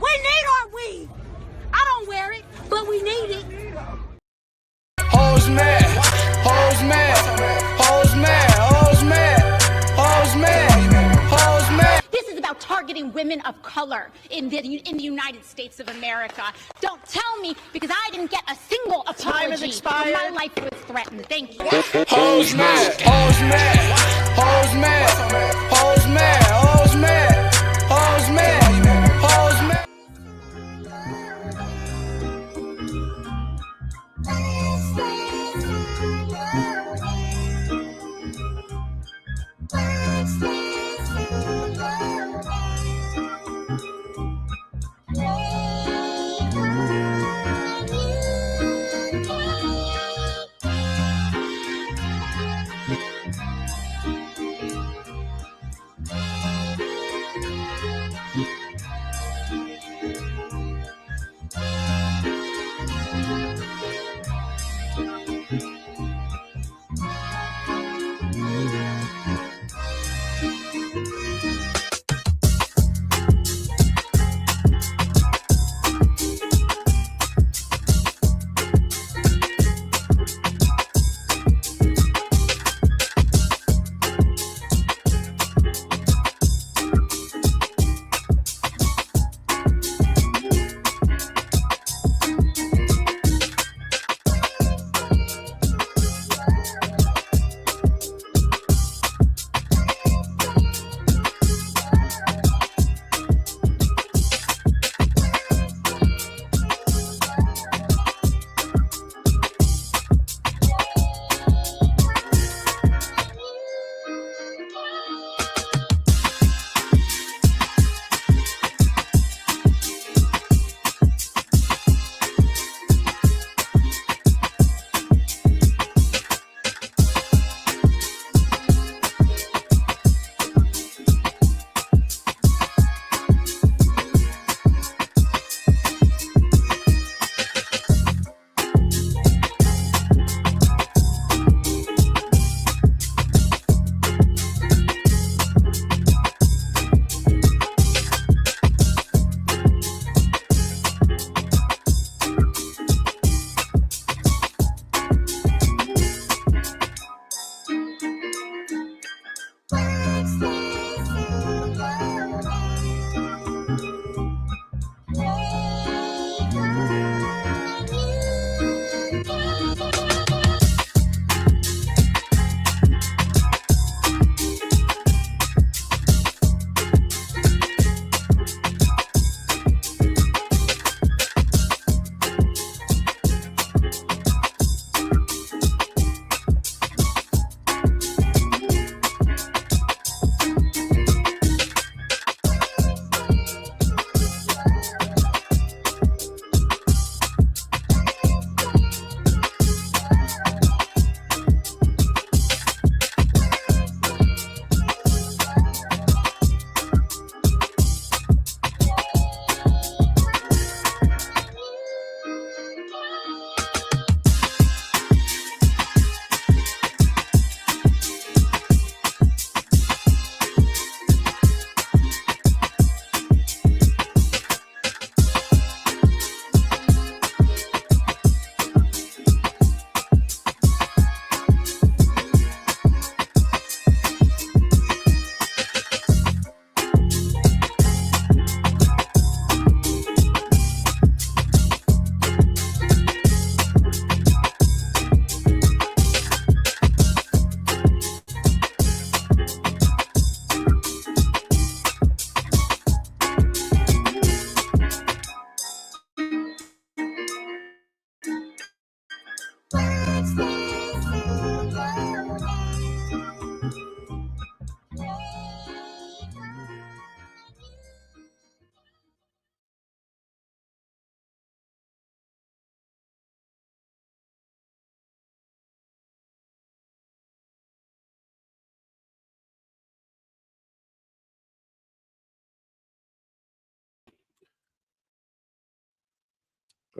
We need our weed. I don't wear it, but we need it. Hoes mad, hoes mad, hoes mad, hoes mad, hoes mad, hoes mad. This is about targeting women of color in the United States of America. Don't tell me, because I didn't get a single apology. Time has expired. My life was threatened. Thank you. Hoes mad, hoes mad, hoes mad, hoes mad, hoes mad, hoes mad, hoes mad.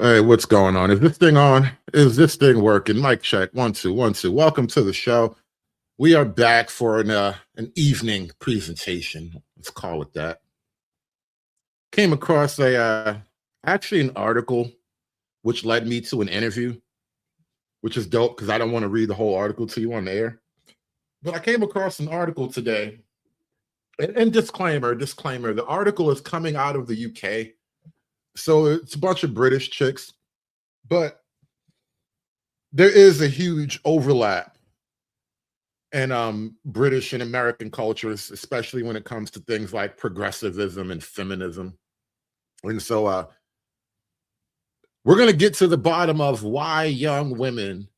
Hey, what's going on? Is this thing on? Is this thing working? Mic check. 1 2 1 2. Welcome to the show. We are back for an evening presentation. Let's call it that. came across actually an article which led me to an interview, which is dope because I don't want to read the whole article to you on the air. But I came across an article today, and disclaimer, the article is coming out of the UK. So it's a bunch of British chicks, but there is a huge overlap in British and American cultures, especially when it comes to things like progressivism and feminism. And so we're going to get to the bottom of why young women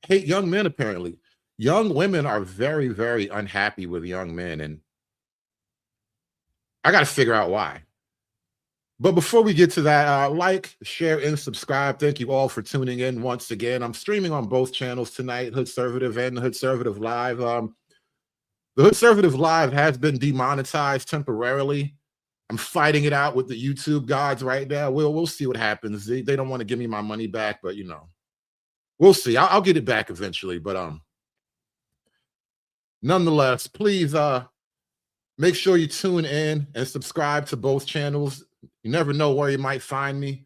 hate young men, apparently. Young women are very, very unhappy with young men, and I got to figure out why. But before we get to that, like, share, and subscribe. Thank you all for tuning in once again. I'm streaming on both channels tonight, Hoodservative and the Hoodservative Live. The Hoodservative Live has been demonetized temporarily. I'm fighting it out with the YouTube gods right now. We'll see what happens. They don't want to give me my money back, but we'll see. I'll get it back eventually. But nonetheless, please make sure you tune in and subscribe to both channels. You never know where you might find me.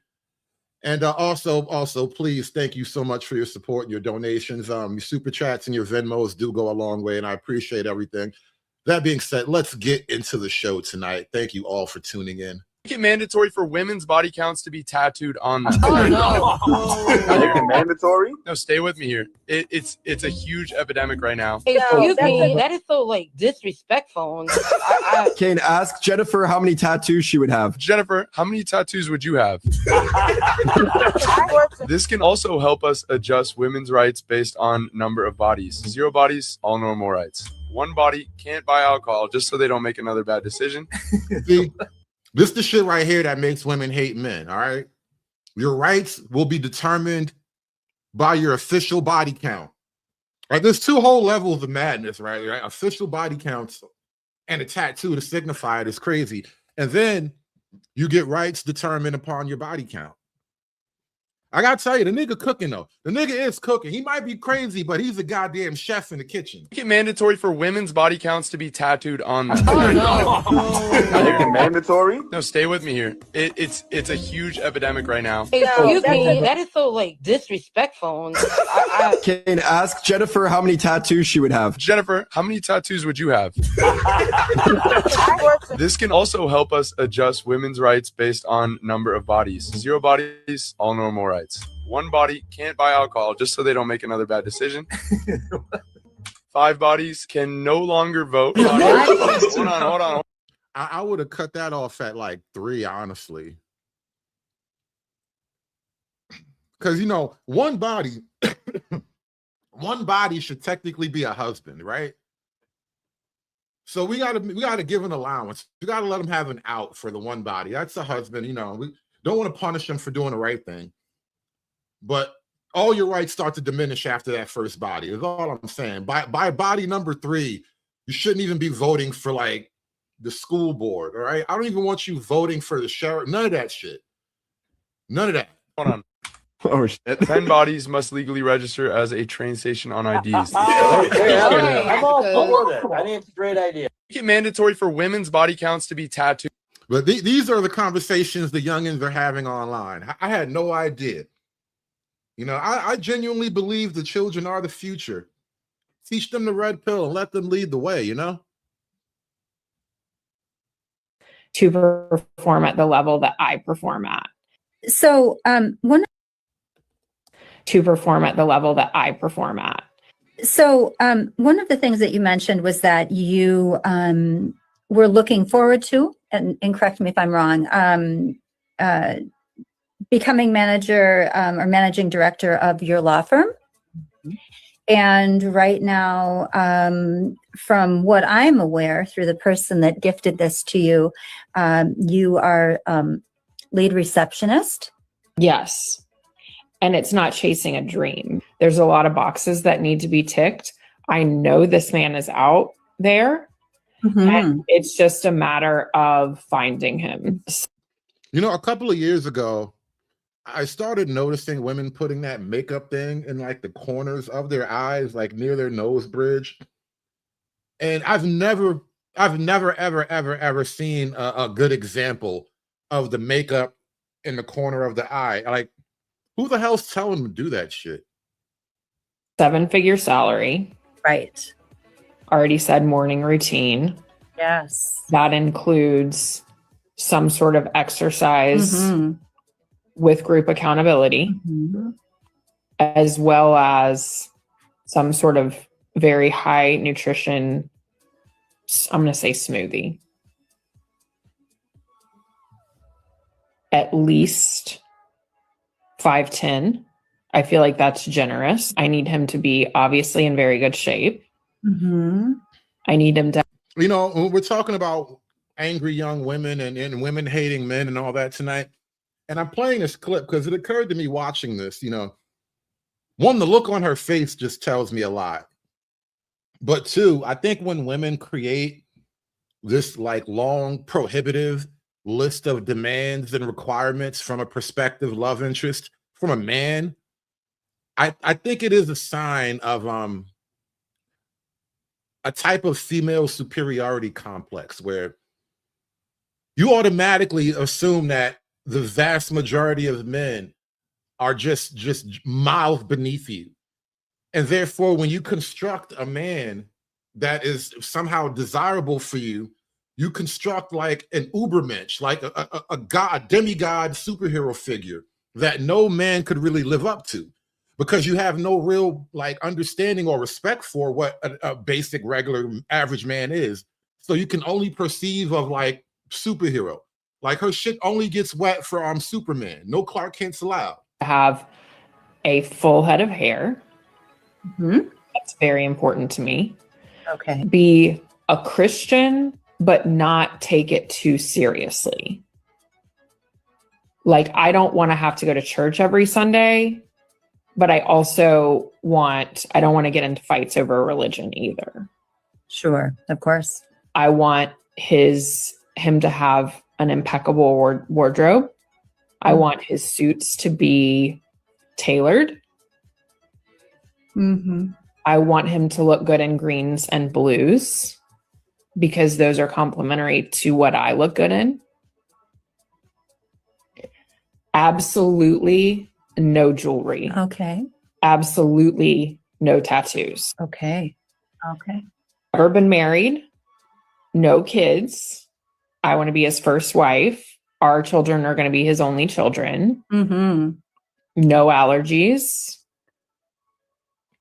And also, please, thank you so much for your support and your donations. Your super chats and your Venmos do go a long way, and I appreciate everything. That being said, let's get into the show tonight. Thank you all for tuning in. Make it mandatory for women's body counts to be tattooed on them. Oh, no. Make it mandatory? No, stay with me here. It's a huge epidemic right now. Excuse me, that is so disrespectful. Kane, ask Jennifer how many tattoos she would have. Jennifer, how many tattoos would you have? This can also help us adjust women's rights based on number of bodies. 0 bodies, all normal rights. 1 body can't buy alcohol just so they don't make another bad decision. See, this is the shit right here that makes women hate men, all right? Your rights will be determined by your official body count. Right? There's 2 whole levels of madness, right? Official body counts and a tattoo to signify it is crazy. And then you get rights determined upon your body count. I gotta tell you, the nigga cooking though. The nigga is cooking. He might be crazy, but he's a goddamn chef in the kitchen. Make it mandatory for women's body counts to be tattooed on them. Oh, no. Make it mandatory? No, stay with me here. It's a huge epidemic right now. Excuse me, that is so disrespectful. Kane, ask Jennifer how many tattoos she would have. Jennifer, how many tattoos would you have? This can also help us adjust women's rights based on number of bodies. 0 bodies, all normal rights. 1 body can't buy alcohol just so they don't make another bad decision. 5 bodies can no longer vote. Hold on. I would have cut that off at like 3, honestly. Because 1 body, 1 body should technically be a husband, right? So we gotta give an allowance. We gotta let him have an out for the 1 body. That's a husband. We don't want to punish him for doing the right thing. But all your rights start to diminish after that first body. Is all I'm saying. By body number 3, you shouldn't even be voting for like the school board. All right. I don't even want you voting for the sheriff. None of that shit. None of that. Hold on. Oh, shit. 10 bodies must legally register as a train station on IDs. I'm all for it. I think it's a great idea. Make it mandatory for women's body counts to be tattooed. But these are the conversations the youngins are having online. I had no idea. I genuinely believe the children are the future. Teach them the red pill and let them lead the way, To perform at the level that I perform at. So To perform at the level that I perform at. So one of the things that you mentioned was that you were looking forward to, and correct me if I'm wrong, becoming manager or managing director of your law firm. And right now, from what I'm aware, through the person that gifted this to you, you are lead receptionist. Yes. And it's not chasing a dream. There's a lot of boxes that need to be ticked. I know this man is out there. And it's just a matter of finding him. A couple of years ago, I started noticing women putting that makeup thing in like the corners of their eyes, like near their nose bridge. And I've never I've never, ever seen a good example of the makeup in the corner of the eye. Like, who the hell's telling them to do that shit? 7-figure salary. Right. Already said morning routine. Yes. That includes some sort of exercise Mhm. with group accountability, Mhm. as well as some sort of very high nutrition, I'm going to say smoothie. At least 5'10". I feel like that's generous. I need him to be obviously in very good shape. Mhm. I need him to. You know, when we're talking about angry young women and women hating men and all that tonight, and I'm playing this clip because it occurred to me watching this, you know, one, the look on her face just tells me a lot. But two, I think when women create this like long prohibitive list of demands and requirements from a prospective love interest from a man, I think it is a sign of a type of female superiority complex where you automatically assume that the vast majority of men are just miles beneath you. And therefore, when you construct a man that is somehow desirable for you, you construct like an Ubermensch, like a god, demigod superhero figure that no man could really live up to, because you have no real like understanding or respect for what a basic, regular, average man is. So you can only perceive of like superhero. Like her shit only gets wet for Superman. No Clark Kent's allowed. Have a full head of hair. Mhm. That's very important to me. Okay. Be a Christian, but not take it too seriously. Like, I don't want to have to go to church every Sunday, but I don't want to get into fights over religion either. Sure. Of course. I want him to have an impeccable wardrobe. I want his suits to be tailored. Mm-hmm. I want him to look good in greens and blues because those are complementary to what I look good in. Absolutely no jewelry. Okay. Absolutely no tattoos. Okay. Okay. Never been married. No kids. I want to be his first wife. Our children are going to be his only children. Mm-hmm. No allergies.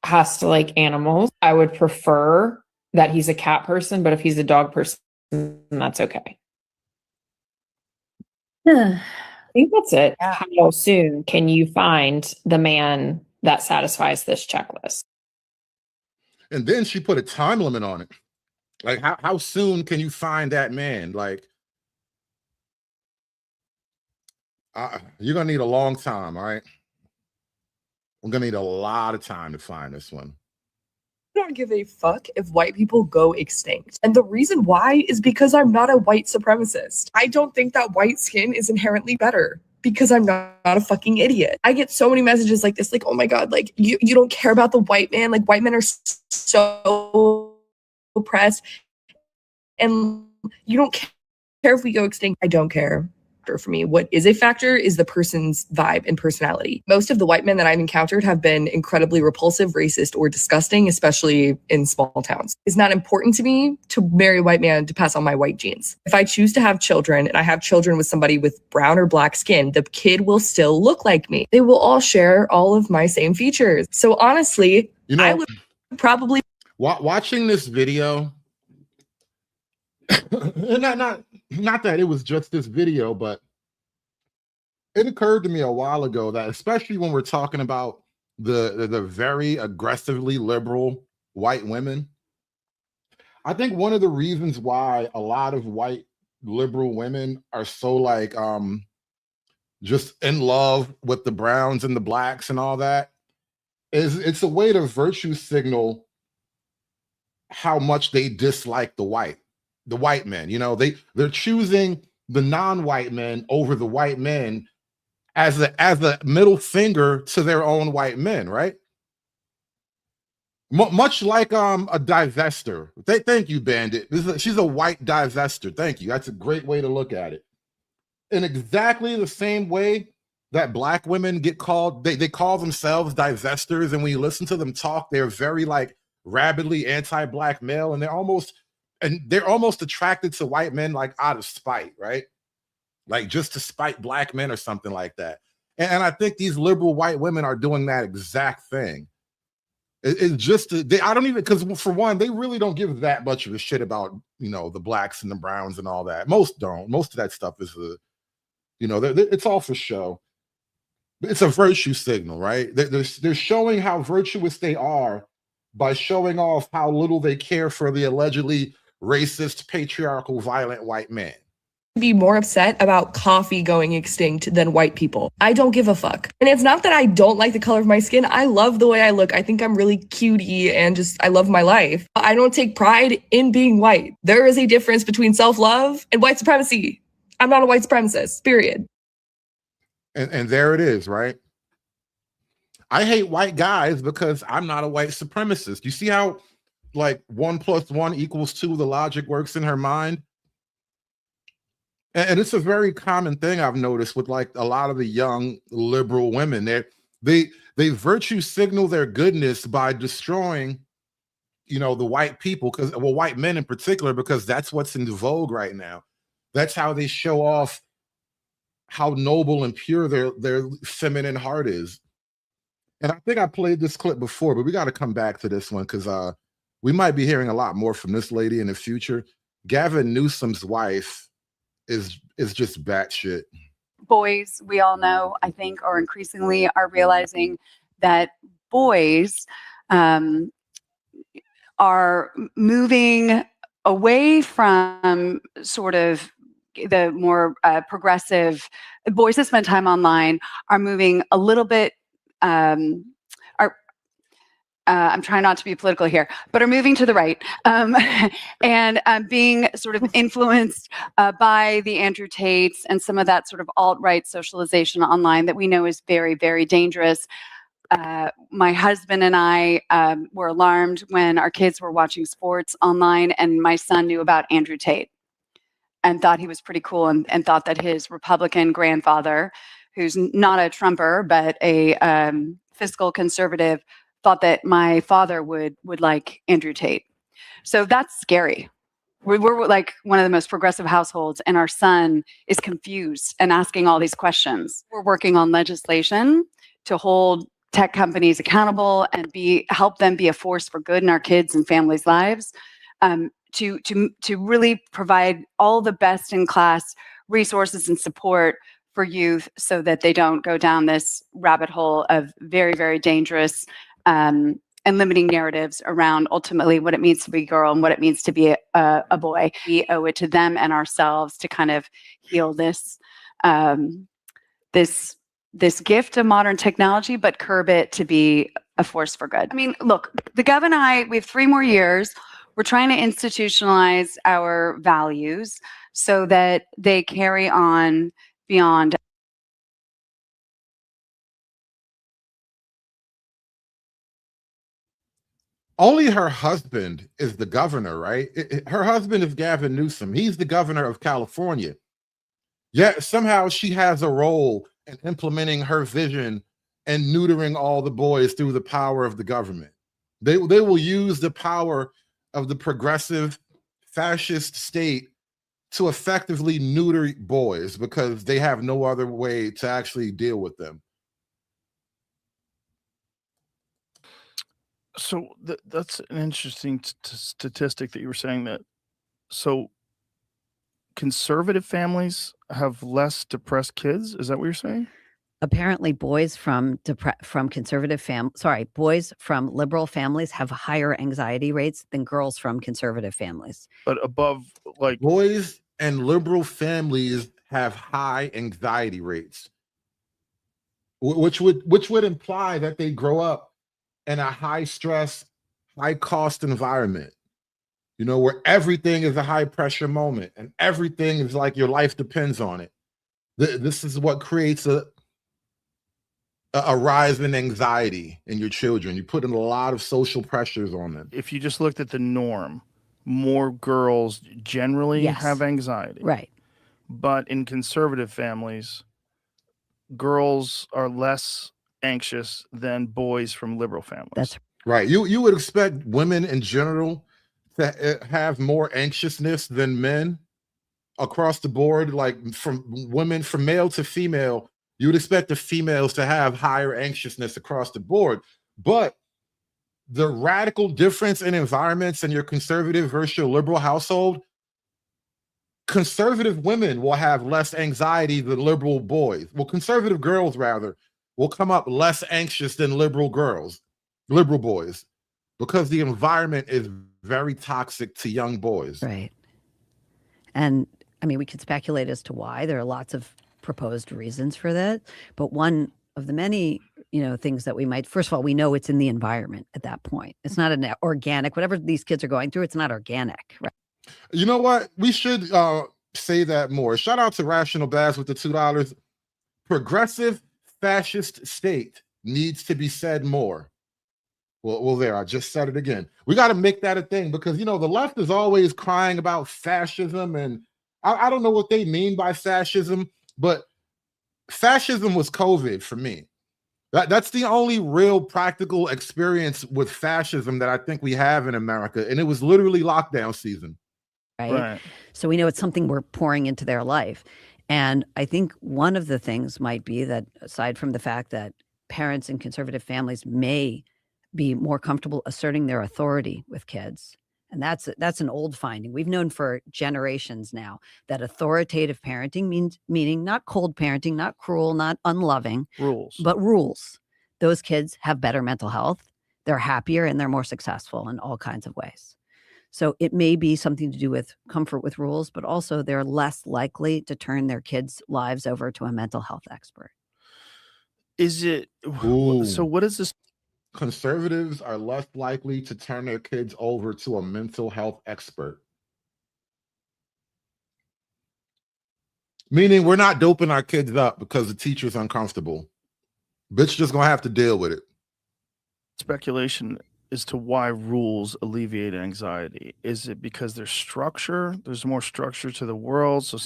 Has to like animals. I would prefer that he's a cat person, but if he's a dog person, that's okay. I think that's it. Yeah. How soon can you find the man that satisfies this checklist? And then she put a time limit on it. Like, how soon can you find that man? Like, you're going to need a long time, all right? We're going to need a lot of time to find this one. I don't give a fuck if white people go extinct. And the reason why is because I'm not a white supremacist. I don't think that white skin is inherently better because I'm not a fucking idiot. I get so many messages like this, like, oh my God, like you don't care about the white man. Like white men are so oppressed and you don't care if we go extinct. I don't care. For me, what is a factor is the person's vibe and personality. Most of the white men that I've encountered have been incredibly repulsive, racist, or disgusting, especially in small towns. It's not important to me to marry a white man to pass on my white genes. If I choose to have children and I have children with somebody with brown or black skin, the kid will still look like me. They will all share all of my same features. So honestly, You know, I would probably watching this video, not that it was just this video, but it occurred to me a while ago that, especially when we're talking about the very aggressively liberal white women, I think one of the reasons why a lot of white liberal women are so like just in love with the browns and the blacks and all that is it's a way to virtue signal how much they dislike the white men. You know, they're choosing the non-white men over the white men as a middle finger to their own white men, right? Much like a divester. Thank you, Bandit. She's a white divester. Thank you. That's a great way to look at it. In exactly the same way that black women get called, they call themselves divestors, and when you listen to them talk, they're very like rabidly anti-black male, and they're almost attracted to white men like out of spite, right? Like just to spite black men or something like that. And I think these liberal white women are doing that exact thing. It's just I don't even, because for one, they really don't give that much of a shit about, you know, the blacks and the browns and all that. Most don't. Most of that stuff is it's all for show. It's a virtue signal, right? They're showing how virtuous they are by showing off how little they care for the allegedly racist, patriarchal, violent white man. Be more upset about coffee going extinct than white people. I don't give a fuck. And it's not that I don't like the color of my skin. I love the way I look. I think I'm really cutie and just I love my life. I don't take pride in being white. There is a difference between self-love and white supremacy. I'm not a white supremacist, period. And there it is, right? I hate white guys because I'm not a white supremacist. You see how like 1 + 1 = 2, the logic works in her mind? And it's a very common thing I've noticed with like a lot of the young liberal women. They virtue signal their goodness by destroying, you know, the white people, white men in particular, because that's what's in vogue right now. That's how they show off how noble and pure their feminine heart is. And I think I played this clip before, but we got to come back to this one because we might be hearing a lot more from this lady in the future. Gavin Newsom's wife is just batshit. Boys, we all know, I think, or increasingly are realizing that boys are moving away from sort of the more progressive boys that spend time online, are moving a little bit I'm trying not to be political here, but are moving to the right and being sort of influenced by the Andrew Tates and some of that sort of alt-right socialization online that we know is very, very dangerous. My husband and I were alarmed when our kids were watching sports online, and my son knew about Andrew Tate and thought he was pretty cool, and thought that his Republican grandfather, who's not a Trumper, but a fiscal conservative, thought that my father would like Andrew Tate. So that's scary. We're like one of the most progressive households, and our son is confused and asking all these questions. We're working on legislation to hold tech companies accountable and help them be a force for good in our kids' and families' lives, to really provide all the best in class resources and support for youth so that they don't go down this rabbit hole of very, very dangerous and limiting narratives around ultimately what it means to be a girl and what it means to be a boy. We owe it to them and ourselves to kind of heal this this gift of modern technology, but curb it to be a force for good. I mean, look, the Gov and I, we have 3 more years. We're trying to institutionalize our values so that they carry on beyond. Only her husband is the governor, right? Her husband is Gavin Newsom. He's the governor of California. Yet somehow she has a role in implementing her vision and neutering all the boys through the power of the government. They will use the power of the progressive fascist state to effectively neuter boys because they have no other way to actually deal with them. So that's an interesting statistic that you were saying, that so conservative families have less depressed kids. Is that what you're saying? Apparently boys from boys from liberal families have higher anxiety rates than girls from conservative families. But above, like, boys and liberal families have high anxiety rates, which would imply that they grow up in a high stress, high cost environment, you know, where everything is a high pressure moment and everything is like your life depends on it. This is what creates a rise in anxiety in your children. You put in a lot of social pressures on them. If you just looked at the norm, more girls generally Yes. have anxiety. Right. But in conservative families, girls are less anxious than boys from liberal families. That's right. You would expect women in general to have more anxiousness than men across the board, like from women, from male to female. You would expect the females to have higher anxiousness across the board. But the radical difference in environments in your conservative versus your liberal household, conservative women will have less anxiety than liberal boys. Well, conservative girls, rather, will come up less anxious than liberal boys, because the environment is very toxic to young boys. right. And I mean, we could speculate as to why. There are lots of proposed reasons for that. But one of the many, things that we might, first of all, we know it's in the environment at that point. It's not an organic, whatever these kids are going through, it's not organic, right? You know what? We should say that more. Shout out to Rational Bass with the $2. Progressive fascist state needs to be said more. Well, there, I just said it again. We got to make that a thing, because, the left is always crying about fascism, and I don't know what they mean by fascism, but fascism was COVID for me. That's the only real practical experience with fascism that I think we have in America, and it was literally lockdown season. Right. So we know it's something we're pouring into their life. And I think one of the things might be that, aside from the fact that parents in conservative families may be more comfortable asserting their authority with kids, and that's an old finding. We've known for generations now that authoritative parenting meaning not cold parenting, not cruel, not unloving, but rules. Those kids have better mental health, they're happier, and they're more successful in all kinds of ways. So it may be something to do with comfort with rules, but also they're less likely to turn their kids' lives over to a mental health expert. Is it so? What is this? Conservatives are less likely to turn their kids over to a mental health expert. Meaning we're not doping our kids up because the teacher's uncomfortable. Bitch just gonna have to deal with it. Speculation as to why rules alleviate anxiety. Is it because there's structure? There's more structure to the world, so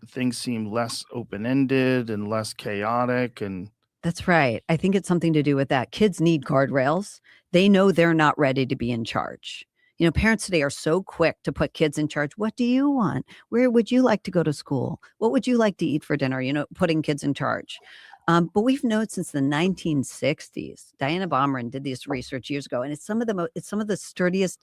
things seem less open-ended and less chaotic, and That's right. I think it's something to do with that. Kids need guardrails. They know they're not ready to be in charge. Parents today are so quick to put kids in charge. What do you want? Where would you like to go to school? What would you like to eat for dinner? Putting kids in charge. But we've known since the 1960s. Diana Baumrin did this research years ago, and it's some of the sturdiest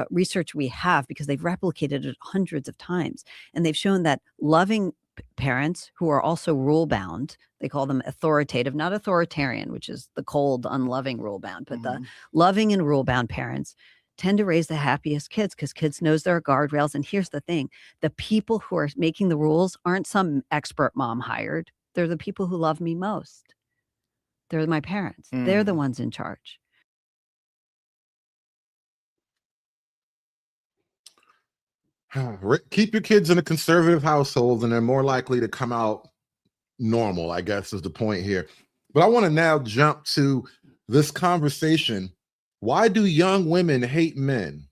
research we have, because they've replicated it hundreds of times, and they've shown that loving parents who are also rule bound, they call them authoritative, not authoritarian, which is the cold, unloving rule bound, but the loving and rule bound parents tend to raise the happiest kids, because kids knows there are guardrails. And here's the thing: the people who are making the rules aren't some expert mom hired. They're the people who love me most. They're my parents. They're the ones in charge. Keep your kids in a conservative household and they're more likely to come out normal, I guess is the point here. But I want to now jump to this conversation. Why do young women hate men?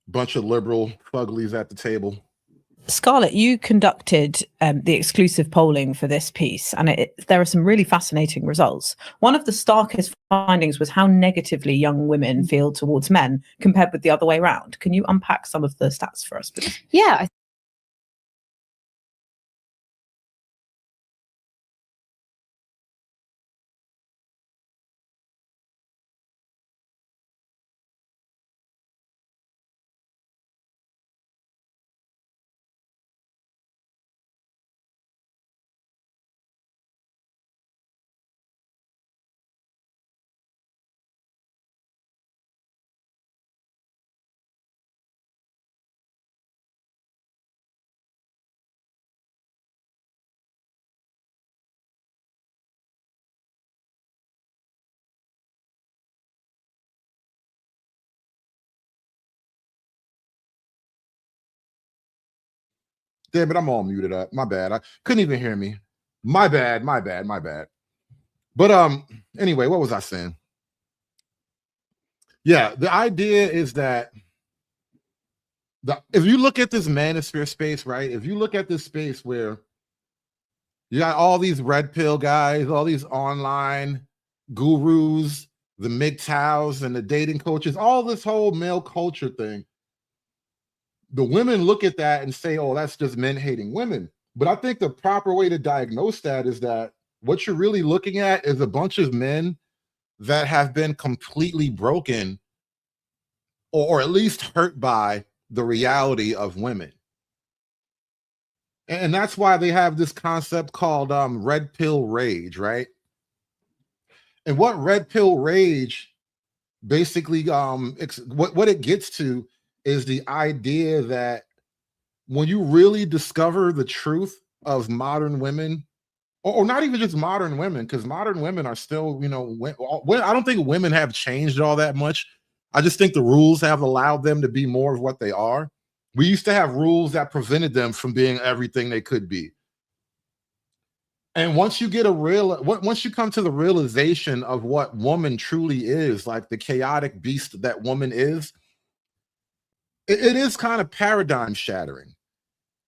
Bunch of liberal fuglies at the table. Scarlett, you conducted the exclusive polling for this piece, and there are some really fascinating results. One of the starkest findings was how negatively young women feel towards men compared with the other way around. Can you unpack some of the stats for us, please? Yeah. Damn it, I'm all muted up. My bad. I couldn't even hear me. My bad. But anyway, what was I saying? Yeah, the idea is that if you look at this manosphere space, right? If you look at this space where you got all these red pill guys, all these online gurus, the MGTOWs and the dating coaches, all this whole male culture thing, the women look at that and say, oh, that's just men hating women. But I think the proper way to diagnose that is that what you're really looking at is a bunch of men that have been completely broken or at least hurt by the reality of women. And that's why they have this concept called red pill rage, right? And what red pill rage basically, what it gets to is the idea that when you really discover the truth of modern women, or not even just modern women, because modern women are still, I don't think women have changed all that much. I just think the rules have allowed them to be more of what they are. We used to have rules that prevented them from being everything they could be. And once you come to the realization of what woman truly is, like the chaotic beast that woman is, it is kind of paradigm shattering.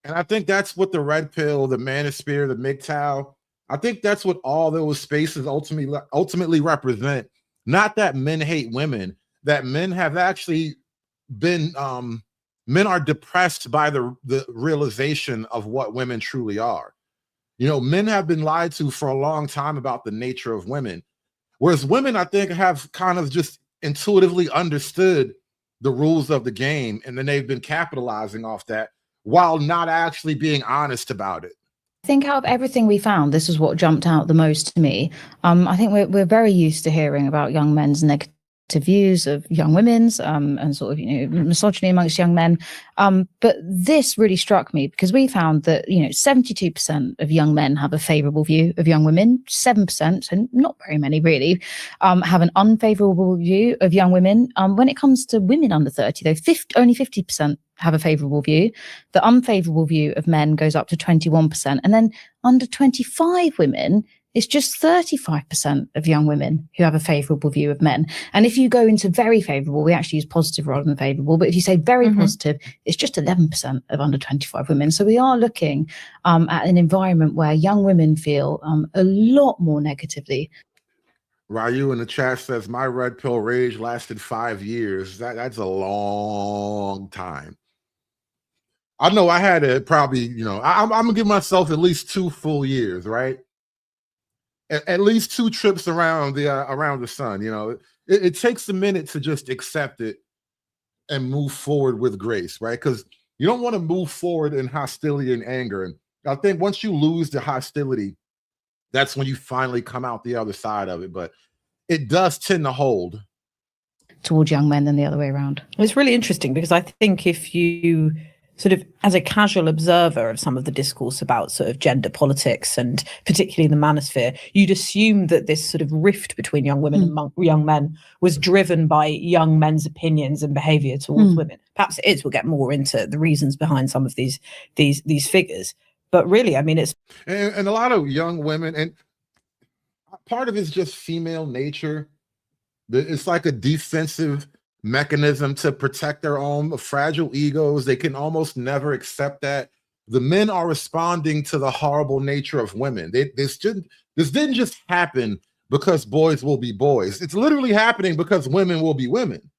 And I think that's what the red pill, the manosphere, the MGTOW, I think that's what all those spaces ultimately represent. Not that men hate women, that men have actually been, men are depressed by the realization of what women truly are. Men have been lied to for a long time about the nature of women. Whereas women, I think, have kind of just intuitively understood the rules of the game, and then they've been capitalizing off that while not actually being honest about it. I think out of everything we found, this is what jumped out the most to me. I think we're very used to hearing about young men's negative views of young women's and sort of misogyny amongst young men. But this really struck me because we found that 72% of young men have a favorable view of young women, 7%, and not very many really, have an unfavorable view of young women. When it comes to women under 30, though, only 50% have a favorable view. The unfavorable view of men goes up to 21%, and then under 25 women, it's just 35% of young women who have a favorable view of men. And if you go into very favorable, we actually use positive rather than favorable, but if you say very positive, it's just 11% of under 25 women. So we are looking at an environment where young women feel a lot more negatively. Ryu in the chat says, my red pill rage lasted 5 years. That's a long time. I know I had it probably, I'm gonna give myself at least 2 full years, right? At least 2 trips around the sun. It takes a minute to just accept it and move forward with grace, right? Because you don't want to move forward in hostility and anger. And I think once you lose the hostility, that's when you finally come out the other side of it. But it does tend to hold towards young men than the other way around. It's really interesting because I think if you sort of, as a casual observer of some of the discourse about sort of gender politics and particularly the manosphere, you'd assume that this sort of rift between young women and young men was driven by young men's opinions and behavior towards women. Perhaps it is. We'll get more into the reasons behind some of these figures. But really, I mean, it's... And a lot of young women, and part of it's just female nature. It's like a defensive mechanism to protect their own fragile egos. They can almost never accept that the men are responding to the horrible nature of women. This didn't just happen because boys will be boys. It's literally happening because women will be women.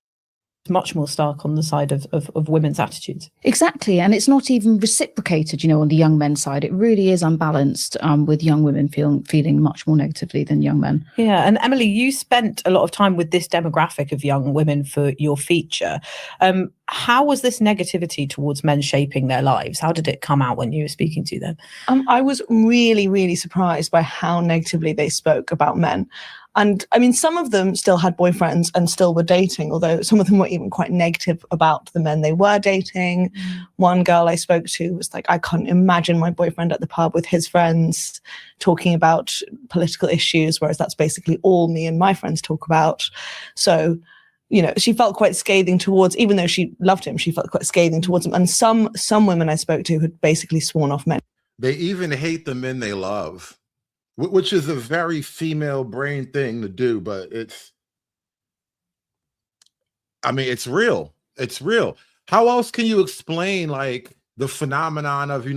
Much more stark on the side of women's attitudes. Exactly. And it's not even reciprocated, on the young men's side. It really is unbalanced with young women feeling much more negatively than young men. Yeah. And Emily, you spent a lot of time with this demographic of young women for your feature. How was this negativity towards men shaping their lives? How did it come out when you were speaking to them? I was really, really surprised by how negatively they spoke about men. And I mean, some of them still had boyfriends and still were dating, although some of them were even quite negative about the men they were dating. One girl I spoke to was like, I can't imagine my boyfriend at the pub with his friends talking about political issues, whereas that's basically all me and my friends talk about. So, she felt quite scathing towards, even though she loved him, she felt quite scathing towards him. And some women I spoke to had basically sworn off men. They even hate the men they love. which is a very female brain thing to do, but it's real. It's real. How else can you explain like the phenomenon of,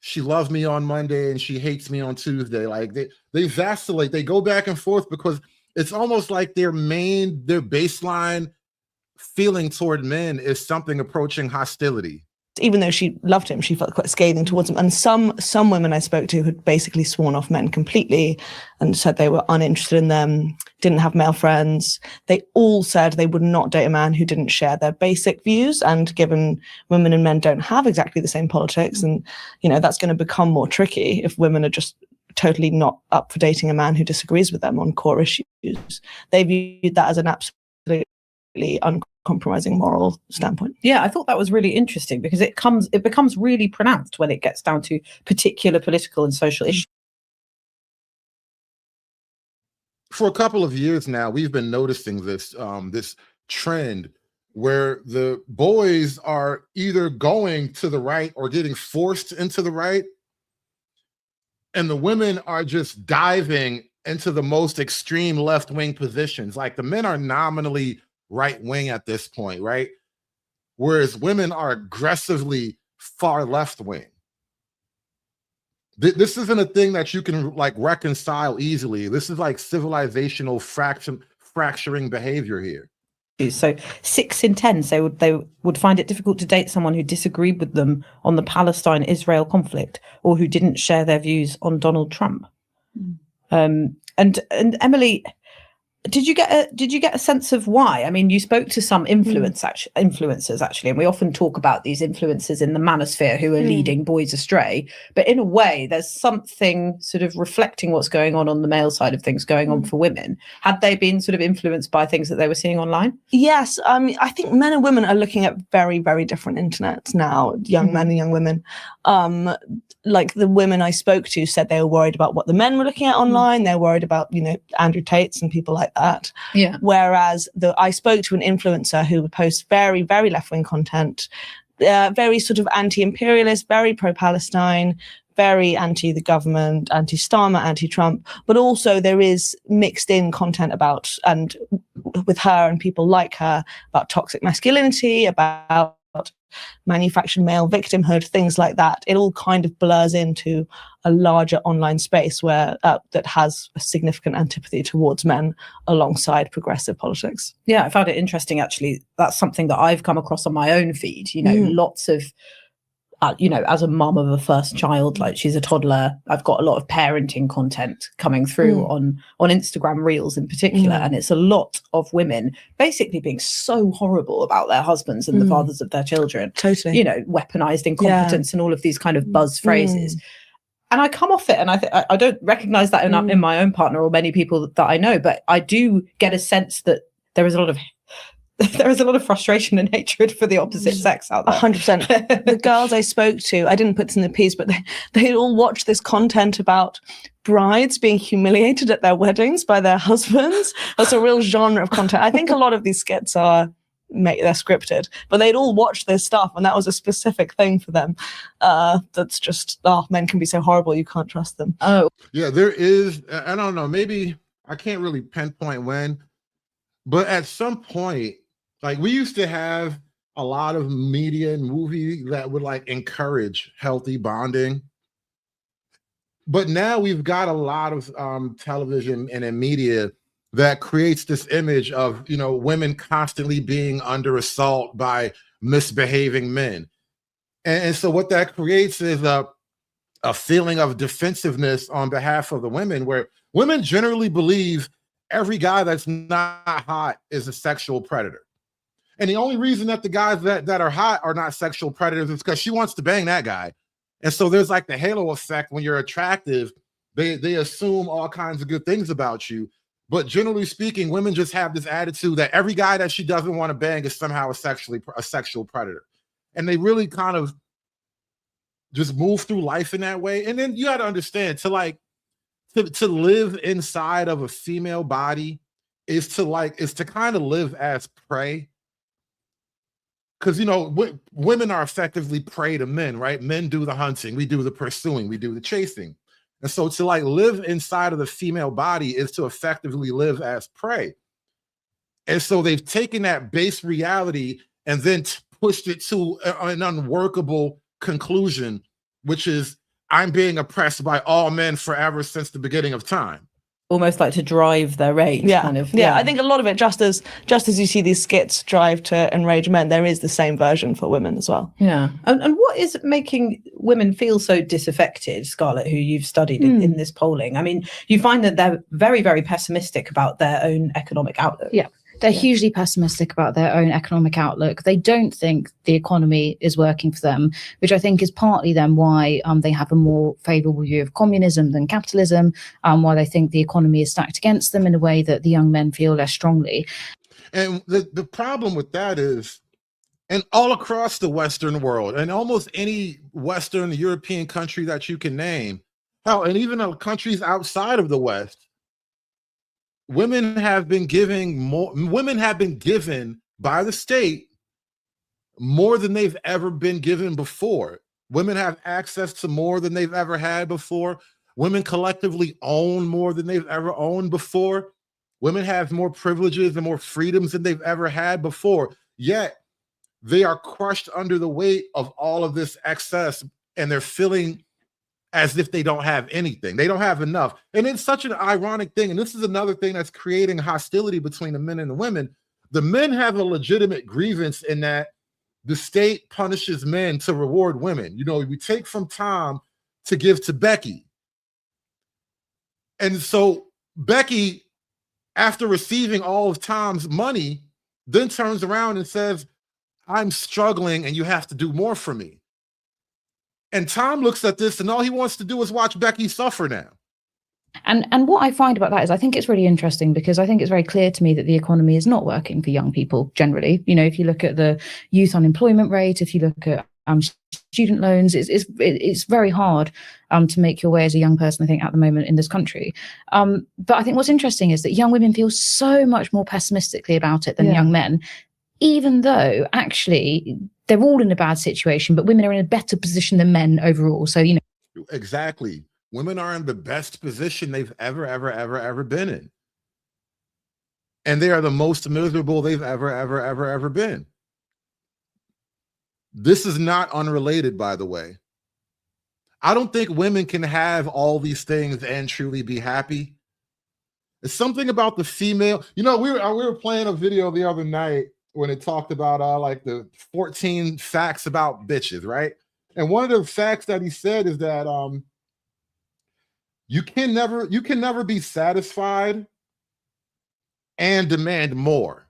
she loved me on Monday and she hates me on Tuesday? Like they vacillate, they go back and forth because it's almost like their baseline feeling toward men is something approaching hostility. Even though she loved him, she felt quite scathing towards him. And some women I spoke to had basically sworn off men completely and said they were uninterested in them, didn't have male friends. They all said they would not date a man who didn't share their basic views. And given women and men don't have exactly the same politics, and that's going to become more tricky if women are just totally not up for dating a man who disagrees with them on core issues. They viewed that as an absolutely uncompromising moral standpoint. Yeah, I thought that was really interesting because it becomes really pronounced when it gets down to particular political and social issues. For a couple of years now, we've been noticing this this trend where the boys are either going to the right or getting forced into the right, and the women are just diving into the most extreme left-wing positions. Like the men are nominally right wing at this point, right? Whereas women are aggressively far left wing. This isn't a thing that you can like reconcile easily. This is like civilizational fracturing behavior here. So 6 in 10 say they would find it difficult to date someone who disagreed with them on the Palestine-Israel conflict or who didn't share their views on Donald Trump. And Emily, did you get a sense of why? I mean, you spoke to some influencers actually, and we often talk about these influencers in the manosphere who are leading boys astray. But in a way, there's something sort of reflecting what's going on the male side of things going on for women. Had they been sort of influenced by things that they were seeing online? Yes, I think men and women are looking at very, very different internets now. Young men and young women. Like the women I spoke to said they were worried about what the men were looking at online. They're worried about, Andrew Tate's and people like that. Yeah. Whereas I spoke to an influencer who would post very, very left-wing content, very sort of anti-imperialist, very pro-Palestine, very anti the government, anti-Starmer, anti-Trump, but also there is mixed in content about, and with her and people like her, about toxic masculinity, about manufactured male victimhood, things like that. It all kind of blurs into a larger online space where that has a significant antipathy towards men alongside progressive politics. Yeah, I found it interesting actually. That's something that I've come across on my own feed. Lots of as a mum of a first child, like she's a toddler, I've got a lot of parenting content coming through on Instagram Reels in particular. And it's a lot of women basically being so horrible about their husbands and the fathers of their children. Totally. Weaponized incompetence and all of these kind of buzz phrases. And I come off it and I don't recognize that in my own partner or many people that I know, but I do get a sense that there is a lot of frustration and hatred for the opposite sex out there. 100%. The girls I spoke to, I didn't put this in the piece, but they all watched this content about brides being humiliated at their weddings by their husbands. That's a real genre of content. I think a lot of these skits they're scripted, but they'd all watched this stuff and that was a specific thing for them. That's just, men can be so horrible, you can't trust them. Oh. Yeah, there is, I don't know, maybe I can't really pinpoint when, but at some point, like we used to have a lot of media and movie that would like encourage healthy bonding. But now we've got a lot of television and in media that creates this image of, women constantly being under assault by misbehaving men. And so what that creates is a feeling of defensive-ness on behalf of the women, where women generally believe every guy that's not hot is a sexual predator. And the only reason that the guys that are hot are not sexual predators is because she wants to bang that guy. And so there's like the halo effect. When you're attractive, they assume all kinds of good things about you. But generally speaking, women just have this attitude that every guy that she doesn't want to bang is somehow a sexual predator. And they really kind of just move through life in that way. And then you got to understand, to live inside of a female body is to kind of live as prey. Because, women are effectively prey to men, right? Men do the hunting, we do the pursuing, we do the chasing. And so to like live inside of the female body is to effectively live as prey. And so they've taken that base reality and then pushed it to an unworkable conclusion, which is I'm being oppressed by all men forever since the beginning of time. Almost like to drive their rage, kind of. Yeah, I think a lot of it, just as you see these skits drive to enrage men, there is the same version for women as well. Yeah. And what is making women feel so disaffected, Scarlett, who you've studied in this polling? I mean, you find that they're very, very pessimistic about their own economic outlook. Yeah. They're hugely pessimistic about their own economic outlook. They don't think the economy is working for them, which I think is partly then why they have a more favourable view of communism than capitalism, why they think the economy is stacked against them in a way that the young men feel less strongly. And the problem with that is, and all across the Western world, and almost any Western European country that you can name, hell, and even countries outside of the West, women have been given by the state more than they've ever been given before. Women have access to more than they've ever had before. Women collectively own more than they've ever owned before. Women have more privileges and more freedoms than they've ever had before. Yet they are crushed under the weight of all of this excess, and they're feeling as if they don't have anything. They don't have enough. And it's such an ironic thing. And this is another thing that's creating hostility between the men and the women. The men have a legitimate grievance in that the state punishes men to reward women. You know, we take from Tom to give to Becky. And so Becky, after receiving all of Tom's money, then turns around and says, I'm struggling and you have to do more for me. And Tom looks at this and all he wants to do is watch Becky suffer now. And what I find about that is I think it's really interesting because I think it's very clear to me that the economy is not working for young people generally. You know, if you look at the youth unemployment rate, if you look at student loans, it's very hard to make your way as a young person, I think, at the moment in this country. But I think what's interesting is that young women feel so much more pessimistically about it than young men, even though actually they're all in a bad situation, but women are in a better position than men overall. So, you know. Exactly. Women are in the best position they've ever been in. And they are the most miserable they've ever been. This is not unrelated, by the way. I don't think women can have all these things and truly be happy. It's something about the female. You know, we were playing a video the other night when it talked about like the 14 facts about bitches, right? And one of the facts that he said is that you can never be satisfied and demand more.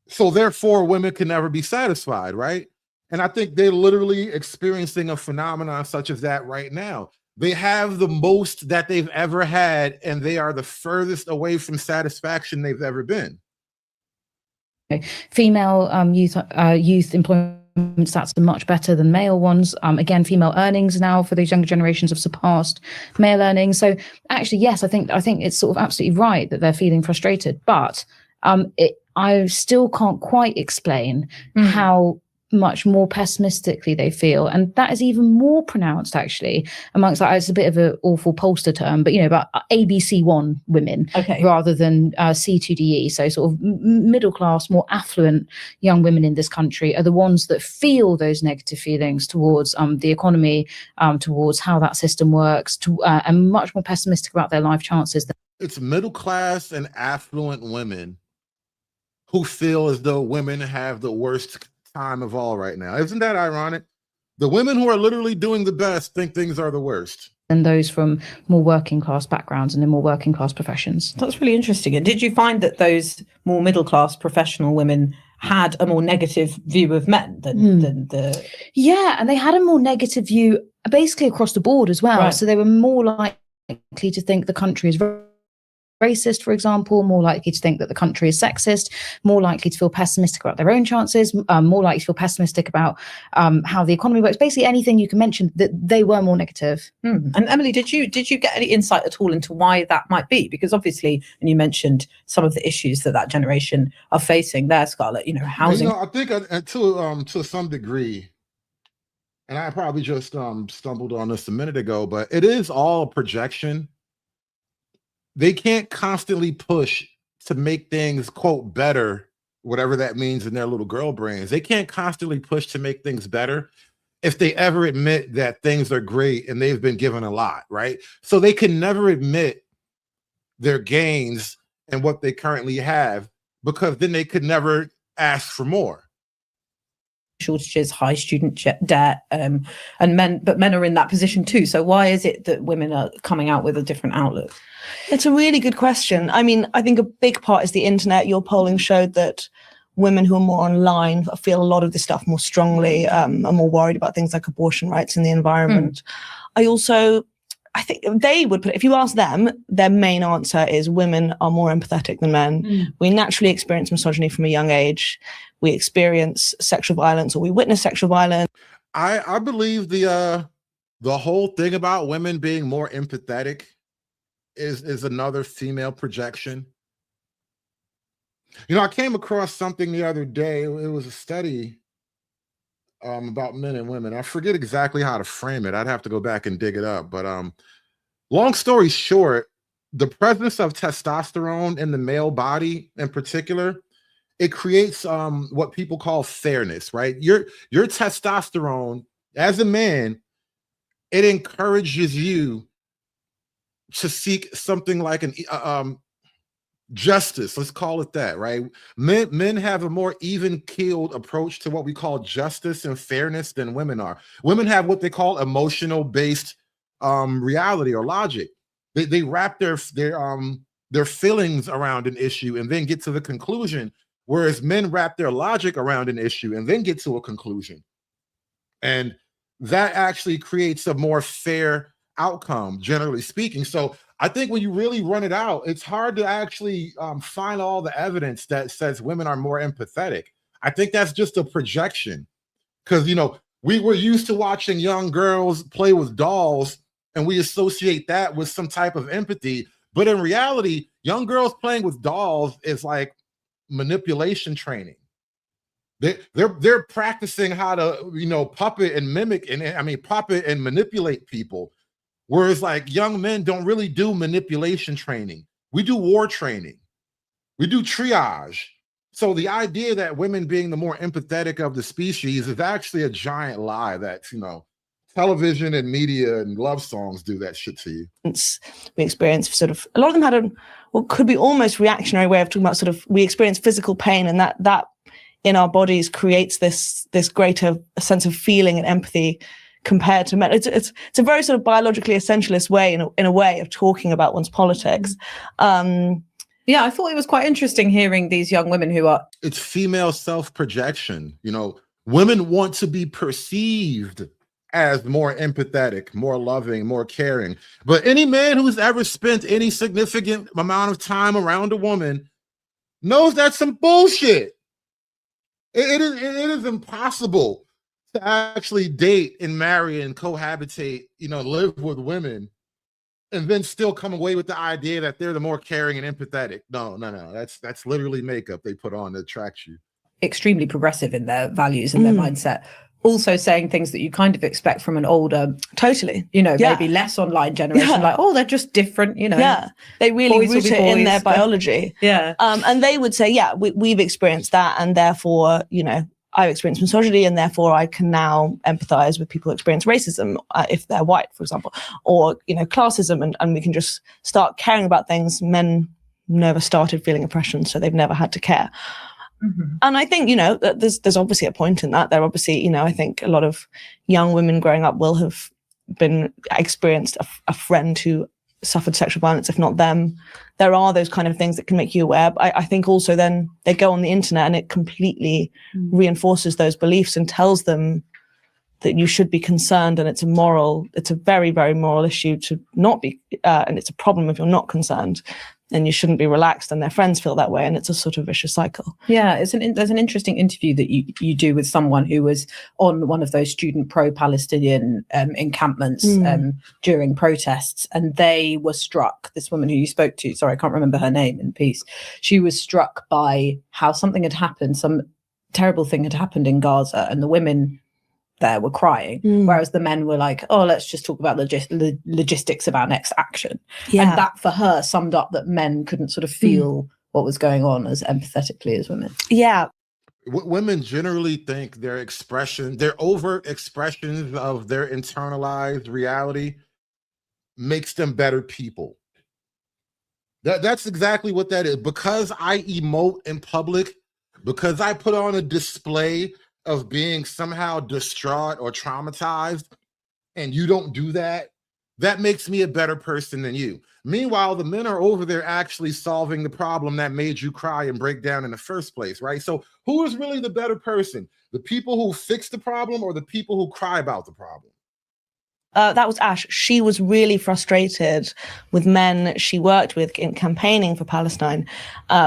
So therefore, women can never be satisfied, right? And I think they're literally experiencing a phenomenon such as that right now. They have the most that they've ever had, and they are the furthest away from satisfaction they've ever been. Female youth employment stats are much better than male ones. Again, female earnings now for these younger generations have surpassed male earnings. So actually, yes, I think it's sort of absolutely right that they're feeling frustrated, but I still can't quite explain how much more pessimistically they feel, and that is even more pronounced actually amongst, like, it's a bit of an awful pollster term, but you know, about ABC1 women, rather than C2DE. So sort of middle class, more affluent young women in this country are the ones that feel those negative feelings towards the economy, towards how that system works, and much more pessimistic about their life chances. It's middle class and affluent women who feel as though women have the worst time of all right now. Isn't that ironic? The women who are literally doing the best think things are the worst. And those from more working class backgrounds and in more working class professions. That's really interesting. And did you find that those more middle class professional women had a more negative view of men than the... Yeah, and they had a more negative view basically across the board as well. Right. So they were more likely to think the country is racist, for example, more likely to think that the country is sexist, more likely to feel pessimistic about their own chances, more likely to feel pessimistic about how the economy works. Basically anything you can mention, that they were more negative. And Emily, did you get any insight at all into why that might be? Because obviously, and you mentioned some of the issues that generation are facing there, Scarlett, you know, housing. You know, I think to some degree, and I probably just stumbled on this a minute ago, but it is all projection. They can't constantly push to make things, quote, better, whatever that means in their little girl brains. They can't constantly push to make things better if they ever admit that things are great and they've been given a lot, right? So they can never admit their gains and what they currently have, because then they could never ask for more. Shortages, high student debt, and men are in that position too. So why is it that women are coming out with a different outlook? It's a really good question. I mean, I think a big part is the internet. Your polling showed that women who are more online feel a lot of this stuff more strongly, are more worried about things like abortion rights and the environment. I think they would put, if you ask them, their main answer is women are more empathetic than men. We naturally experience misogyny from a young age. We experience sexual violence, or we witness sexual violence. I believe the whole thing about women being more empathetic is another female projection. You know, I came across something the other day. It was a study about men and women. I forget exactly how to frame it. I'd have to go back and dig it up. But long story short, the presence of testosterone in the male body in particular, it creates what people call fairness, right? Your testosterone as a man, it encourages you to seek something like an justice, let's call it that, right? Men have a more even-keeled approach to what we call justice and fairness than women are. Women have what they call emotional-based reality or logic. They wrap their feelings around an issue and then get to the conclusion, whereas men wrap their logic around an issue and then get to a conclusion. And that actually creates a more fair outcome, generally speaking. So I think when you really run it out, it's hard to actually find all the evidence that says women are more empathetic. I think that's just a projection, because, you know, we were used to watching young girls play with dolls and we associate that with some type of empathy. But in reality, young girls playing with dolls is like manipulation training. They're practicing how to, you know, puppet and manipulate people. Whereas like young men don't really do manipulation training. We do war training. We do triage. So the idea that women being the more empathetic of the species is actually a giant lie that, you know, television and media and love songs do that shit to you. We experience sort of, a lot of them had what could be almost reactionary way of talking about sort of, we experience physical pain, and that in our bodies creates this greater sense of feeling and empathy compared to men. It's a very sort of biologically essentialist way in a way of talking about one's politics. Yeah, I thought it was quite interesting hearing these young women who are... It's female self-projection. You know, women want to be perceived as more empathetic, more loving, more caring. But any man who's ever spent any significant amount of time around a woman knows that's some bullshit. It is impossible to actually date and marry and cohabitate, you know, live with women, and then still come away with the idea that they're the more caring and empathetic. No. That's literally makeup they put on to attract you. Extremely progressive in their values and their mindset. Also saying things that you kind of expect from an older, you know, maybe less online generation, like, oh, they're just different, you know. Yeah, they really root it in their biology. Yeah. And they would say, yeah, we've experienced that, and therefore, you know, I've experienced misogyny, and therefore I can now empathize with people who experience racism, if they're white, for example, or, you know, classism, and we can just start caring about things. Men never started feeling oppression, so they've never had to care. And I think, you know, there's obviously a point in that. There obviously, you know, I think a lot of young women growing up will have experienced a friend who suffered sexual violence, if not them. There are those kind of things that can make you aware. But I think also then they go on the internet and it completely reinforces those beliefs and tells them that you should be concerned, and it's a very, very moral issue to not be, and it's a problem if you're not concerned, and you shouldn't be relaxed, and their friends feel that way, and it's a sort of vicious cycle. Yeah, there's an interesting interview that you do with someone who was on one of those student pro-Palestinian encampments during protests, and they were struck, this woman who you spoke to, sorry, I can't remember her name in peace, she was struck by how something had happened, some terrible thing had happened in Gaza, and the women there were crying, whereas the men were like, oh, let's just talk about the logistics of our next action. Yeah. And that for her summed up that men couldn't sort of feel what was going on as empathetically as women. Yeah. Women generally think their overt expressions of their internalized reality makes them better people. That's exactly what that is. Because I emote in public, because I put on a display of being somehow distraught or traumatized, and you don't do that, that makes me a better person than you. Meanwhile, the men are over there actually solving the problem that made you cry and break down in the first place, right? So who is really the better person? The people who fix the problem or the people who cry about the problem? That was Ash. She was really frustrated with men she worked with in campaigning for Palestine,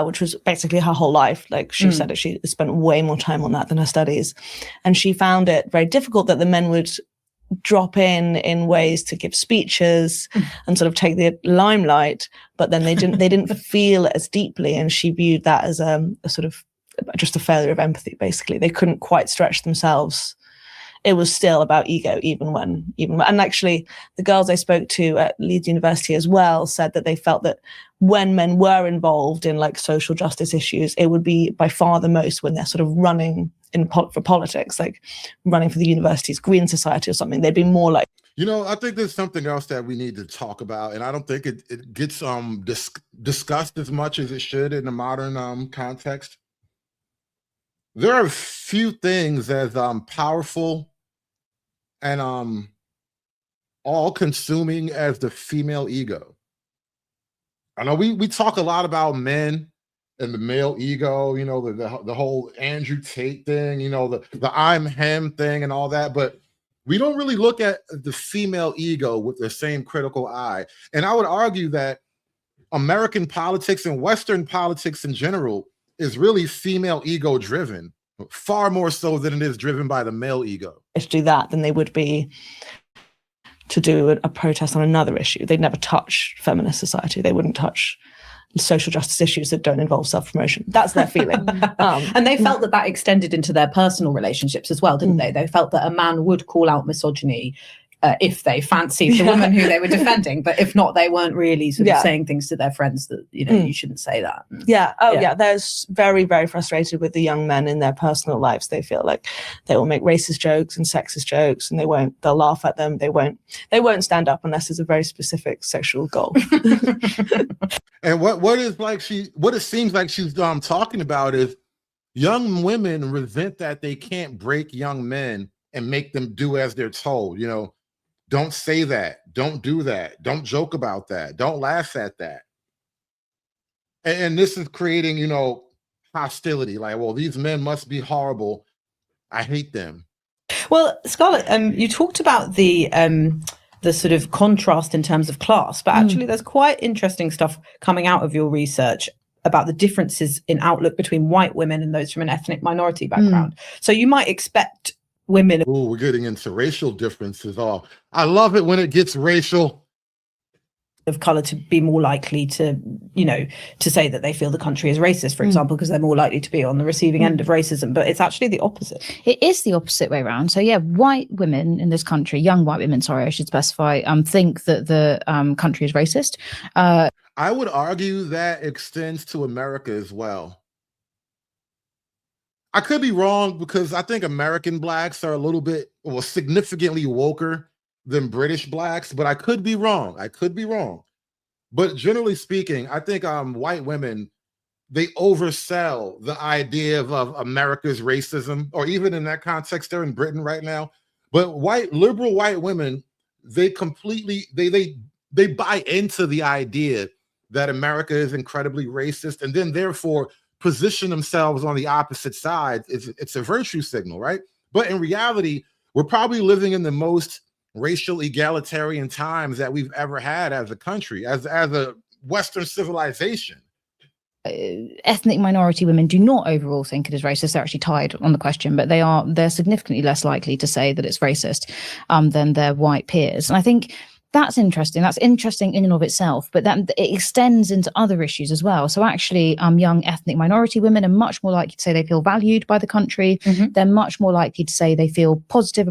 which was basically her whole life. Like she said that she spent way more time on that than her studies. And she found it very difficult that the men would drop in ways to give speeches and sort of take the limelight, but then they didn't feel as deeply. And she viewed that as a sort of just a failure of empathy, basically. They couldn't quite stretch themselves. It was still about ego, even when, and actually the girls I spoke to at Leeds University as well said that they felt that when men were involved in like social justice issues, it would be by far the most when they're sort of running for politics, like running for the university's Green Society or something. They'd be more like, I think there's something else that we need to talk about, and I don't think it gets discussed as much as it should in the modern context. There are few things as powerful and all-consuming as the female ego. I know we talk a lot about men and the male ego, the whole Andrew Tate thing, the I'm him thing and all that, but we don't really look at the female ego with the same critical eye. And I would argue that American politics and Western politics in general is really female ego driven, far more so than it is driven by the male ego. to do that than they would be to do a protest on another issue. They'd never touch feminist society. They wouldn't touch social justice issues that don't involve self-promotion. That's their feeling. And they felt that extended into their personal relationships as well, didn't they? They felt that a man would call out misogyny if they fancied the woman who they were defending, but if not, they weren't really sort of saying things to their friends that, you shouldn't say that. They're very, very frustrated with the young men in their personal lives. They feel like they will make racist jokes and sexist jokes, and they'll laugh at them. They won't stand up unless there's a very specific sexual goal. And what it seems like she's talking about is young women resent that they can't break young men and make them do as they're told. Don't say that. Don't do that. Don't joke about that. Don't laugh at that. And this is creating, hostility. Like, well, these men must be horrible. I hate them. Well, Scarlett, you talked about the sort of contrast in terms of class, but actually there's quite interesting stuff coming out of your research about the differences in outlook between white women and those from an ethnic minority background. So you might expect women. Oh, we're getting into racial differences. Oh, I love it when it gets racial. Of color to be more likely to, to say that they feel the country is racist, for example, because they're more likely to be on the receiving end of racism. But it's actually the opposite. It is the opposite way around. So yeah, white women in this country, young white women, sorry, I should specify, think that the country is racist. I would argue that extends to America as well. I could be wrong because I think American blacks are significantly woker than British blacks, but I could be wrong. But generally speaking, I think white women, they oversell the idea of America's racism, or even in that context, they're in Britain right now. But liberal white women, they completely, they buy into the idea that America is incredibly racist, and then therefore position themselves on the opposite side. It's a virtue signal, right? But in reality, we're probably living in the most racial egalitarian times that we've ever had as a country, as a Western civilization. Ethnic minority women do not overall think it is racist. They're actually tied on the question, but they're significantly less likely to say that it's racist than their white peers. And I think that's interesting. That's interesting in and of itself, but that it extends into other issues as well. So actually, young ethnic minority women are much more likely to say they feel valued by the country. They're much more likely to say they feel positively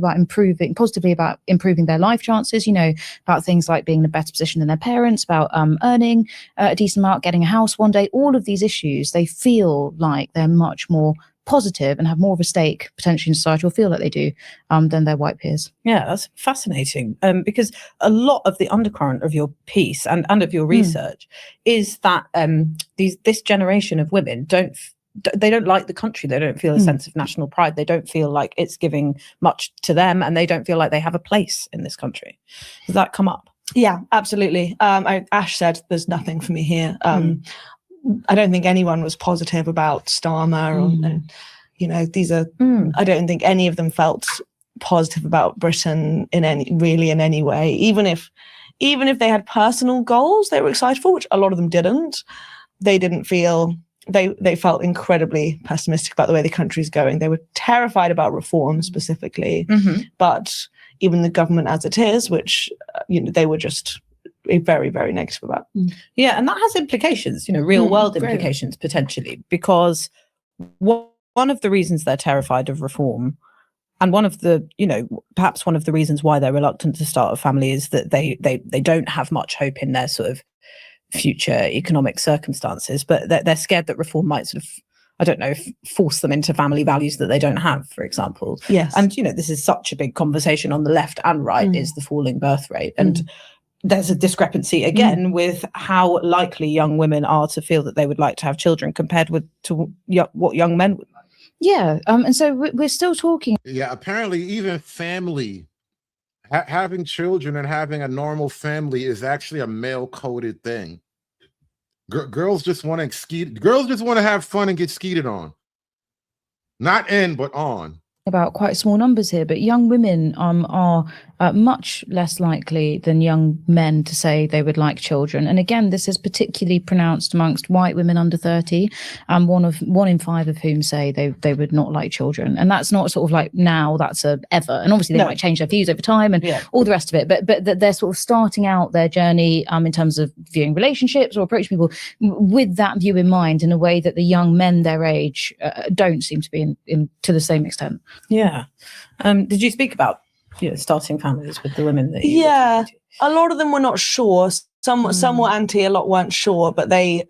about improving their life chances, you know, about things like being in a better position than their parents, about earning a decent amount, getting a house one day. All of these issues, they feel like they're much more positive and have more of a stake potentially in society, or feel that they do, than their white peers. Yeah, that's fascinating. Because a lot of the undercurrent of your piece and of your research is that this generation of women don't like the country. They don't feel a sense of national pride. They don't feel like it's giving much to them, and they don't feel like they have a place in this country. Does that come up? Yeah, absolutely. Ash said there's nothing for me here. I don't think anyone was positive about Starmer, or, you know, these are. I don't think any of them felt positive about Britain in any way. Even if they had personal goals they were excited for, which a lot of them didn't. They didn't feel. They felt incredibly pessimistic about the way the country's going. They were terrified about reform specifically, but even the government as it is, which you know, they were just very, very negative about. Yeah, and that has implications, you know, real world implications potentially, because one of the reasons they're terrified of reform, and one of the, you know, perhaps one of the reasons why they're reluctant to start a family, is that they don't have much hope in their sort of future economic circumstances, but they're scared that reform might sort of, I don't know, force them into family values that they don't have, for example. Yes. And, you know, this is such a big conversation on the left and right, is the falling birth rate. And there's a discrepancy again with how likely young women are to feel that they would like to have children compared to what young men would. Yeah. And so we're still talking. Yeah, apparently even family, having children and having a normal family is actually a male-coded thing. Girls just want to ski. Girls just want to have fun and get skeeted on. Not in, but on. About quite small numbers here, but young women are much less likely than young men to say they would like children. And again, this is particularly pronounced amongst white women under 30, and one in five of whom say they would not like children. And that's not sort of like now, that's a ever. And obviously they might change their views over time and all the rest of it. But they're sort of starting out their journey in terms of viewing relationships or approaching people with that view in mind, in a way that the young men their age don't seem to be in to the same extent. Yeah. Did you speak about, you know, starting families with the women that you a lot of them were not sure. Some were anti, a lot weren't sure, but they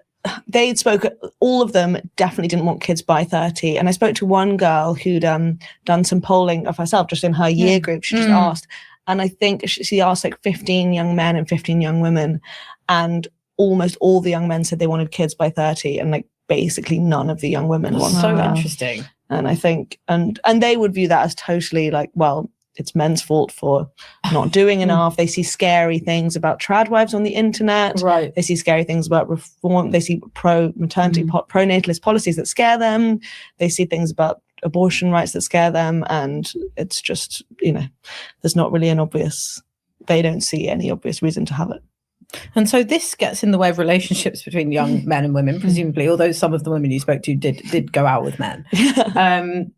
spoke, all of them definitely didn't want kids by 30. And I spoke to one girl who'd done some polling of herself just in her year group. She just asked, and I think she asked like 15 young men and 15 young women, and almost all the young men said they wanted kids by 30, and like basically none of the young women wanted so that. Interesting. And I think, and they would view that as totally like, well, it's men's fault for not doing enough. They see scary things about trad wives on the internet. Right. They see scary things about reform. They see pro-maternity, pro-natalist policies that scare them. They see things about abortion rights that scare them. And it's just, you know, there's not really they don't see any obvious reason to have it. And so this gets in the way of relationships between young men and women, presumably, although some of the women you spoke to did go out with men.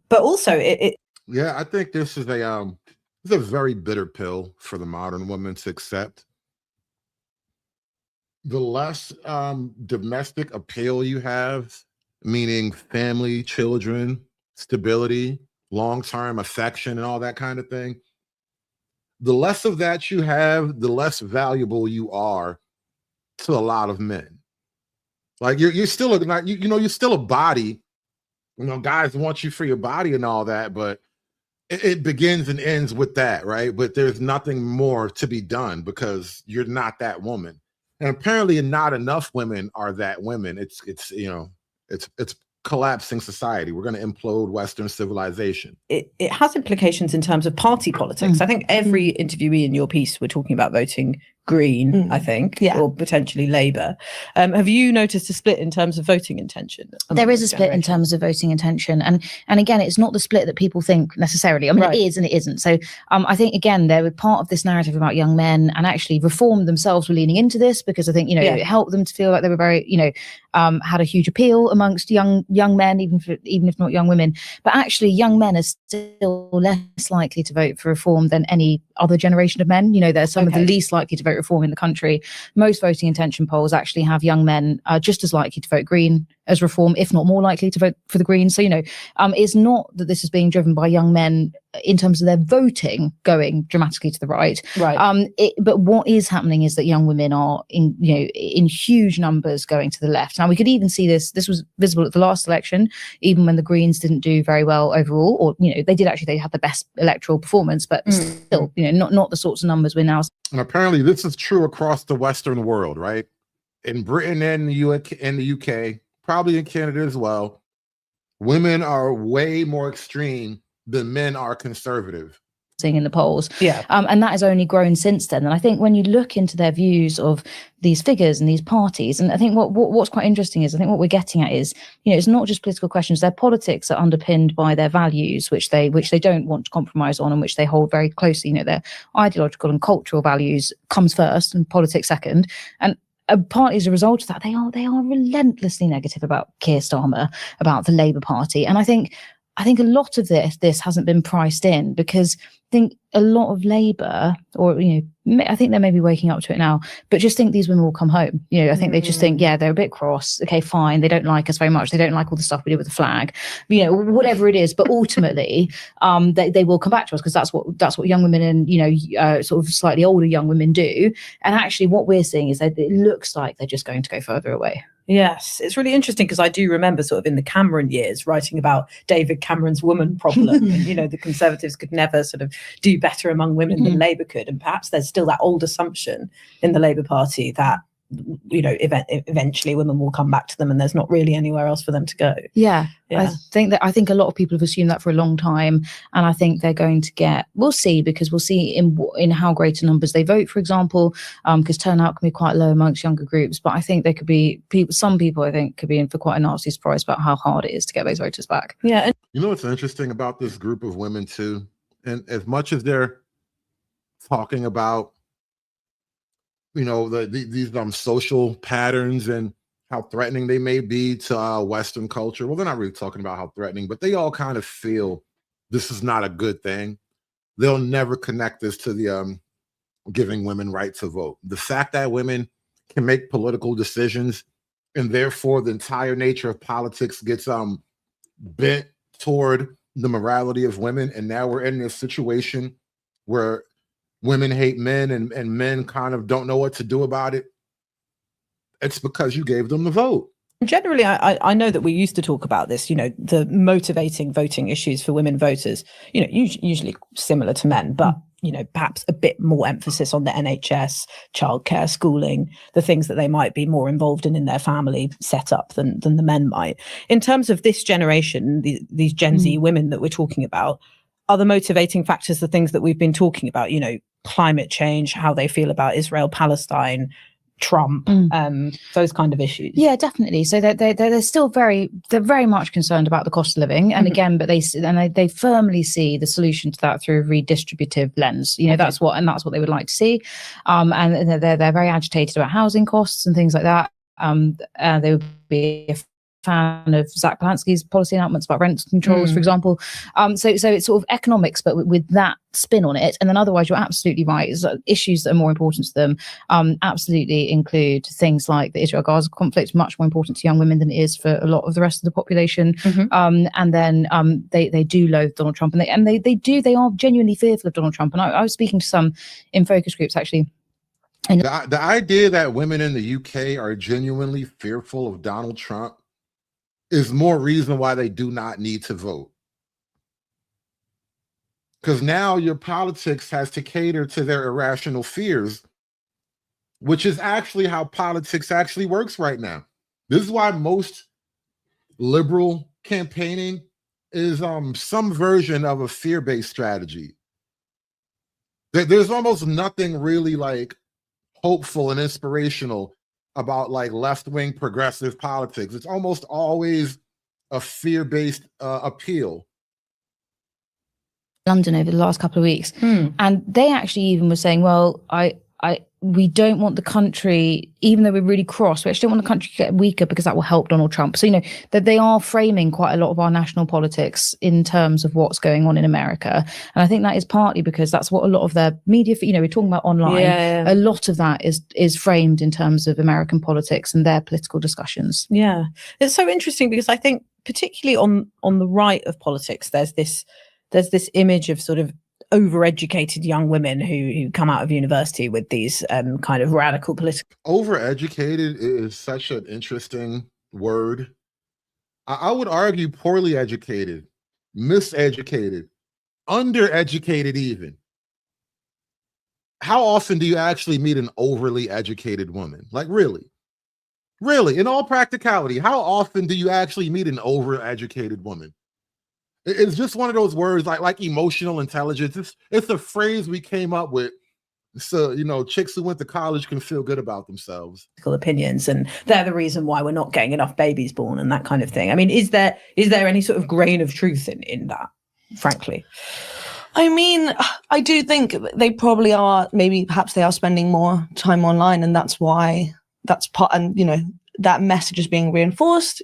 But also yeah, I think this is a very bitter pill for the modern woman to accept. The less domestic appeal you have, meaning family, children, stability, long-term affection, and all that kind of thing, the less of that you have, the less valuable you are to a lot of men. Like you're still you're still a body. You know, guys want you for your body and all that, but it begins and ends with that, right? But there's nothing more to be done because you're not that woman. And apparently not enough women are that women. It's collapsing society. We're going to implode Western civilization. It has implications in terms of party politics. I think every interviewee in your piece were talking about voting Green, I think, or potentially Labour. Have you noticed a split in terms of voting intention? There is a split in terms of voting intention. And again, it's not the split that people think necessarily. I mean, it is and it isn't. So I think, again, they were part of this narrative about young men, and actually Reform themselves were leaning into this because I think, you know, it helped them to feel like they were very, you know, had a huge appeal amongst young young men, even if not young women. But actually, young men are still less likely to vote for reform than any other generation of men. You know, they're some of the least likely to vote reform in the country. Most voting intention polls actually have young men just as likely to vote Green as reform, if not more likely to vote for the Greens. So, you know, it's not that this is being driven by young men in terms of their voting going dramatically to the right. Right. But what is happening is that young women are in huge numbers going to the left. Now, we could even see this was visible at the last election, even when the Greens didn't do very well overall, or, you know, they had the best electoral performance, but still, you know, not the sorts of numbers we're now. And apparently this is true across the Western world, right? In Britain and the UK, probably in Canada as well, women are way more extreme than men are conservative. In the polls. Yeah. And that has only grown since then. And I think when you look into their views of these figures and these parties, and I think what's quite interesting is I think what we're getting at is, you know, it's not just political questions. Their politics are underpinned by their values, which they don't want to compromise on and which they hold very closely. You know, their ideological and cultural values comes first and politics second. And partly as a result of that, they are relentlessly negative about Keir Starmer, about the Labour Party. And I think a lot of this hasn't been priced in, because I think a lot of Labour, or, you know, I think they may be waking up to it now, but just think these women will come home. You know, I think they just think, yeah, they're a bit cross. Okay, fine. They don't like us very much. They don't like all the stuff we do with the flag, you know, whatever it is. But ultimately, they will come back to us, because that's what young women and, you know, sort of slightly older young women do. And actually what we're seeing is that it looks like they're just going to go further away. Yes, it's really interesting, because I do remember sort of in the Cameron years writing about David Cameron's woman problem. And, you know, the Conservatives could never sort of do better among women than Labour could. And perhaps there's still that old assumption in the Labour Party that, you know, eventually women will come back to them and there's not really anywhere else for them to go. Yeah. I think a lot of people have assumed that for a long time, and I think they're going to we'll see, because we'll see in how greater numbers they vote, for example, because turnout can be quite low amongst younger groups. But I think there could be some people I think could be in for quite a nasty surprise about how hard it is to get those voters back. Yeah. You know what's interesting about this group of women too, and as much as they're talking about, you know, these social patterns and how threatening they may be to Western culture. Well, they're not really talking about how threatening, but they all kind of feel this is not a good thing. They'll never connect this to the giving women right to vote. The fact that women can make political decisions, and therefore the entire nature of politics gets bent toward the morality of women. And now we're in this situation where women hate men and men kind of don't know what to do about it. It's because you gave them the vote. Generally, I know that we used to talk about this, you know, the motivating voting issues for women voters, you know, usually similar to men, but, you know, perhaps a bit more emphasis on the NHS, childcare, schooling, the things that they might be more involved in their family setup than the men might. In terms of this generation, these Gen Z women that we're talking about, are the motivating factors the things that we've been talking about, you know, climate change, how they feel about Israel, Palestine, Trump, those kind of issues? Yeah, definitely. So they're still very much concerned about the cost of living, and again, but they firmly see the solution to that through a redistributive lens. You know, that's what they would like to see, and they're very agitated about housing costs and things like that. They would be a fan of Zach Polanski's policy announcements about rent controls, for example. So it's sort of economics, but with that spin on it. And then otherwise, you're absolutely right. Issues that are more important to them absolutely include things like the Israel-Gaza conflict, much more important to young women than it is for a lot of the rest of the population. And then they do loathe Donald Trump, and they are genuinely fearful of Donald Trump. And I was speaking to some in focus groups actually. And the idea that women in the UK are genuinely fearful of Donald Trump is more reason why they do not need to vote. Because now your politics has to cater to their irrational fears, which is actually how politics actually works right now. This is why most liberal campaigning is some version of a fear-based strategy. There's almost nothing really like hopeful and inspirational about like left-wing progressive politics. It's almost always a fear-based appeal. London over the last couple of weeks, and they actually even were saying, well, we don't want the country, even though we're really cross, we actually don't want the country to get weaker because that will help Donald Trump. So, that they are framing quite a lot of our national politics in terms of what's going on in America. And I think that is partly because that's what a lot of their media, we're talking about online. Yeah. A lot of that is framed in terms of American politics and their political discussions. Yeah. It's so interesting because I think particularly on the right of politics, there's this image of sort of overeducated young women who come out of university with these kind of radical political. Overeducated is such an interesting word. I would argue poorly educated, miseducated, undereducated even. How often do you actually meet an overly educated woman? Like really, in all practicality, how often do you actually meet an overeducated woman? It's just one of those words like emotional intelligence. It's a phrase we came up with. So, chicks who went to college can feel good about themselves. Opinions, and they're the reason why we're not getting enough babies born and that kind of thing. I mean, is there any sort of grain of truth in that, frankly? I mean, I do think they probably are, perhaps they are spending more time online, and that's why that's part, and that message is being reinforced.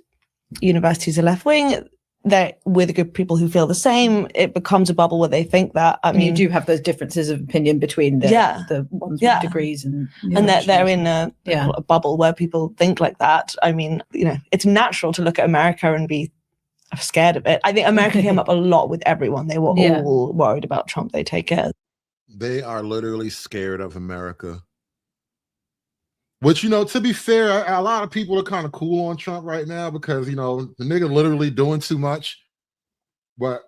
Universities are left wing. They're with a group of people who feel the same. It becomes a bubble where they think that. I mean, you do have those differences of opinion between the ones with degrees and they're in a bubble where people think like that. I mean, it's natural to look at America and be scared of it. I think America came up a lot with everyone. They were all worried about Trump. They take care. They are literally scared of America. Which, to be fair, a lot of people are kind of cool on Trump right now because, the nigga literally doing too much. But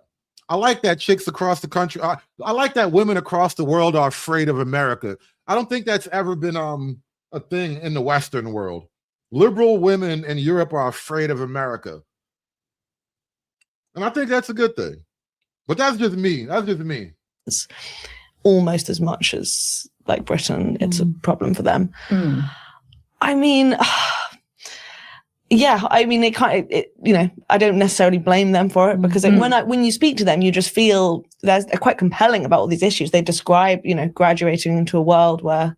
I like that chicks across the country, I like that women across the world are afraid of America. I don't think that's ever been a thing in the Western world. Liberal women in Europe are afraid of America. And I think that's a good thing. But that's just me. It's almost as much as like Britain, it's a problem for them. I mean, it kind of, I don't necessarily blame them for it because when you speak to them, you just feel they're quite compelling about all these issues. They describe, graduating into a world where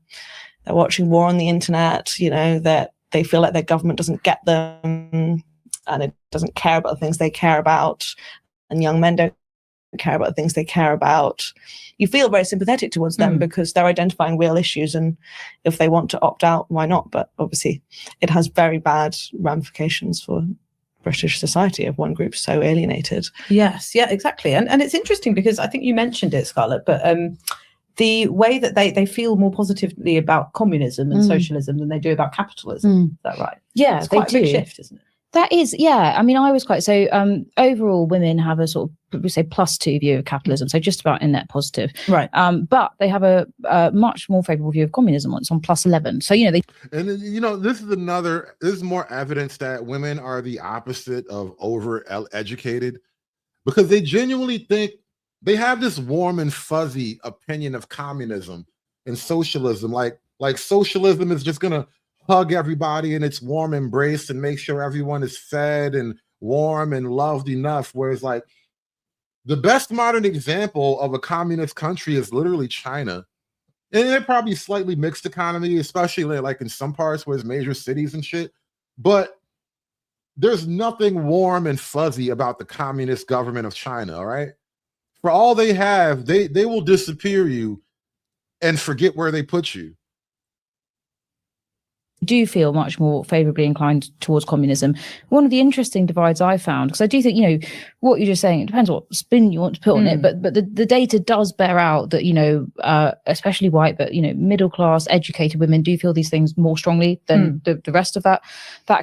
they're watching war on the internet, that they feel like their government doesn't get them and it doesn't care about the things they care about, and young men don't care about the things they care about. You feel very sympathetic towards them because they're identifying real issues, and if they want to opt out, why not? But obviously it has very bad ramifications for British society if one group's so alienated. Yes, yeah, exactly. And it's interesting because I think you mentioned it, Scarlett, but the way that they feel more positively about communism and socialism than they do about capitalism. Is that right? Yeah, it's quite a big shift, isn't it? That is, yeah. I mean, I was quite, so overall women have a sort of, we say +2 view of capitalism. So just about in net positive. Right. But they have a much more favorable view of communism. It's on +11. So, they. And this is more evidence that women are the opposite of over educated because they genuinely think they have this warm and fuzzy opinion of communism and socialism. Like socialism is just going to hug everybody in its warm embrace and make sure everyone is fed and warm and loved enough. Whereas like the best modern example of a communist country is literally China. And they're probably slightly mixed economy, especially like in some parts where it's major cities and shit. But there's nothing warm and fuzzy about the communist government of China, all right? For all they have, they will disappear you and forget where they put you. Do feel much more favorably inclined towards communism. One of the interesting divides I found, because I do think, what you're just saying, it depends what spin you want to put on it, but the data does bear out that, especially white, but, middle class, educated women do feel these things more strongly than the rest of that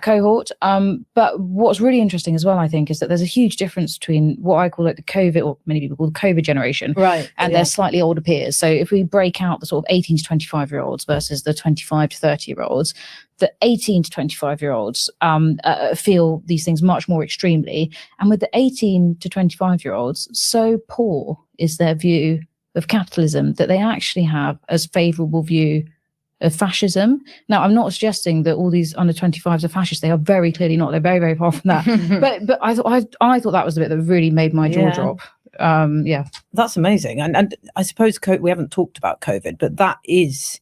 cohort. But what's really interesting as well, I think, is that there's a huge difference between what I call like the COVID, or many people call the COVID generation, right, and their slightly older peers. So if we break out the sort of 18 to 25 year olds versus the 25 to 30 year olds, the 18 to 25 year olds feel these things much more extremely. And with the 18 to 25 year olds, so poor is their view of capitalism that they actually have as favorable view of fascism. Now, I'm not suggesting that all these under 25s are fascists. They are very clearly not. They're very, very far from that. but I thought that was the bit that really made my jaw drop. That's amazing. And I suppose we haven't talked about COVID, but that is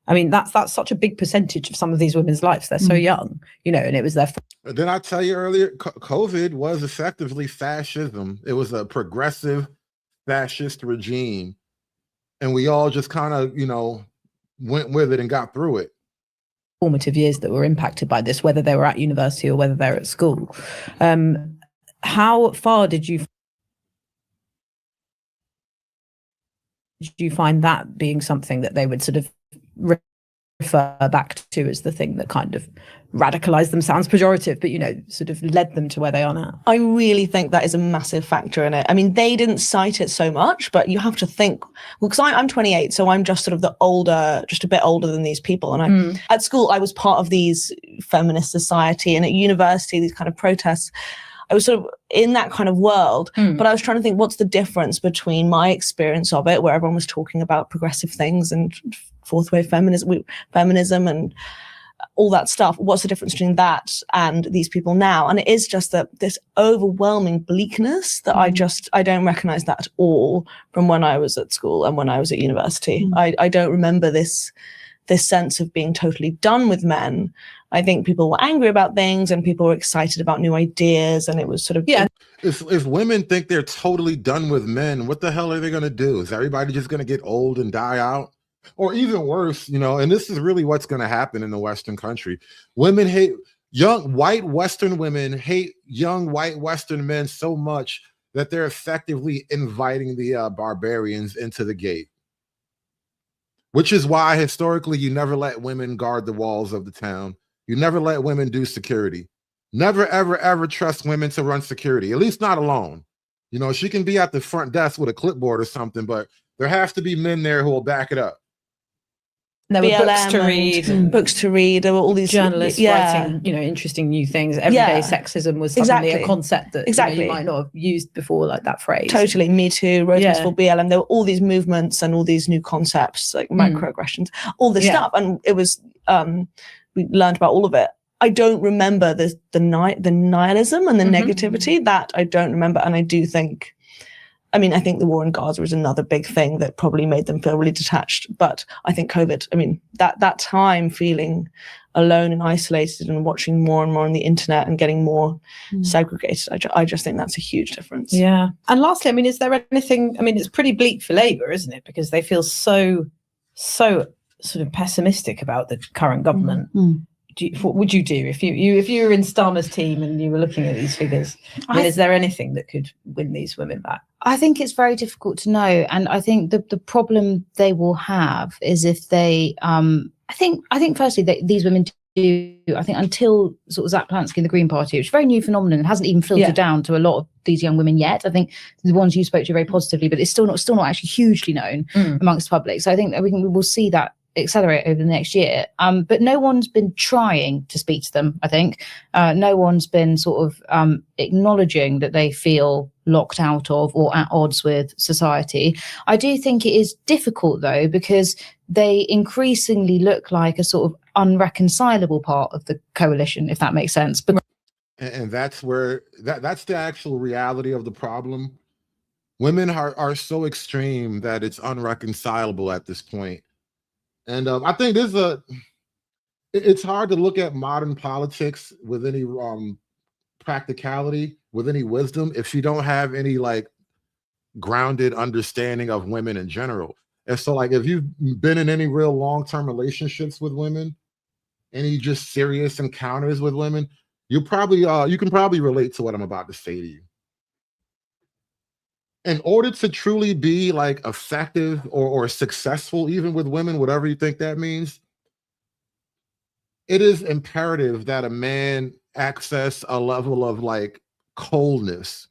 I mean, that's such a big percentage of some of these women's lives. They're so young, and it was their. Didn't I tell you earlier? COVID was effectively fascism. It was a progressive fascist regime, and we all just kind of, went with it and got through it. Formative years that were impacted by this, whether they were at university or whether they're at school. How far did you find that being something that they would sort of refer back to as the thing that kind of radicalized them? Sounds pejorative, but sort of led them to where they are now. I really think that is a massive factor in it. I mean, they didn't cite it so much, but you have to think, well, because I'm 28, so I'm just sort of just a bit older than these people. And at school, I was part of these feminist society, and at university, these kind of protests. I was sort of in that kind of world, but I was trying to think, what's the difference between my experience of it, where everyone was talking about progressive things and fourth wave feminism and all that stuff. What's the difference between that and these people now? And it is just that this overwhelming bleakness that I don't recognize that at all from when I was at school and when I was at university. I don't remember this sense of being totally done with men. I think people were angry about things and people were excited about new ideas, and it was sort of If women think they're totally done with men, what the hell are they going to do? Is everybody just going to get old and die out? Or even worse, and this is really what's going to happen in the Western country. Women hate young white Western women, hate young white Western men so much that they're effectively inviting the barbarians into the gate. Which is why historically you never let women guard the walls of the town. You never let women do security. Never, ever, ever trust women to run security, at least not alone. She can be at the front desk with a clipboard or something, but there has to be men there who will back it up. There were books to read. There were all these journalists writing, interesting new things. Everyday sexism was suddenly a concept that you might not have used before, like that phrase. Totally, Me Too, Rose for BLM. There were all these movements and all these new concepts, like microaggressions, all this stuff, and it was we learned about all of it. I don't remember the nihilism and the negativity. That I don't remember, and I do think. I mean, I think the war in Gaza is another big thing that probably made them feel really detached. But I think COVID, that time feeling alone and isolated and watching more and more on the internet and getting more segregated, I just think that's a huge difference. Yeah. And lastly, is there anything, it's pretty bleak for Labour, isn't it? Because they feel so sort of pessimistic about the current government. What would you do if you were in Starmer's team and you were looking at these figures? Is there anything that could win these women back? I think it's very difficult to know, and I think the problem they will have is if they. I think firstly that these women do. I think until sort of Zach Plansky and the Green Party, which is a very new phenomenon, and hasn't even filtered down to a lot of these young women yet. I think the ones you spoke to very positively, but it's still not actually hugely known amongst the public. So I think that we will see that accelerate over the next year, but no one's been trying to speak to them. I think no one's been sort of acknowledging that they feel locked out of or at odds with society. I do think it is difficult though, because they increasingly look like a sort of unreconcilable part of the coalition, if that makes sense. And that's where that's the actual reality of the problem. Women are so extreme that it's unreconcilable at this point. And I think it's hard to look at modern politics with any practicality, with any wisdom, if you don't have any grounded understanding of women in general. And so if you've been in any real long-term relationships with women, any just serious encounters with women, you can probably relate to what I'm about to say to you. In order to truly be effective or successful, even with women, whatever you think that means, it is imperative that a man access a level of coldness.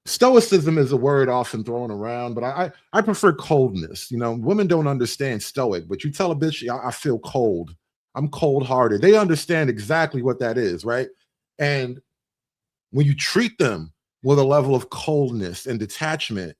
Stoicism is a word often thrown around, but I prefer coldness. Women don't understand stoic, but you tell a bitch, I feel cold. I'm cold-hearted. They understand exactly what that is, right? And when you treat them with a level of coldness and detachment,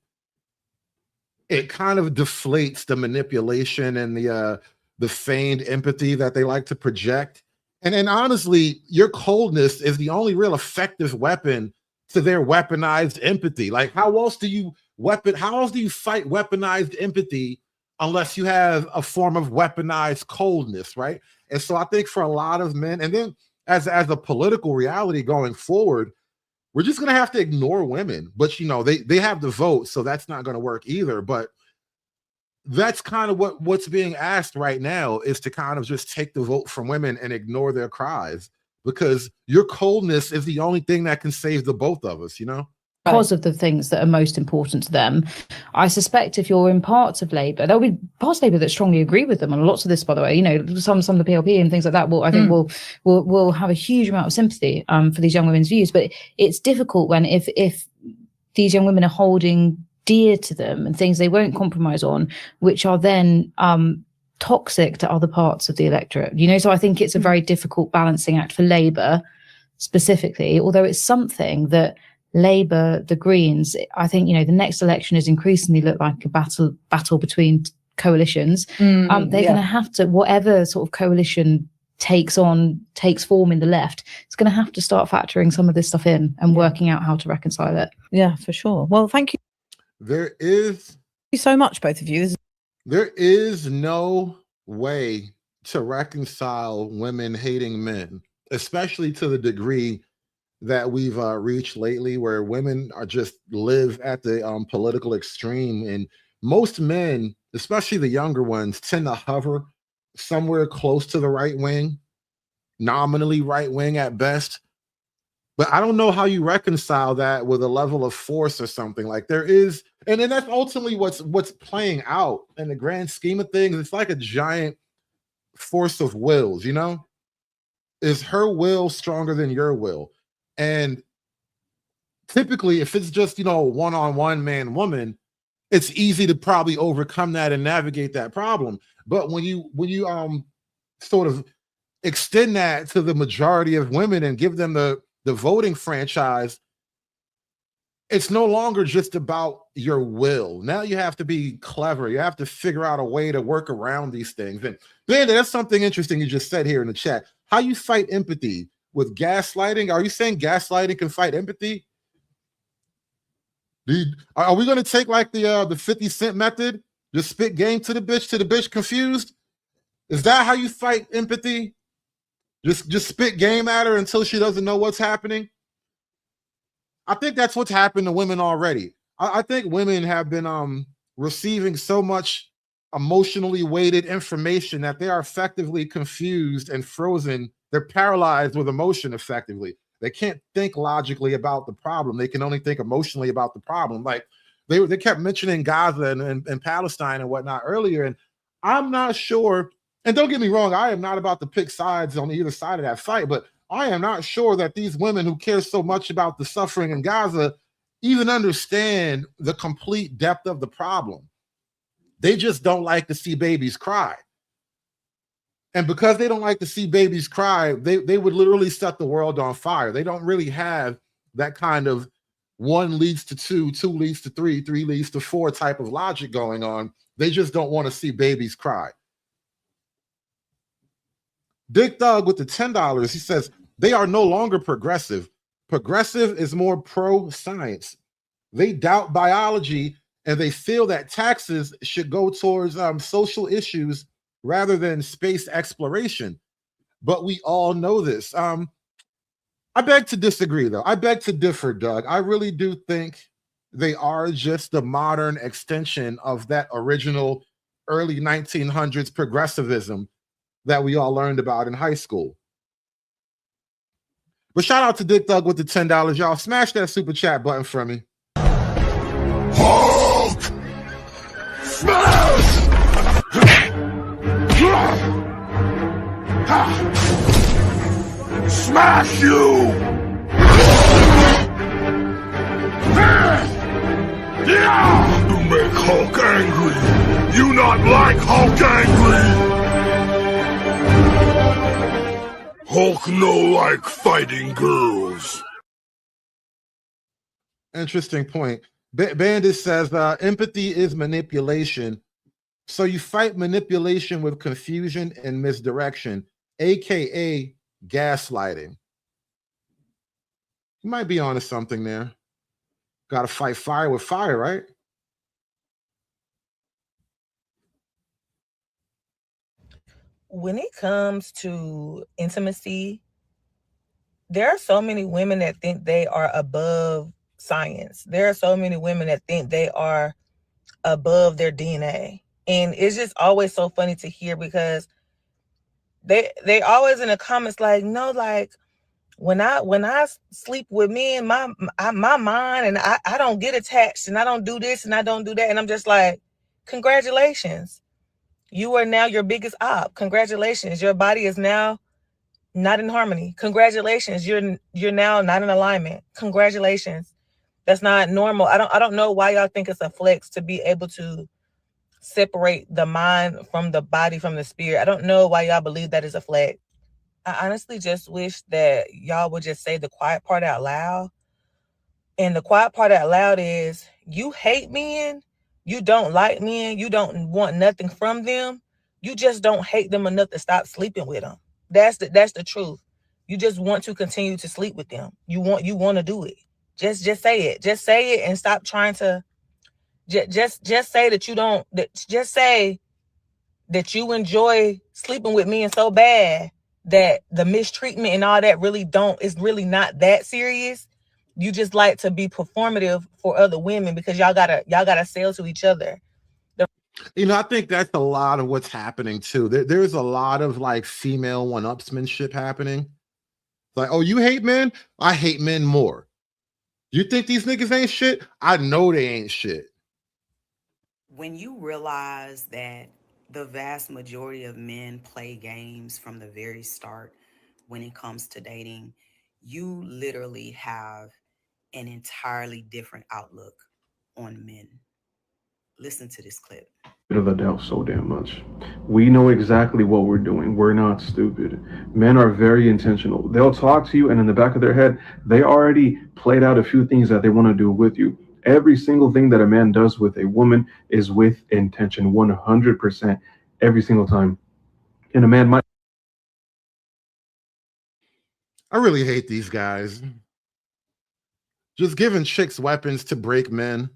it kind of deflates the manipulation and the feigned empathy that they like to project. And honestly, your coldness is the only real effective weapon to their weaponized empathy. How else do you fight weaponized empathy unless you have a form of weaponized coldness, right? And so I think for a lot of men, and then as a political reality going forward, we're just going to have to ignore women. But, you know, they have the vote, so that's not going to work either. But that's kind of what's being asked right now, is to kind of just take the vote from women and ignore their cries, because your coldness is the only thing that can save the both of us, you know? Because of the things that are most important to them. I suspect if you're in parts of Labour, there'll be parts of Labour that strongly agree with them on lots of this, by the way. You know, some of the PLP and things like that will, I think, will have a huge amount of sympathy for these young women's views. But it's difficult when if these young women are holding dear to them and things they won't compromise on, which are then toxic to other parts of the electorate. You know, so I think it's a very difficult balancing act for Labour specifically, although it's something that Labour, the Greens, I think, you know, the next election is increasingly look like a battle between coalitions. They're going to have to, whatever sort of coalition takes form in the left, it's going to have to start factoring some of this stuff in and working out how to reconcile it. Yeah, for sure. Well, thank you. Thank you so much, both of you. There is no way to reconcile women hating men, especially to the degree that we've reached lately, where women are just live at the political extreme. And most men, especially the younger ones, tend to hover somewhere close to the right wing, nominally right wing at best. But I don't know how you reconcile that with a level of force or something. Like there is, and then that's ultimately what's playing out in the grand scheme of things. It's like a giant force of wills, you know? Is her will stronger than your will? And typically, if it's just, you know, one-on-one man-woman, it's easy to probably overcome that and navigate that problem. But when you sort of extend that to the majority of women and give them the voting franchise, it's no longer just about your will. Now you have to be clever. You have to figure out a way to work around these things. And Bandit, that's something interesting you just said here in the chat. How you fight empathy with gaslighting? Are you saying gaslighting can fight empathy? Are we going to take like the 50 Cent method? Just spit game to the bitch confused? Is that how you fight empathy? Just spit game at her until she doesn't know what's happening? I think that's what's happened to women already. I think women have been receiving so much emotionally weighted information that they are effectively confused and frozen. They're paralyzed with emotion effectively. They can't think logically about the problem. They can only think emotionally about the problem. Like they kept mentioning Gaza and Palestine and whatnot earlier. And I'm not sure, and don't get me wrong, I am not about to pick sides on either side of that fight, but I am not sure that these women who care so much about the suffering in Gaza even understand the complete depth of the problem. They just don't like to see babies cry. And because they don't like to see babies cry, they would literally set the world on fire. They don't really have that kind of 1 leads to 2, 2 leads to 3, 3 leads to 4 type of logic going on. They just don't want to see babies cry. Dick Thug with the $10, he says, they are no longer progressive. Progressive is more pro-science. They doubt biology and they feel that taxes should go towards social issues rather than space exploration. But we all know this. I beg to disagree, though. I beg to differ, Doug. I really do think they are just the modern extension of that original early 1900s progressivism that we all learned about in high school. But shout out to Dick Thug with the $10. Y'all smash that super chat button for me. Hulk! Smash! Smash you! You make Hulk angry. You not like Hulk angry. Hulk no like fighting girls. Interesting point. Bandit says empathy is manipulation. So you fight manipulation with confusion and misdirection, aka gaslighting. You might be onto something there. Got to fight fire with fire, right? when it comes to intimacy, there are so many women that think they are above science. There are so many women that think they are above their DNA. And it's just always so funny to hear because they always in the comments like, no, like when I sleep with men, my mind and I don't get attached and I don't do this and I don't do that. And I'm just like, congratulations. You are now your biggest op. Congratulations. Your body is now not in harmony. Congratulations. You're now not in alignment. Congratulations. That's not normal. I don't know why y'all think it's a flex to be able to separate the mind from the body from the spirit. I don't know why y'all believe that is a flex. I honestly just wish that y'all would just say the quiet part out loud. And the quiet part out loud is you hate men, you don't like men, you don't want nothing from them. You just don't hate them enough to stop sleeping with them. That's the truth. You just want to continue to sleep with them. You want to do it. Just say it. Just say it and stop trying to just say that you don't just say that you enjoy sleeping with men so bad that the mistreatment and all that is really not that serious. You just like to be performative for other women because y'all gotta sell to each other. I think that's a lot of what's happening too. There's a lot of like female one-upsmanship happening. Like, oh, you hate men? I hate men more. You think these niggas ain't shit? I know they ain't shit. When you realize that the vast majority of men play games from the very start when it comes to dating, you literally have an entirely different outlook on men. Listen to this clip. Of the doubt so damn much. We know exactly what we're doing. We're not stupid. Men are very intentional. They'll talk to you and in the back of their head, they already played out a few things that they want to do with you. Every single thing that a man does with a woman is with intention, 100% every single time. And a man might. I really hate these guys. Just giving chicks weapons to break men.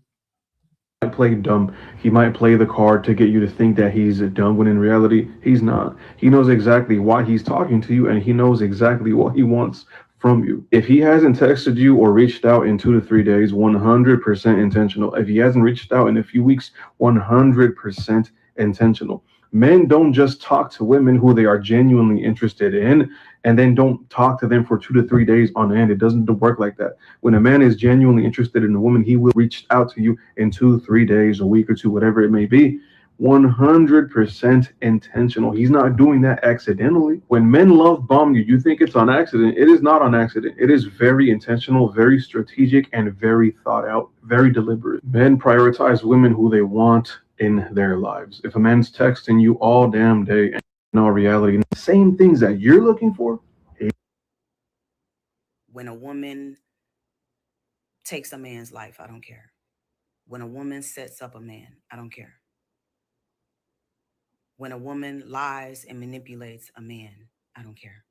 Might play dumb. He might play the card to get you to think that he's dumb when in reality he's not. He knows exactly why he's talking to you and he knows exactly what he wants from you. If he hasn't texted you or reached out in 2 to 3 days, 100% intentional. If he hasn't reached out in a few weeks, 100% intentional. Men don't just talk to women who they are genuinely interested in and then don't talk to them for 2 to 3 days on end. It doesn't work like that. When a man is genuinely interested in a woman, he will reach out to you in 2 to 3 days, a week or two, whatever it may be. 100% intentional. He's not doing that accidentally. When men love bomb you, you think it's on accident. It is not on accident. It is very intentional, very strategic, and very thought out, very deliberate. Men prioritize women who they want in their lives. If a man's texting you all damn day and in all reality, the same things that you're looking for. When a woman takes a man's life, I don't care. When a woman sets up a man, I don't care. When a woman lies and manipulates a man, I don't care.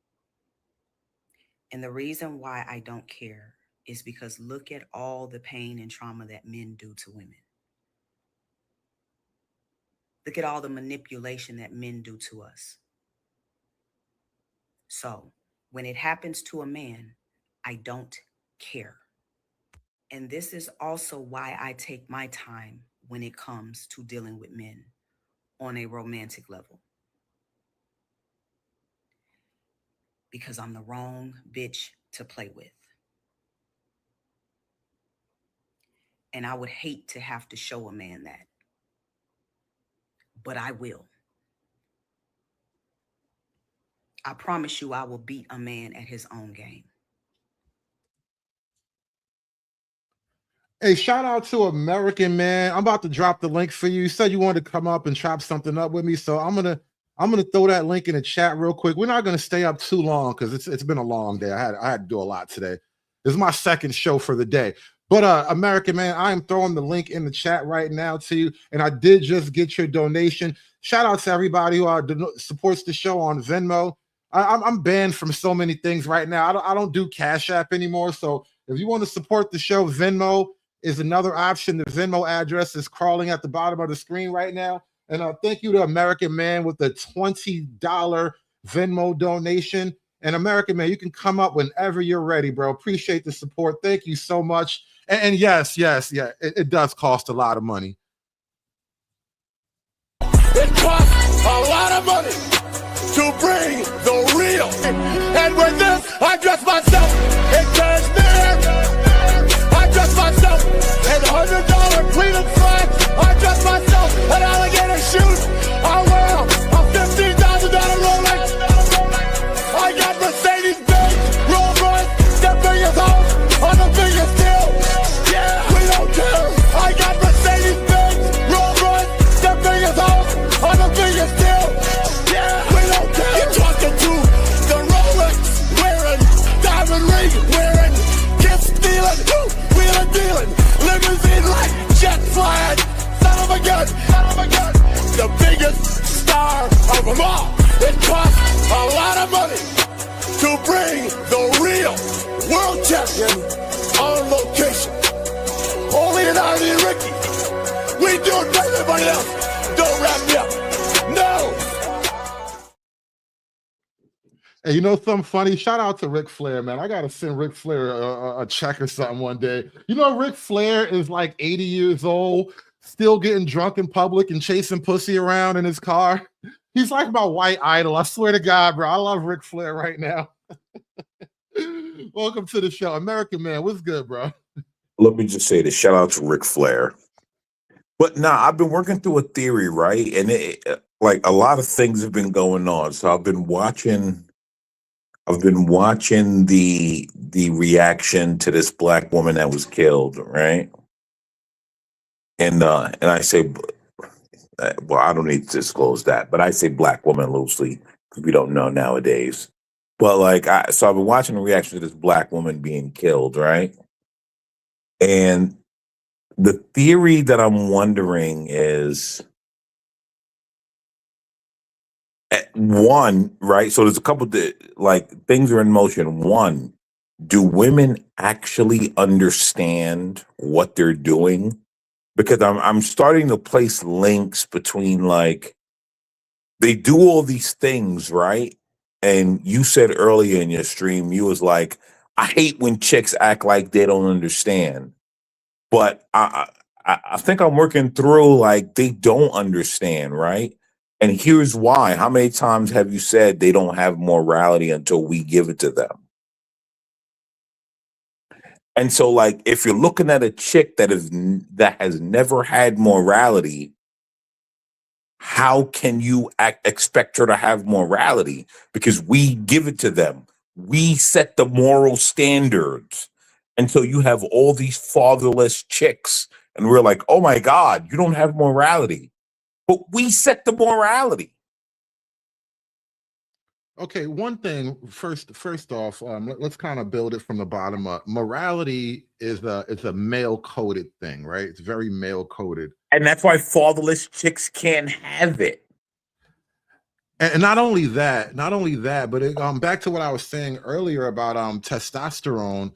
And the reason why I don't care is because look at all the pain and trauma that men do to women. Look at all the manipulation that men do to us. So when it happens to a man, I don't care. And this is also why I take my time when it comes to dealing with men on a romantic level. Because I'm the wrong bitch to play with. And I would hate to have to show a man that. But I will. I promise you I will beat a man at his own game. Hey, shout out to American Man. I'm about to drop the link for you. You said you wanted to come up and chop something up with me, so I'm gonna throw that link in the chat real quick. We're not gonna stay up too long because it's been a long day. I had to do a lot today. This is my second show for the day. But American Man, I am throwing the link in the chat right now to you, and I did just get your donation. Shout out to everybody who supports the show on Venmo. I'm banned from so many things right now. I don't do Cash App anymore. So if you want to support the show, Venmo is another option. The Venmo address is crawling at the bottom of the screen right now. And thank you to American Man with the $20 Venmo donation. And American Man, you can come up whenever you're ready, bro. Appreciate the support. Thank you so much. And yes, it does cost a lot of money. It costs a lot of money to bring the real. And with this, I dress myself in cashmere. I dress myself in $100 Cleveland flags. I dress myself in alligator shoes. I wear a $15,000 Rolex. I got Mercedes-Benz, Rolls Royce, the biggest house on the biggest deal. Yeah, we don't care. I got Mercedes-Benz, Rolls Royce, the biggest house on the biggest deal. Yeah, we don't care. You're talking to the Rolex wearing, diamond ring wearing, gift stealing, wheeling dealing, limousine like jet flying, son of a gun, the biggest star of them all. It costs a lot of money to bring the real world champion on location. Only an Arnie and Ricky. We do it better than everybody else. Don't wrap me up. No. Hey, you know something funny? Shout out to Ric Flair, man. I gotta send Ric Flair a check or something one day. You know, Ric Flair is like 80 years old, still getting drunk in public and chasing pussy around in his car. He's like my white idol. I swear to God, bro. I love Ric Flair right now. Welcome to the show. American Man, what's good, bro? Let me just say this. Shout out to Ric Flair. But I've been working through a theory, right? And like a lot of things have been going on. So I've been watching the reaction to this black woman that was killed, right? And I say, well, I don't need to disclose that, but I say black woman loosely because we don't know nowadays. But so I've been watching the reaction to this black woman being killed, right? And the theory that I'm wondering is, one, right? So there's a couple things are in motion. One, do women actually understand what they're doing? Because I'm starting to place links between they do all these things, right? And you said earlier in your stream, you was like, I hate when chicks act like they don't understand. But I think I'm working through they don't understand, right? And here's why. How many times have you said they don't have morality until we give it to them? And so, if you're looking at a chick that has never had morality, how can you expect her to have morality? Because we give it to them. We set the moral standards. And so you have all these fatherless chicks, and we're like, oh my God, you don't have morality. But we set the morality. Okay, one thing first off, let's kind of build it from the bottom up. Morality is a male coded thing, right? It's very male coded, and that's why fatherless chicks can't have it. And not only that, but back to what I was saying earlier about testosterone.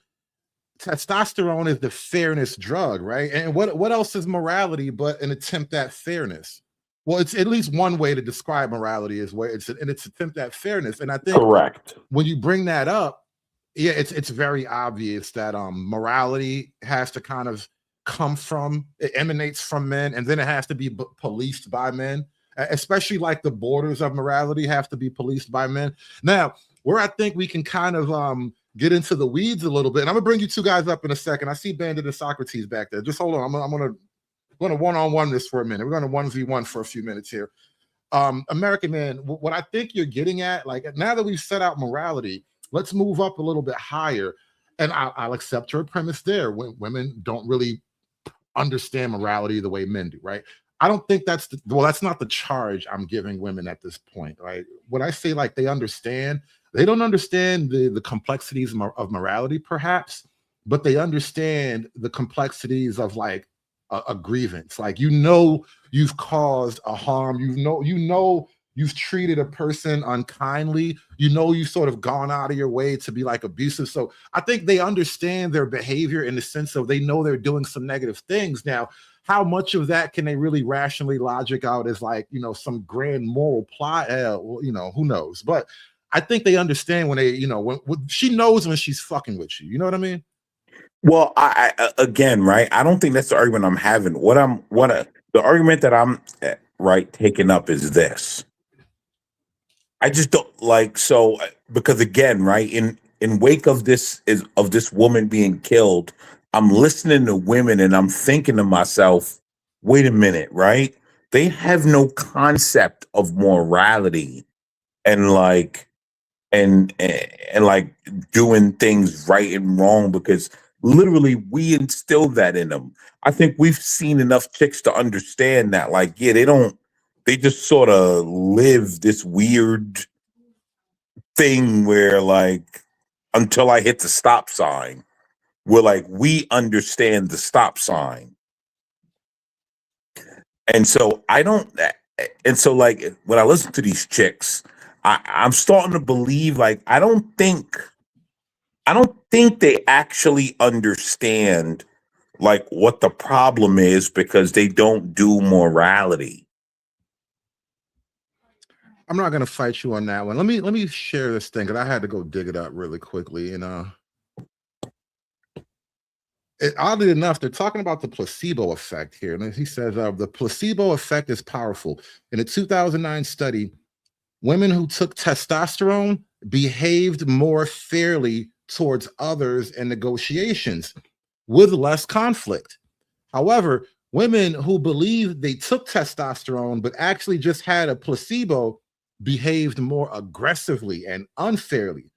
Testosterone is the fairness drug, right? And what else is morality but an attempt at fairness? Well, it's at least one way to describe morality is where it's attempt at fairness. And I think correct when you bring that up, yeah, it's very obvious that morality has to kind of it emanates from men, and then it has to be policed by men, especially the borders of morality have to be policed by men. Now, where I think we can kind of get into the weeds a little bit, and I'm gonna bring you two guys up in a second. I see Bandit and Socrates back there. Just hold on. I'm gonna one-on-one this for a minute. We're going to 1v1 for a few minutes here. American Man, what I think you're getting at, now that we've set out morality, let's move up a little bit higher. And I'll accept your premise there. When women don't really understand morality the way men do, right? I don't think that's not the charge I'm giving women at this point, right? When I say they understand, they don't understand the complexities of morality, perhaps, but they understand the complexities of a grievance. You've caused a harm, you've treated a person unkindly, you've sort of gone out of your way to be abusive. So I think they understand their behavior in the sense of they know they're doing some negative things. Now, how much of that can they really rationally logic out as like, you know, some grand moral plot? Well, you know, who knows? But I think they understand when they, you know, when she knows when she's fucking with you. You know what I mean? Well, I again, right? I don't think that's the argument I'm having. The argument that I'm taking up is this. I just don't like, so because again, right, in wake of this woman being killed, I'm listening to women and I'm thinking to myself, wait a minute, right? They have no concept of morality and like doing things right and wrong, because literally we instilled that in them. I think we've seen enough chicks to understand that, like, yeah, they just sort of live this weird thing where, like, until I hit the stop sign, where like we understand the stop sign. And so like when I listen to these chicks, I'm starting to believe, like, I don't think they actually understand like what the problem is, because they don't do morality. I'm not gonna fight you on that one. Let me share this thing, because I had to go dig it up really quickly. And oddly enough, they're talking about the placebo effect here. And he says the placebo effect is powerful. In a 2009 study, women who took testosterone behaved more fairly towards others in negotiations with less conflict. However, women who believed they took testosterone but actually just had a placebo behaved more aggressively and unfairly.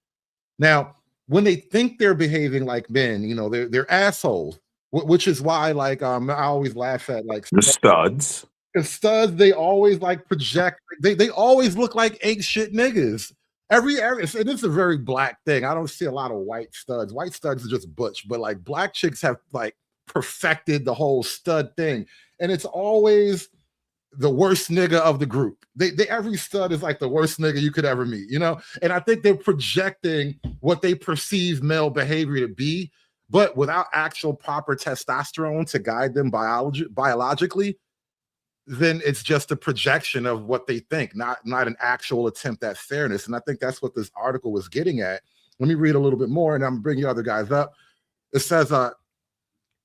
Now, when they think they're behaving like men, you know, they're assholes, which is why, like, I always laugh at like the studs. The studs, they always like project. They always look like ain't shit niggas. Every and it's a very black thing. I don't see a lot of white studs. White studs are just butch, but like black chicks have like perfected the whole stud thing, and it's always the worst nigga of the group. They every stud is like the worst nigga you could ever meet, you know? And I think they're projecting what they perceive male behavior to be, but without actual proper testosterone to guide them biologically, then it's just a projection of what they think, not an actual attempt at fairness. And I think that's what this article was getting at. Let me read a little bit more, and I'm bringing you other guys up. It says,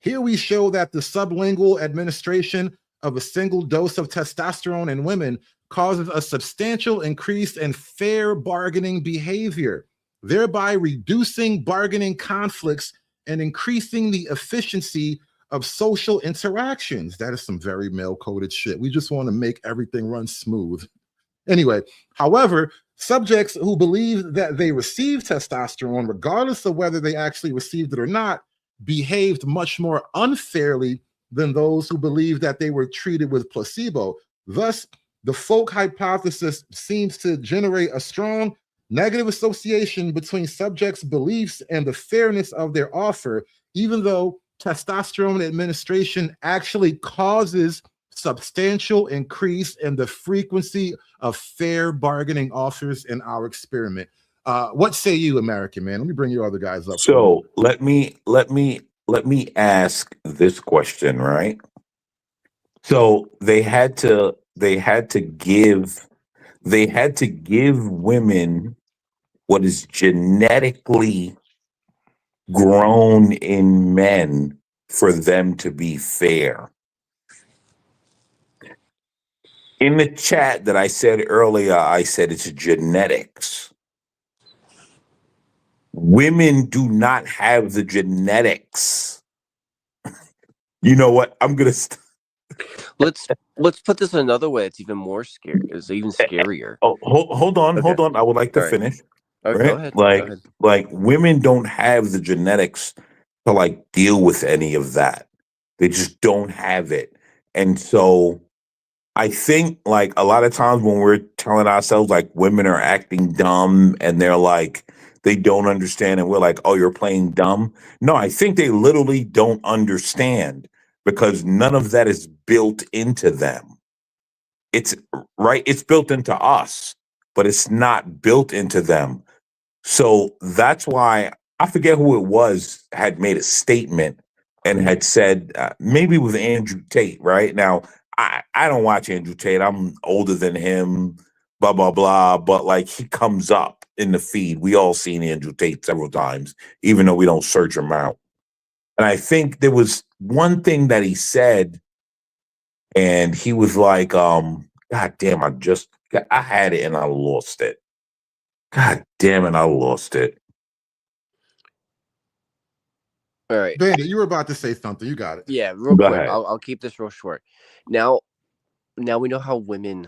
here we show that the sublingual administration of a single dose of testosterone in women causes a substantial increase in fair bargaining behavior, thereby reducing bargaining conflicts and increasing the efficiency of social interactions. That is some very male-coded shit. We just want to make everything run smooth. Anyway, however, subjects who believe that they received testosterone, regardless of whether they actually received it or not, behaved much more unfairly than those who believe that they were treated with placebo. Thus, the folk hypothesis seems to generate a strong negative association between subjects' beliefs and the fairness of their offer, even though testosterone administration actually causes substantial increase in the frequency of fair bargaining offers in our experiment. What say you, American man? Let me bring your other guys up. So let me ask this question, right? So they had to give women what is genetically grown in men for them to be fair. In the chat that I said earlier, I said it's genetics. Women do not have the genetics. You know what? I'm gonna. Let's put this another way. It's even more scary. It's even scarier. Oh, hold on. I would like to finish. All right, Right? go ahead. Like, Go ahead. like women don't have the genetics to like deal with any of that. They just don't have it. And so I think like a lot of times when we're telling ourselves like women are acting dumb and they're like, they don't understand, and we're like, oh, you're playing dumb. No, I think they literally don't understand, because none of that is built into them. It's right. It's built into us, but it's not built into them. So that's why I forget who it was had made a statement and had said, maybe with Andrew Tate, right? Now, I don't watch Andrew Tate. I'm older than him, blah, blah, blah. But like he comes up in the feed. We all seen Andrew Tate several times, even though we don't search him out. And I think there was one thing that he said, and he was like, God damn, I had it and I lost it. God damn it, I lost it. All right. Bandit, you were about to say something. You got it. Yeah, real Go quick. ahead. I'll keep this real short. Now we know how women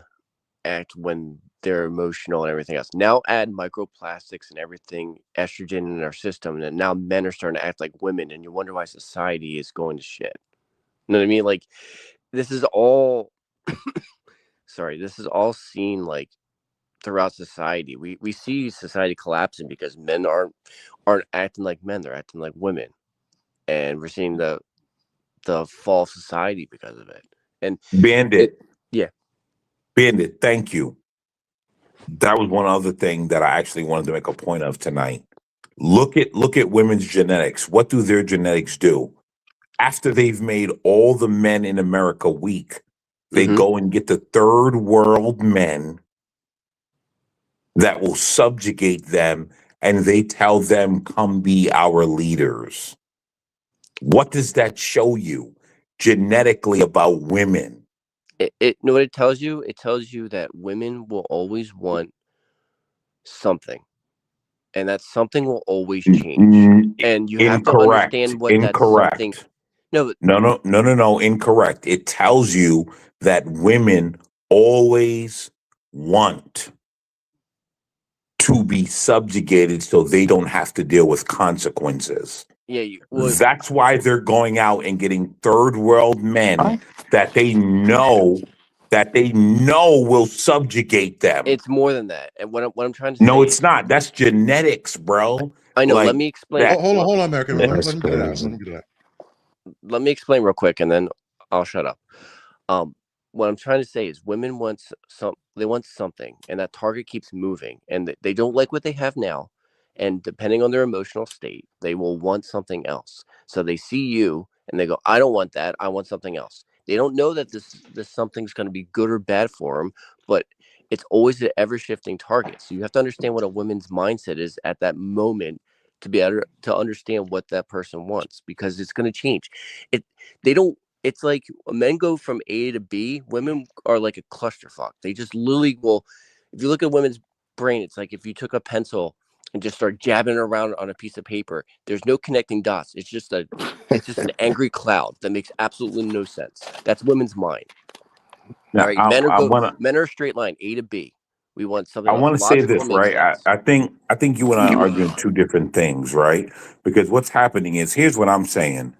act when they're emotional and everything else. Now add microplastics and everything, estrogen in our system, and now men are starting to act like women, and you wonder why society is going to shit. You know what I mean? Like, this is all sorry, this is all seen like throughout society. We see society collapsing because men aren't acting like men, they're acting like women. And we're seeing the fall of society because of it. And Bandit. Yeah. Bandit, thank you. That was one other thing that I actually wanted to make a point of tonight. Look at women's genetics. What do their genetics do? After they've made all the men in America weak, they go and get the third world men that will subjugate them, and they tell them, come be our leaders. What does that show you genetically about women? You know what it tells you? It tells you that women will always want something. And that something will always change. And you have to understand what that something. No, incorrect. It tells you that women always want to be subjugated so they don't have to deal with consequences. Yeah, that's why they're going out and getting third world men that they know will subjugate them. It's more than that. And what I'm trying to say. No, it's not. That's genetics, bro. I know. Like, let me explain. Hold on, American. Let me get it out. Let me explain real quick, and then I'll shut up. What I'm trying to say is women want they want something, and that target keeps moving, and they don't like what they have now. And depending on their emotional state, they will want something else. So they see you and they go, I don't want that. I want something else. They don't know that this something's going to be good or bad for them, but it's always an ever shifting target. So you have to understand what a woman's mindset is at that moment to be able to understand what that person wants, because it's going to change. It's like men go from A to B. Women are like a clusterfuck. They just literally will. If you look at women's brain, it's like if you took a pencil and just start jabbing it around on a piece of paper, there's no connecting dots. It's just an angry cloud that makes absolutely no sense. That's women's mind. Now, All right, men are a straight line, A to B. We want something. I want to say this, right? I think you and I are doing two different things, right? Because what's happening is, here's what I'm saying.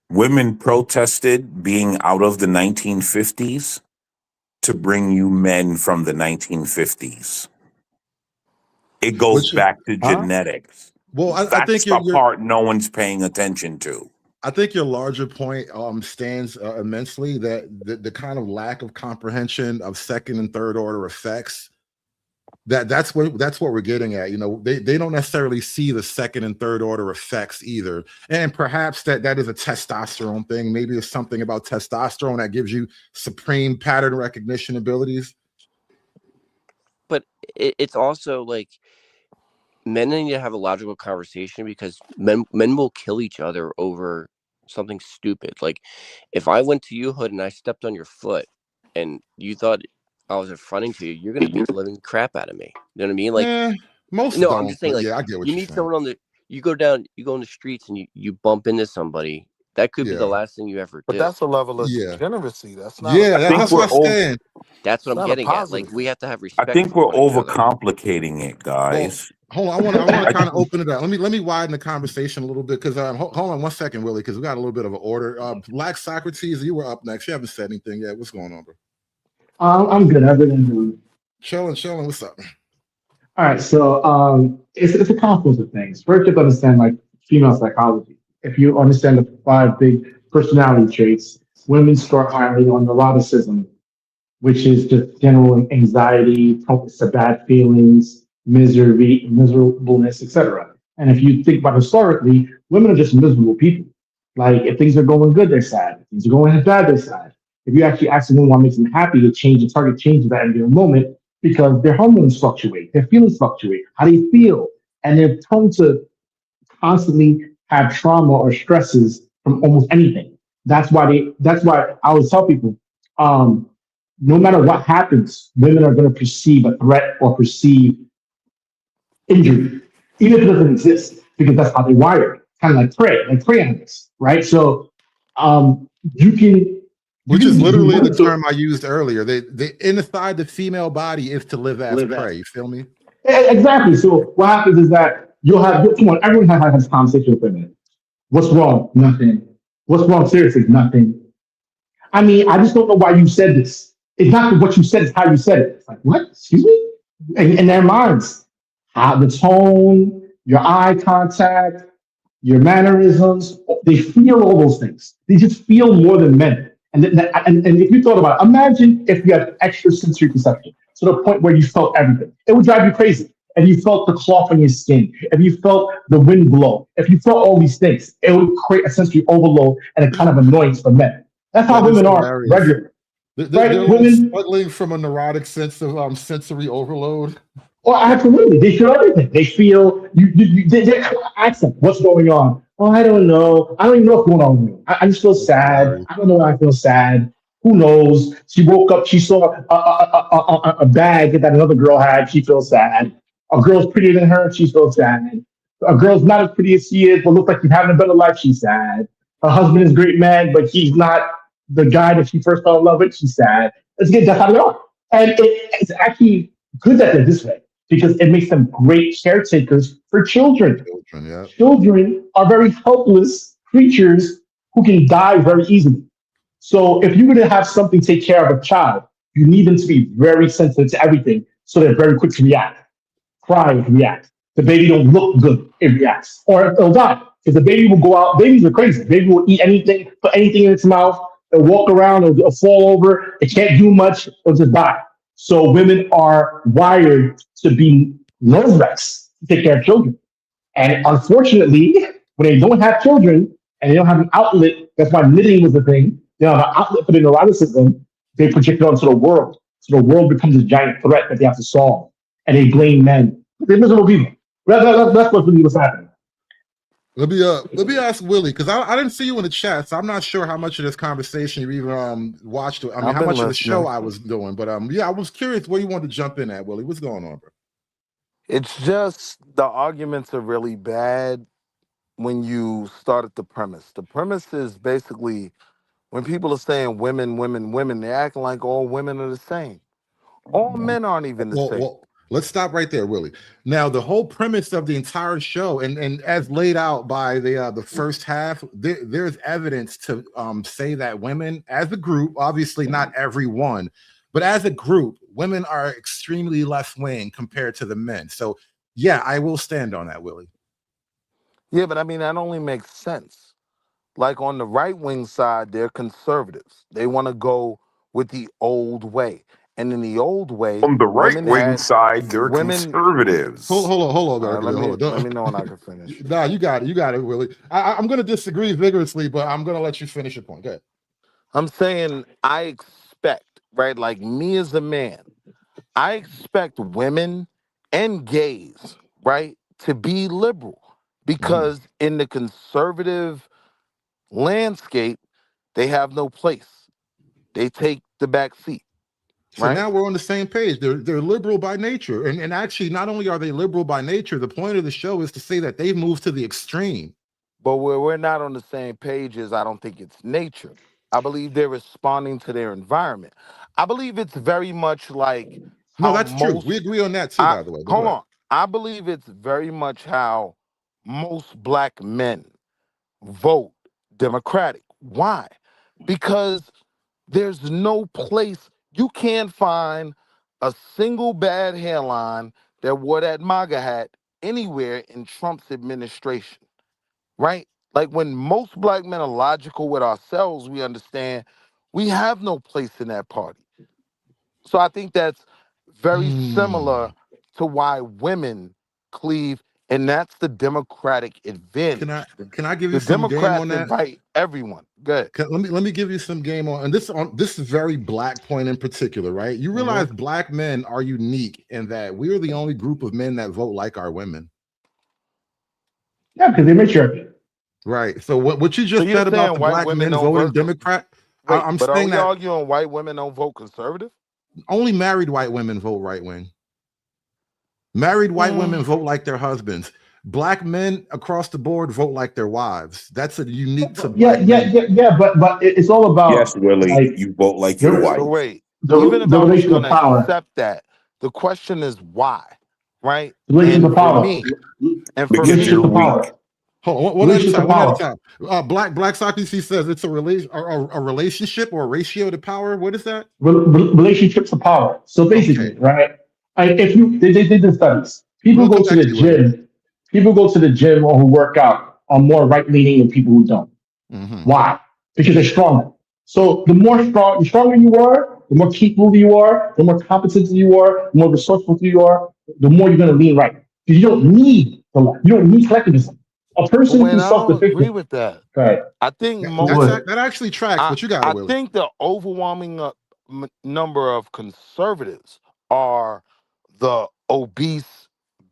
Women protested being out of the 1950s to bring you men from the 1950s. It goes back to genetics. Well, I That's think the part no one's paying attention to. I think your larger point stands immensely, that the kind of lack of comprehension of second and third order effects, that's what we're getting at. You know, they don't necessarily see the second and third order effects either. And perhaps that is a testosterone thing. Maybe there's something about testosterone that gives you supreme pattern recognition abilities. But it's also like men need to have a logical conversation, because men will kill each other over something stupid. Like if I went to you, Hood, and I stepped on your foot and you thought I was affronting to you, you're going to beat the living crap out of me. You know what I mean? Like most no, don't, I'm just saying, like, yeah, I get what you you're meet saying. someone you go in the streets and you bump into somebody. That could be the last thing you ever do. But that's a level of degeneracy. That's not. That's what I'm saying. That's what It's I'm not a getting at. positive. Like we have to have respect. I think for we're one another. overcomplicating it, guys. Hold on, I want to kind of open it up. Let me widen the conversation a little bit, because hold on one second, Willie, because we got a little bit of an order. Black Socrates, you were up next. You haven't said anything yet. What's going on, bro? I'm good. I've been doing chilling. What's up? All right, so it's a confluence of things. First, you have to understand like female psychology. If you understand the 5 big personality traits, women score highly on neuroticism, which is just general anxiety, focus to bad feelings, miserableness, etc. And if you think about historically, women are just miserable people. Like if things are going good, they're sad. If things are going bad, they're sad. If you actually ask them what makes them happy, the target changes at any given moment because their hormones fluctuate, their feelings fluctuate, how they feel, and they're prone to constantly have trauma or stresses from almost anything. That's why I always tell people, no matter what happens, women are going to perceive a threat or perceive injury, even if it doesn't exist, because that's how they wired, kind of like prey animals, right? So you can, which is literally the term I used earlier. They inside the female body is to live as prey. You feel me? Exactly. So what happens is that come on, everyone has had this conversation with women. What's wrong? Nothing. What's wrong? Seriously, nothing. I mean, I just don't know why you said this. It's not what you said, it's how you said it. It's like, what? Excuse me? In their minds, the tone, your eye contact, your mannerisms, they feel all those things. They just feel more than men. And if you thought about it, imagine if you had extra sensory perception to the point where you felt everything. It would drive you crazy. If you felt the cloth on your skin, if you felt the wind blow, if you felt all these things, it would create a sensory overload and a kind of annoyance for men. That's how women are regular. They're women struggling from a neurotic sense of sensory overload. Oh, absolutely. They feel everything. They feel they ask them, what's going on? Oh, I don't know. I don't even know what's going on with me. I just feel sad. I don't know why I feel sad. Who knows? She woke up, she saw a bag that another girl had. She feels sad. A girl's prettier than her, she feels sad. A girl's not as pretty as she is, but looks like she's having a better life, she's sad. Her husband is a great man, but he's not the guy that she first fell in love with, she's sad. That's how they are. And it's actually good that they're this way because it makes them great caretakers for children. Children are very helpless creatures who can die very easily. So if you're going to have something take care of a child, you need them to be very sensitive to everything so they're very quick to react. Cry, react. The baby don't look good, it reacts. Or it'll die. Because the baby will go out, babies are crazy. Baby will eat anything, put anything in its mouth, it'll walk around, it'll fall over, it can't do much, it'll just die. So women are wired to be nerve wrecks to take care of children. And unfortunately, when they don't have children and they don't have an outlet, that's why knitting was the thing, they don't have an outlet for the neuroticism, they project it onto the world. So the world becomes a giant threat that they have to solve. And they blame men. They're miserable people. That's what's really what's happening. Let me ask Willie, because I didn't see you in the chat, so I'm not sure how much of this conversation you even watched. I mean, how much of the show I was doing, but yeah, I was curious where you wanted to jump in at, Willie. What's going on, bro? It's just the arguments are really bad when you start at the premise. The premise is basically when people are saying women, women, women, they're acting like all women are the same. All men aren't even the same. Well, let's stop right there, Willie. Now, the whole premise of the entire show, and as laid out by the first half, there's evidence to say that women, as a group, obviously not everyone, but as a group, women are extremely left-wing compared to the men. So, yeah, I will stand on that, Willie. Yeah, but I mean, that only makes sense. Like on the right-wing side, they're conservatives. They want to go with the old way. And in the old way, on the right-wing side, they're conservatives. Hold on, let me know when I can finish. Nah, you got it, Willie. I'm going to disagree vigorously, but I'm going to let you finish your point. Go ahead. I'm saying I expect, right, like me as a man, I expect women and gays, right, to be liberal because in the conservative landscape, they have no place. They take the back seat. So now we're on the same page. They're liberal by nature. And actually, not only are they liberal by nature, the point of the show is to say that they've moved to the extreme. But where we're not on the same page is I don't think it's nature. I believe they're responding to their environment. I believe it's very much like no, that's true. We agree on that too, by the way. Hold on. I believe it's very much how most black men vote Democratic. Why? Because there's no place. You can't find a single bad hairline that wore that MAGA hat anywhere in Trump's administration, right? Like when most black men are logical with ourselves, we understand we have no place in that party. So I think that's very similar to why women cleave And that's the Democratic advantage. Can I give you The some game Democrats on that? invite everyone. Good. Let me give you some game on, and this is very black point in particular, right? You realize black men are unique in that we are the only group of men that vote like our women. Yeah, because they mature. Right. So what you just So you're said about saying the white black women men don't voting vote? Democrat, Wait, I'm but are saying we that arguing white women don't vote conservative? only married white women vote right wing. Married white women vote like their husbands. Black men across the board vote like their wives. That's a unique to black men. But it's all about Yes, Willie, like you vote like your wife. So wait, the even if the I was relation going of to power. accept that, the question is why, right? The relation And of for power. me, and for Because Relation you're to weak. power. Hold on, one at a Relation to time. One at a power. time. Black Socrates says it's a relationship or a ratio to power. What is that? Relationships of power. So basically, Okay. right? If you they did the studies. People We'll go come to back the to you later. gym. People go to the gym or who work out are more right leaning than people who don't. Why? Because they're stronger. So the stronger you are, the more capable you are, the more competent you are, the more resourceful you are, the more you're going to lean right. Because you don't need the left. You don't need collectivism. A person when who's I don't agree self-sufficient. with that. Right. I think That actually tracks, I, but you got it, I Willie. think the overwhelming number of conservatives are the obese,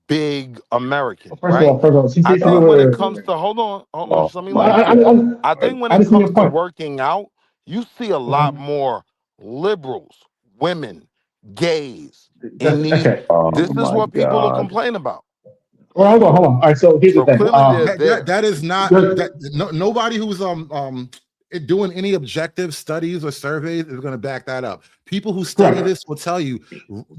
big American, First right? of all, I think when it comes to hold on, just let me land. I think when I it just need comes a to point. working out, you see a lot more liberals, women, gays in these. Okay. This is what people are complaining about. Well, hold on. All right, so here's the So thing. clearly they're there. That is not that nobody who's doing any objective studies or surveys is going to back that up. People who study Correct. this will tell you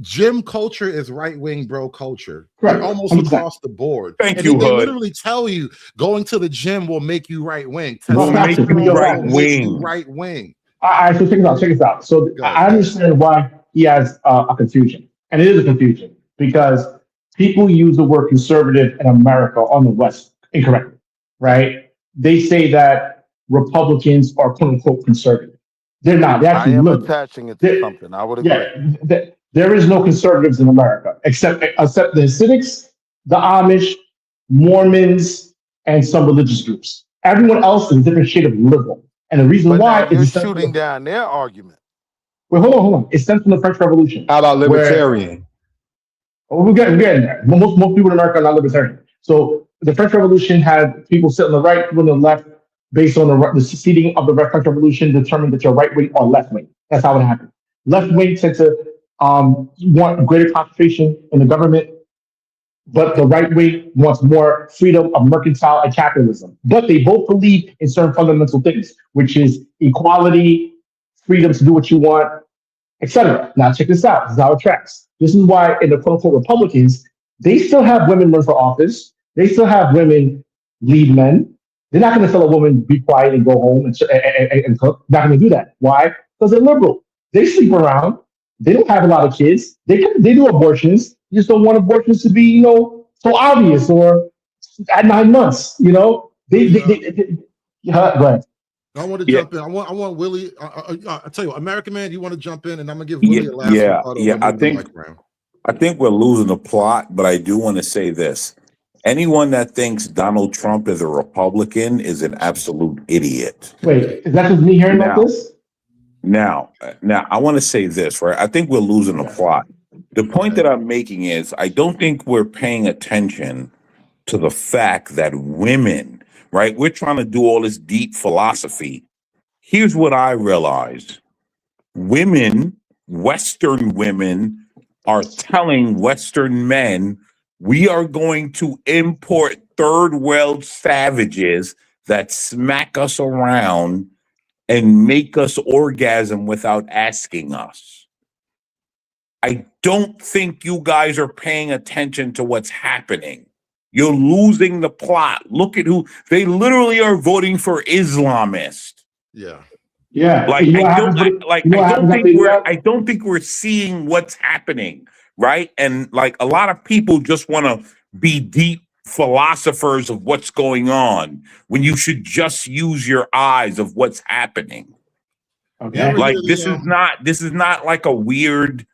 gym culture is right-wing bro culture. Correct. Almost 100%. across the board. Thank And you, they Hood. literally tell you going to the gym will make you right-wing. Will make you Testosterone right will make you wing. right-wing. All right, so check this out. So Go I ahead. understand why he has a confusion, and it is a confusion because people use the word conservative in America on the West incorrectly, right? They say that Republicans are quote unquote conservative. They're not. They're I actually am liberal. attaching it to something. I would agree. Yeah, there is no conservatives in America except the Hasidics, the Amish, Mormons, and some religious groups. Everyone else is a different shade of liberal. And the reason But why now you're is shooting down their argument. Wait, hold on. It stems from the French Revolution. How about libertarian? We're getting there. Most people in America are not libertarian. So the French Revolution had people sit on the right, people on the left, based on the seating of the French Revolution, determined that you're right wing or left wing. That's how it happened. Left wing tend to want greater concentration in the government, but the right wing wants more freedom of mercantile and capitalism. But they both believe in certain fundamental things, which is equality, freedom to do what you want, etc. Now check this out. This is how it tracks. This is why in the quote unquote Republicans, they still have women run for office. They still have women lead men. They're not going to tell a woman be quiet and go home and cook. Not going to do that. Why? Because they're liberal. They sleep around. They don't have a lot of kids. They do abortions. You just don't want abortions to be, so obvious or at 9 months. Go ahead. I want to jump in. I want Willie. I tell you, American Man, you want to jump in, and I'm gonna give Willie a last rebuttal. Yeah. I think we're losing the plot, but I do want to say this: anyone that thinks Donald Trump is a Republican is an absolute idiot. Wait, is that just me hearing about this? Now, I want to say this, right? I think we're losing the plot. The point that I'm making is I don't think we're paying attention to the fact that women, right? We're trying to do all this deep philosophy. Here's what I realize. Women, Western women, are telling Western men, we are going to import third world savages that smack us around and make us orgasm without asking us. I don't think you guys are paying attention to what's happening. You're losing the plot. Look at who they literally are voting for Islamists. Yeah. Yeah. Like I don't think we're seeing what's happening, right? And like a lot of people just want to be deep philosophers of what's going on when you should just use your eyes of what's happening. Okay. Like this is not like a weird,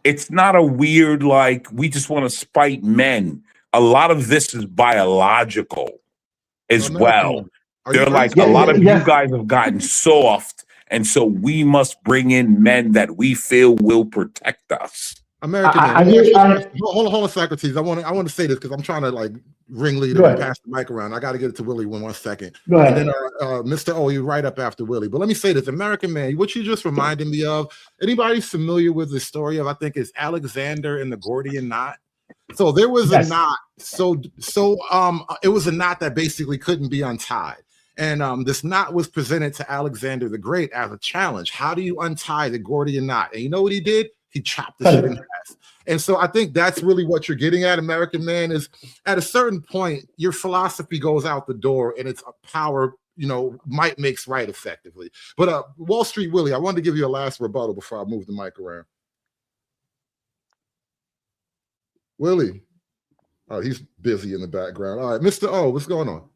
it's not a weird, like we just want to spite men. a lot of this is biological as American well. man, are They're you like, guys? a lot of you Yes. guys have gotten soft, and so we must bring in men that we feel will protect us. American man, I let me ask hear. you a question. Hold on, Socrates. I want to say this because I'm trying to like ringleader Go and ahead. pass the mic around. I got to get it to Willie in 1 second. Go And ahead. then Mr. O, you right up after Willie. But let me say this, American man, what you just reminded me of. Anybody familiar with the story of, I think it's Alexander and the Gordian knot? So there was a Yes. knot. It was a knot that basically couldn't be untied. And this knot was presented to Alexander the Great as a challenge. How do you untie the Gordian knot? And you know what he did? He chopped the shit in half. And so I think that's really what you're getting at, American man, is at a certain point, your philosophy goes out the door and it's power, might makes right effectively. But Wall Street Willie, I wanted to give you a last rebuttal before I move the mic around. Willie. Oh, he's busy in the background. All right, Mr. O, what's going on?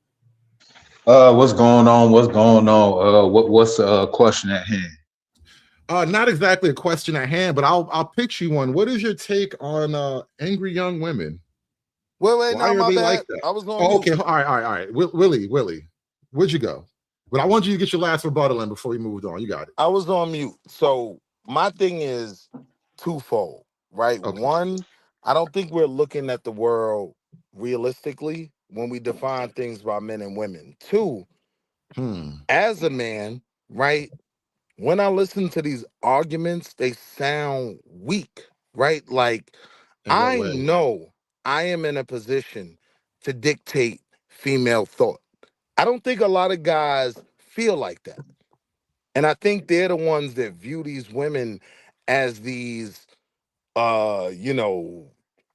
What's going on? What's going on? What's the question at hand? Not exactly a question at hand, but I'll pitch you one. What is your take on angry young women? Wait, Why no, are my they bad. like that? I was going. Oh, okay. All right. Willie, where'd you go? But I want you to get your last rebuttal in before we moved on. You got it. I was on mute. So my thing is twofold, right? Okay. One, I don't think we're looking at the world realistically when we define things by men and women. Two, as a man, right? When I listen to these arguments, they sound weak, right? Like In what I way? know I am in a position to dictate female thought. I don't think a lot of guys feel like that. And I think they're the ones that view these women as these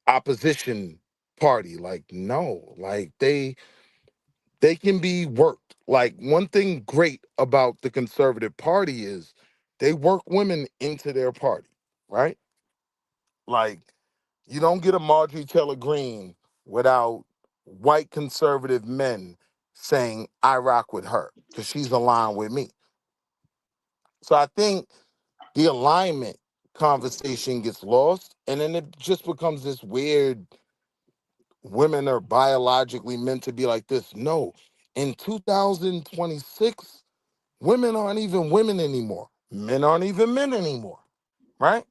opposition party. Like, no, like they can be worked. Like, one thing great about the conservative party is they work women into their party, right? Like, you don't get a Marjorie Taylor Greene without white conservative men saying, I rock with her because she's aligned with me. So I think the alignment conversation gets lost, and then it just becomes this weird, women are biologically meant to be like this. No, in 2026, women aren't even women anymore. Men aren't even men anymore, right?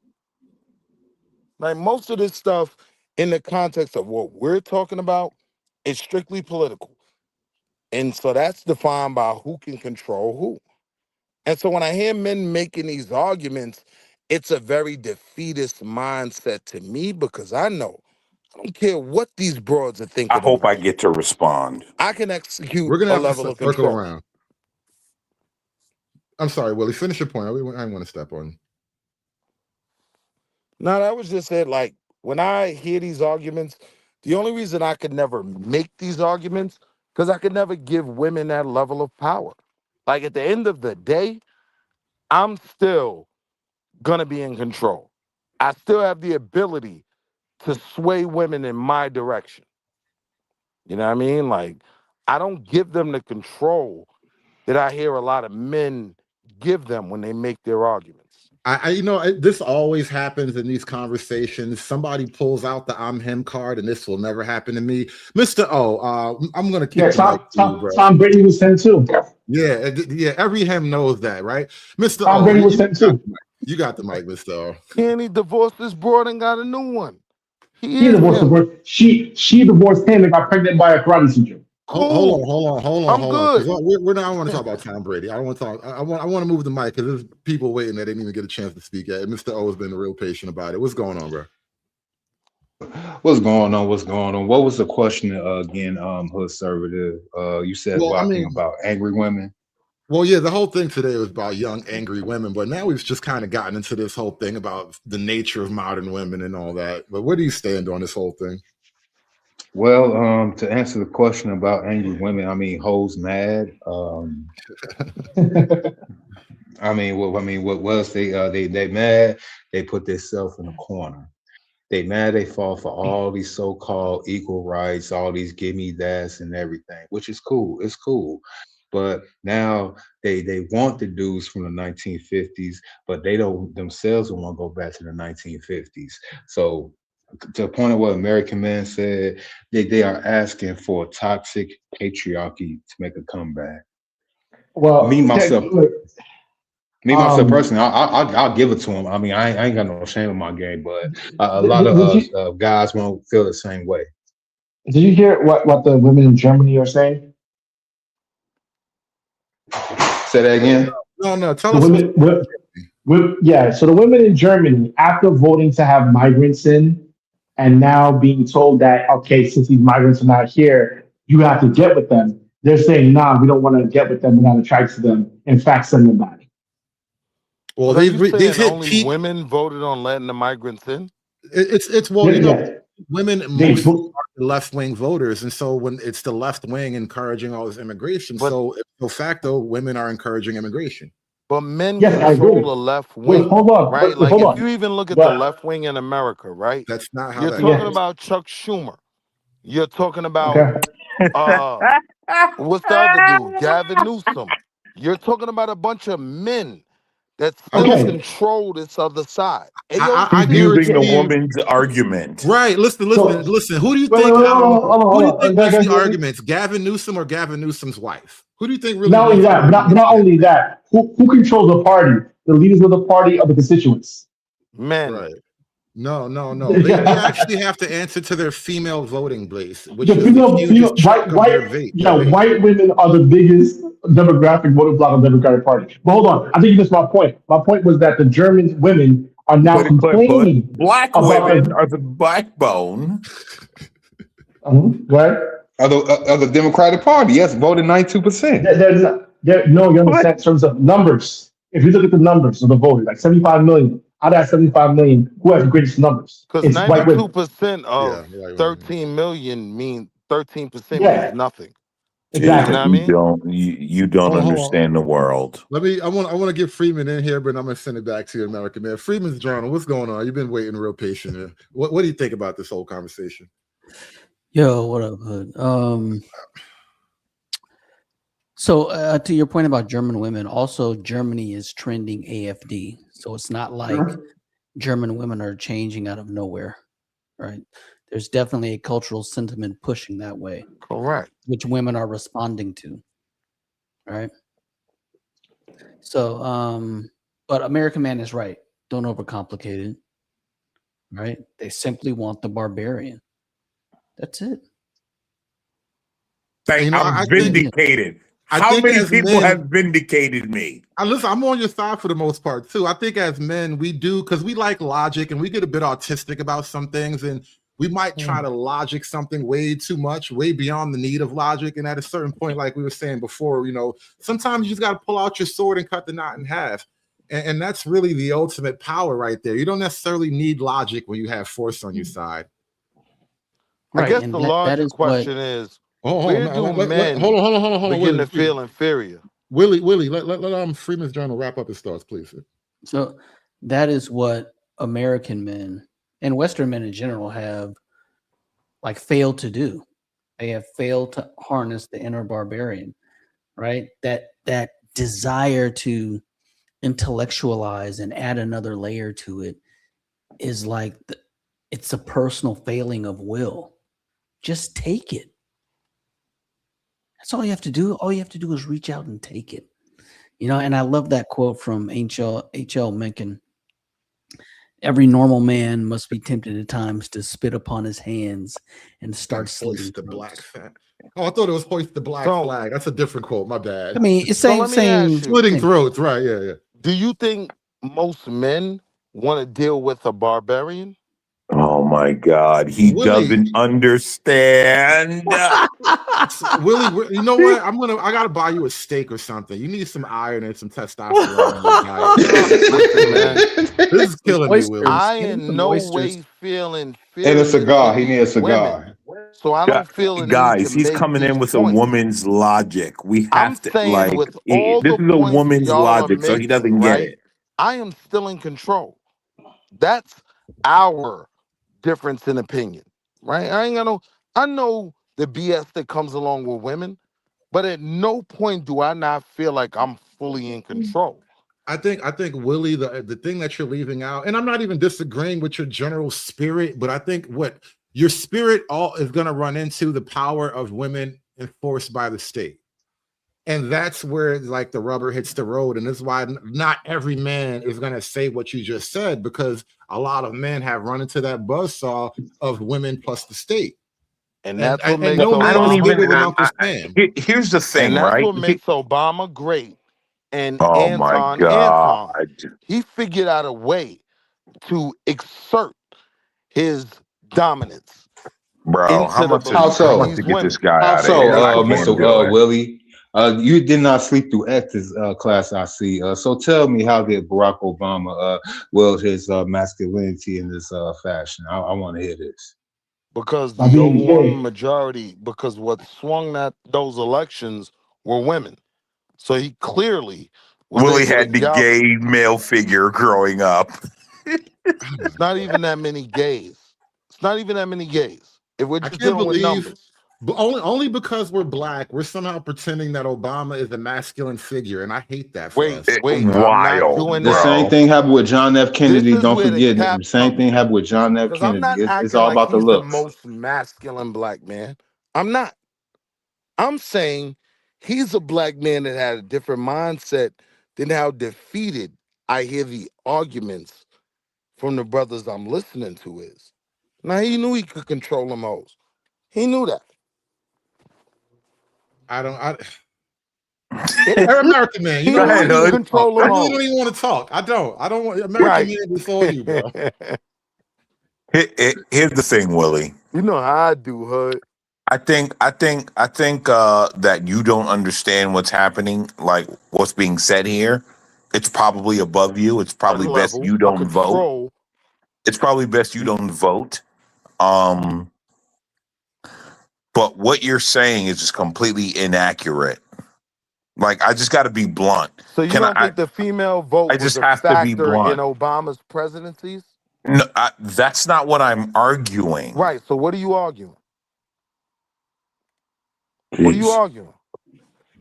Like, most of this stuff in the context of what we're talking about is strictly political. And so that's defined by who can control who. And so when I hear men making these arguments, it's a very defeatist mindset to me, because I know I don't care what these broads are I thinking hope over I here. get to respond. I can execute We're gonna a have level to of circle control. around. I'm sorry, Willie. Finish your point. I didn't want to step on you. No, that was just it. Like, when I hear these arguments, the only reason I could never make these arguments, because I could never give women that level of power. Like, at the end of the day, I'm still gonna be in control. I still have the ability to sway women in my direction. You know what I mean? Like, I don't give them the control that I hear a lot of men give them when they make their arguments. This always happens in these conversations. Somebody pulls out the I'm him card, and this will never happen to me. Mr. O, I'm going to keep Yeah, the mic to you, bro. Tom Brady was 10 too. Yeah, every him knows that, right? Mr. Tom O, Brady was 10 too. you got the mic, Mr. O. And he divorced this broad and got a new one. He divorced her. She divorced him and got pregnant by a karate teacher. Hold on. I'm 'cause good. We're not. I want to talk about Tom Brady. I don't want to talk. I want to move the mic because there's people waiting that didn't even get a chance to speak yet. And Mr. O has been real patient about it. What's going on, bro? What's going on? What was the question again, Hood Conservative? You said about angry women. Well, yeah, the whole thing today was about young, angry women, but now we've just kind of gotten into this whole thing about the nature of modern women and all that. But where do you stand on this whole thing? Well, to answer the question about angry women, I mean, hoes mad. What was they mad? They put themselves in a corner. They mad. They fall for all these so-called equal rights, all these give me that's and everything, which is cool. It's cool. But now they want the dudes from the 1950s, but they don't themselves want to go back to the 1950s. So to the point of what American Man said, they are asking for toxic patriarchy to make a comeback. Well, Me myself, look, personally, I'll give it to him. I mean, I ain't got no shame in my game, but a lot did of you guys won't feel the same way. did you hear what the women in Germany are saying? Say that again. No, tell The us. yeah, so the women in Germany, after voting to have migrants in, and now being told that, okay, since these migrants are not here, you have to get with them. They're saying, nah, we don't want to get with them. We're not attracted to them. In fact, send them back. Well, So they've you hit saying only peak. women voted on letting the migrants in? It's well, Yeah, you know, yeah. women They mostly vo- are left-wing voters, and so when it's the left wing encouraging all this immigration, But so de facto, women are encouraging immigration. but men Yes, I control agree. the left Wait, wing, hold on. right? But Like hold if on. you even look at the But left wing in America, right? That's not how You're that talking yeah, goes. about Chuck Schumer. You're talking about okay. what's the other dude? Gavin Newsom. You're talking about a bunch of men that still Okay, Okay. control this other side. I AOC. Using the guarantee you. woman's argument. Right. Listen. So Who do you wait, think? hold Who do you on. think Guys, wins the guys, arguments? Gavin Newsom or Gavin Newsom's wife? Who do you think really not only wins the that, arguments not there? only that, who controls the party? The leaders of the party or the constituents? Men. Right. No. They actually have to answer to their female voting base, which The is the hugest chunk of their base. white women are the biggest demographic voting bloc of the Democratic Party. But hold on, I think you missed my point. My point was that the German women are now But complaining black about women are the backbone. right? Of the Democratic Party, yes, voted 92%. No, you understand in terms of numbers. If you look at the numbers of the voters, like 75 million, out of that 75 million, who has the greatest numbers? Because It's white women. 92% of 13 million mean 13% Yeah, means nothing. exactly. You know what I mean? You don't Hold on. understand the world. I want to get Freeman in here, but I'm gonna send it back to you, American Man. Freeman's Journal. What's going on? You've been waiting real patient here. What do you think about this whole conversation? Yo, what up, Hood? So to your point about German women, also Germany is trending AFD. So it's not like German women are changing out of nowhere, right? There's definitely a cultural sentiment pushing that way. Correct. Which women are responding to, right? So, but American Man is right. Don't overcomplicate it, right? They simply want the barbarian. That's it. I'm vindicated. How many people have vindicated me? Listen, I'm on your side for the most part too. I think as men, we do because we like logic and we get a bit autistic about some things, and we might try to logic something way too much, way beyond the need of logic. And at a certain point, like we were saying before, sometimes you just got to pull out your sword and cut the knot in half. And that's really the ultimate power right there. You don't necessarily need logic when you have force on your side. I guess the larger question is, where do men begin to feel inferior? Willie, let Freeman's Journal wrap up his thoughts, please. So that is what American men and Western men in general have failed to do. They have failed to harness the inner barbarian, right? That desire to intellectualize and add another layer to it is it's a personal failing of will. Just take it. That's all you have to do. All you have to do is reach out and take it. And I love that quote from H.L. Mencken. Every normal man must be tempted at times to spit upon his hands and start slitting the black flag. Oh, I thought it was hoist the black flag. That's a different quote. My bad. I mean, it's same splitting throats, right? Yeah. Do you think most men want to deal with a barbarian? Oh my God, he doesn't understand. Willie, you know what? I gotta buy you a steak or something. You need some iron and some testosterone in your diet. This is killing me, Willie. I in no way feel inferior. And a cigar. He needs a cigar. So I don't feel a Guys, need to he's make coming in these with points. a woman's logic. We I'm have to saying with this all is the a points woman's y'all are logic, so he doesn't making, get right? it. I am still in control. That's our difference in opinion, right? I know the BS that comes along with women, but at no point do I not feel like I'm fully in control. I think Willie, the thing that you're leaving out, and I'm not even disagreeing with your general spirit, but I think what your spirit all is going to run into the power of women enforced by the state. And that's where like the rubber hits the road. And this is why not every man is going to say what you just said, because a lot of men have run into that buzzsaw of women plus the state. And that's what makes no man is Obama bigger than great. Uncle Sam. Here's the thing, And that's right? what makes Obama great. And Oh my Anton, God. he figured out a way to exert his dominance Bro, how into the much belief so? of to these get women. this guy How out of so, here? I can't Mr. do it. Willie? You did not sleep through X's class, I see. So tell me, how did Barack Obama wield his masculinity in this fashion? I want to hear this. Because By the being overwhelming gay. majority, because what swung those elections were women. So he clearly was Willie able to had the galvanize. gay male figure growing up. It's not even that many gays. It's not even that many gays. If we're I just can't dealing with believe, numbers. but only because we're black, we're somehow pretending that Obama is a masculine figure, and I hate that for us. Wait, I'm not doing The that. same thing happened with John F. Kennedy. This is Don't where the forget it. cap The same comes thing in. happened with John F. Because I'm Kennedy. not It's acting all like about the he's the looks. most masculine black man. I'm not. I'm saying he's a black man that had a different mindset than how defeated I hear the arguments from the brothers I'm listening to is. Now, he knew he could control them hoes. He knew that. American man, you He know knew what? he could control I them really hoes. don't even want to talk. I don't want American Right. man before you, bro. Here's the thing, Willie. You know how I do, Hood. I think that you don't understand what's happening, like what's being said here. It's probably above you. It's probably best Level you of don't vote. control. It's probably best you don't vote. But what you're saying is just completely inaccurate. Like, I just got to be blunt. So you don't think the female vote I was just a have to be factor in blunt. Obama's presidencies? No, that's not what I'm arguing. Right. So what are you arguing? What are you arguing?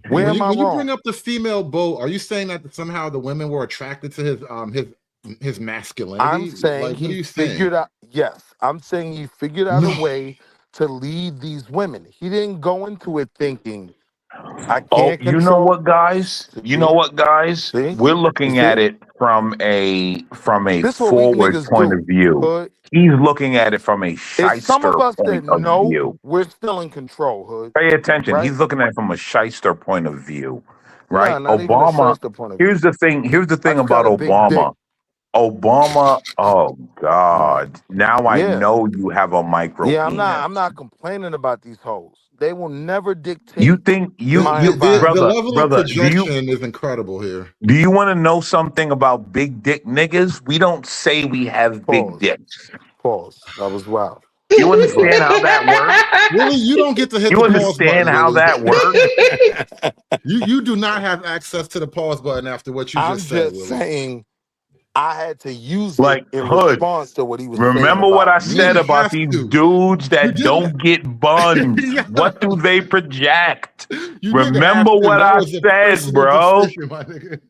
Where When am I you wrong? bring up the female vote, are you saying that somehow the women were attracted to his masculinity? I'm saying Like, what are he you saying? figured out. Yes, I'm saying he figured out a way to lead these women. He didn't go into it thinking, I can't You know control. what, guys? You know what, guys? We're looking at it from a This what weak forward niggas point do, of view. Hood. He's looking at it from a It's some shyster of us that point of know view. we're still in control, Hood. Pay attention. Right? He's looking at it from a shyster point of view, right? Nah, not even a shyster point of view. Here's the thing. Here's the thing I just about got a big dick. Obama. Obama. Oh God! Now I Yeah. know you have a micro Yeah, penis. I'm not complaining about these hoes. They will never dictate. You think you my you environment. The level of brother? Do you projection is incredible here. do you want to know something about big dick niggas? We don't say we have big dicks. Pause. That was wild. You understand how that works? Willie, you don't get to hit You the pause understand button, how Willie. that works? You do not have access to the pause button after what you I'm just said, just Willie. saying I had to use Like, it in Hood, response to what he was saying. Remember what I about me. said about these dudes that don't get buns? Yeah. What do they project? You didn't have Remember to. what That I was a said, personal bro. decision, my nigga.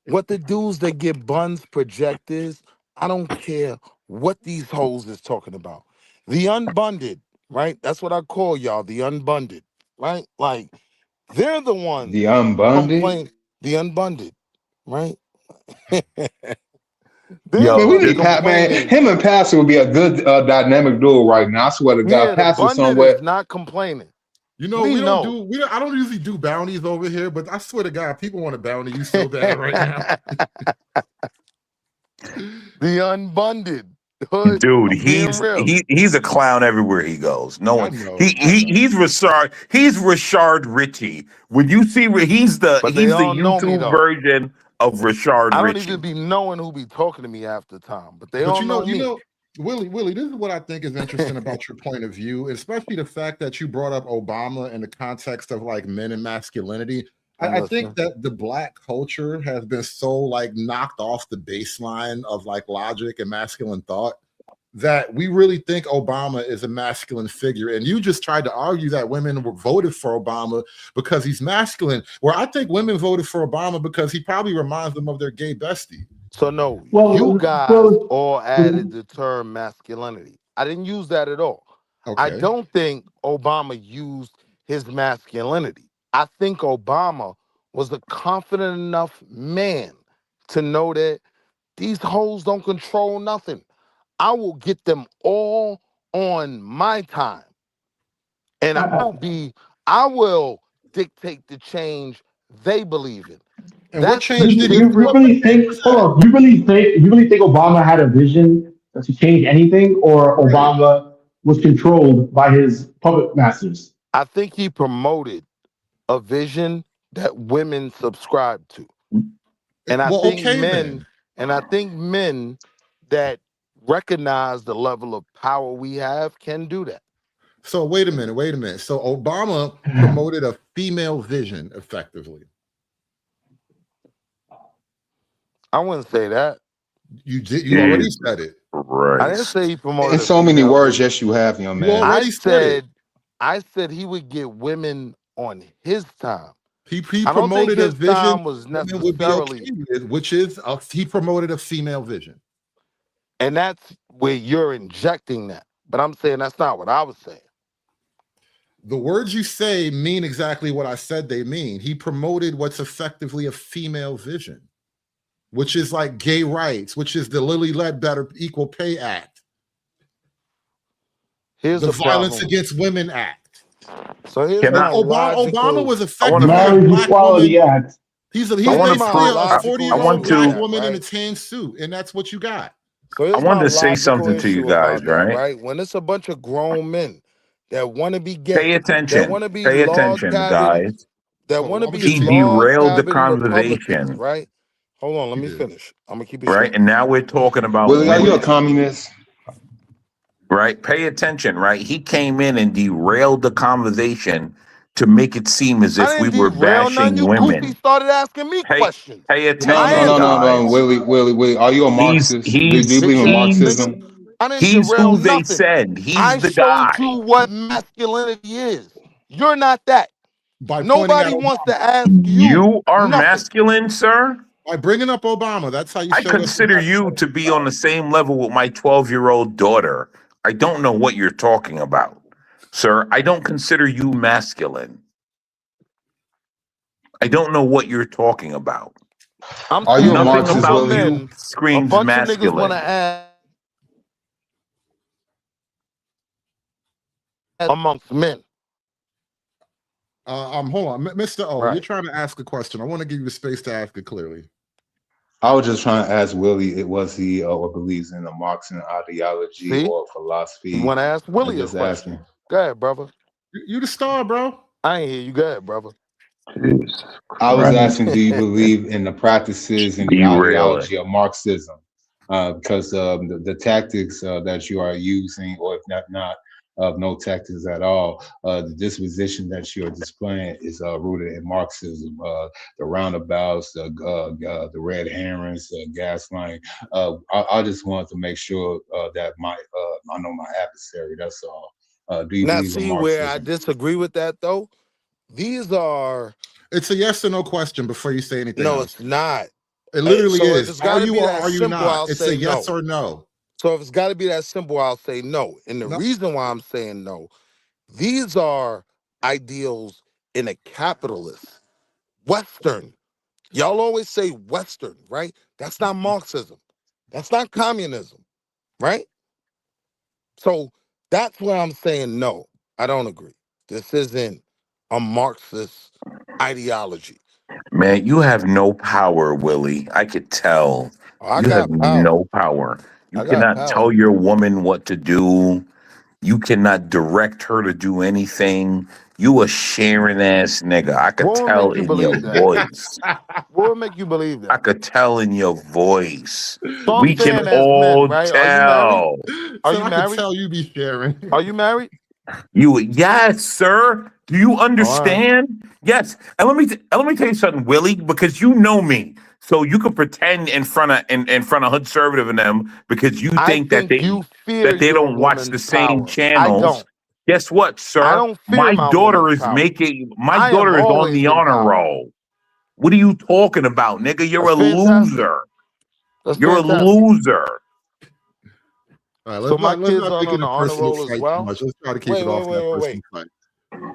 What the dudes that get buns project is, I don't care what these hoes is talking about. The unbunded, right? That's what I call y'all, the unbunded, right? Like, they're the ones The unbunded. complain. The unbunded, right? Yo, Man, we need Pat, man. Him and Pastor would be a good dynamic duo right now. I swear to God, Yeah, the Pastor bunded somewhere. is not complaining. You know, I don't usually do bounties over here, but I swear to God, people want to bounty you so bad right now. The unbunded. Hood, Dude, I'm being he's real. he's a clown everywhere he goes. No I one. know, He's Rashard Ritchie. When you see he's the But they all know me, YouTube though. version of Rashard I don't Ritchie. even be knowing who be talking to me half the time, but they But all know me. Willie, this is what I think is interesting about your point of view, especially the fact that you brought up Obama in the context of like men and masculinity. I think that the black culture has been so like knocked off the baseline of like logic and masculine thought that we really think Obama is a masculine figure. And you just tried to argue that women voted for Obama because he's masculine. Where I think women voted for Obama because he probably reminds them of their gay bestie. So no, Well, you guys well, all added the term masculinity. I didn't use that at all. I Okay. don't think Obama used his masculinity. I think Obama was a confident enough man to know that these hoes don't control nothing. I will get them all on my time. And I will dictate the change they believe in. And what That's change the did he you difference. really think? Hold on. You really think Obama had a vision to change anything, or Obama was controlled by his puppet masters? I think he promoted a vision that women subscribe to. And I Well, think okay men, then. that recognize the level of power we have can do that. So wait a minute. So Obama promoted a female vision effectively. I wouldn't say that. You did. You already said it. I didn't say he promoted In a so many female words, vision. yes, you have, young You man. already said it. I said he would get women on his time. He I don't think promoted a his vision time was women would be necessarily, okay with, which is he promoted a female vision. and that's where you're injecting that. But I'm saying that's not what I was saying. The words you say mean exactly what I said they mean. He promoted what's effectively a female vision, which is like gay rights, which is the Lilly Ledbetter Equal Pay Act, Here's the the Violence problem. Against Women Act. So here's Can my I- Obama was I effectively wanna- a Marriage black Equality woman. Act. He's I wanna basically prove- a I 40-year-old want black to- woman in a right? tan suit, and that's what you got. So here's I wanted my to say logical something to you issue guys, about that, right? right? When it's a bunch of grown men that want to be gay, Pay that attention. want to be Pay log attention, cabin, guys. that want to I'm be gonna He get to you. log derailed the cabin Republicans, conversation, right? Hold on, let He me did. finish. I'm gonna keep it right? short. And now we're talking about Willie, are you a women, communist? right? Pay attention, right? He came in and derailed the conversation to make it seem as I if we didn't were derail none. bashing You goofy women. started asking me Pay questions. No, attention, I no, no, no, no, answered. guys. Willie. Are you a Marxist? Do you He's believe in Nigga, Marxism? nigga, I didn't he's derail who they nothing. said. He's I the showed guy. you what masculinity is. You're not that. By pointing Nobody out wants to ask you You are nothing. masculine, sir. by bringing up Obama, that's how you I showed us. consider you to be on the same level with my 12-year-old daughter. I don't know what you're talking about, sir. I don't consider you masculine. I don't know what you're talking about. I'm Are you saying a a bunch Marxist, of about Willie? men, you a screams bunch of niggas want masculine. to ask amongst men. Hold on, Mr. O, Right. you're trying to ask a question. I want to give you the space to ask it clearly. I was just trying to ask Willie, was he or believes in a Marxian ideology See? or philosophy? You want to ask I'm Willie a just question? asking. Go ahead, brother. You the star, bro. I ain't hear you. Go ahead, brother. Jesus I was Christ. asking, do you believe in the practices and the Derailing. ideology of Marxism? Because the tactics that you are using, or if not of no tactics at all, the disposition that you're displaying is rooted in Marxism. The roundabouts, the red herrings, gaslighting. I just wanted to make sure that I know my adversary. That's all. Do you Now, believe in see where I Marxism? disagree with that, though? These are, It's a yes or no question before you say anything no, else. it's not. It literally So if is. it's Are got to you be or that are you simple, I'll not? It's say a yes no. or no. So if it's got to be that simple, I'll say no. And the No. reason why I'm saying no, these are ideals in a capitalist, Western. Y'all always say Western, right? That's not Marxism. That's not communism, right? So that's where I'm saying no. I don't agree. This isn't a Marxist ideology. Man, you have no power, Willie. I could tell. I You have got power. no power. You I got cannot power. tell your woman what to do. You cannot direct her to do anything. You a sharing ass nigga. I could What would tell make you in your believe that? voice. What would make you believe I that? could tell in your voice. So I'm We can saying as all men, right? Are you married? tell. Are So you I married? can tell you be sharing. Are you married? Yes, sir. Do you All right. understand? Yes. And let me tell you something, Willie, because you know me. So you can pretend in front of Hood Conservative and them because you think that you fear they your don't watch the woman's same power. I channels. don't. Guess what, I sir? don't fear My my daughter woman's is power. making. My I am daughter is on always the in honor power. roll. What are you talking about, nigga? You're That's a fantastic. loser. That's You're a fantastic. loser. All right, So my let's kids not aren't make on it the a honor personal roll as fight too well. much. Let's try to keep it off that personal fight.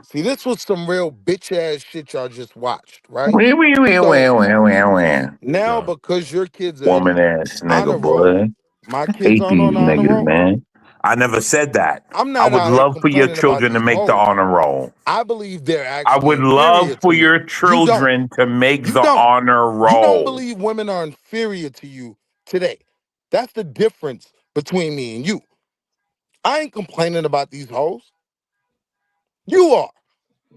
See, this was some real bitch ass shit y'all just watched, right? Wah. Now because your kids are Woman in ass honor nigga, roll, boy. my kids Hate aren't these on the honor niggas, roll. man. I never said that. I'm I not would out here love for your complaining about children to these make the hoes. honor roll. I believe they're I actually would inferior love for to you. your You don't. children to make You the don't. honor You don't roll. believe women are inferior to you today. That's the difference between me and you. I ain't complaining about these hoes. You are,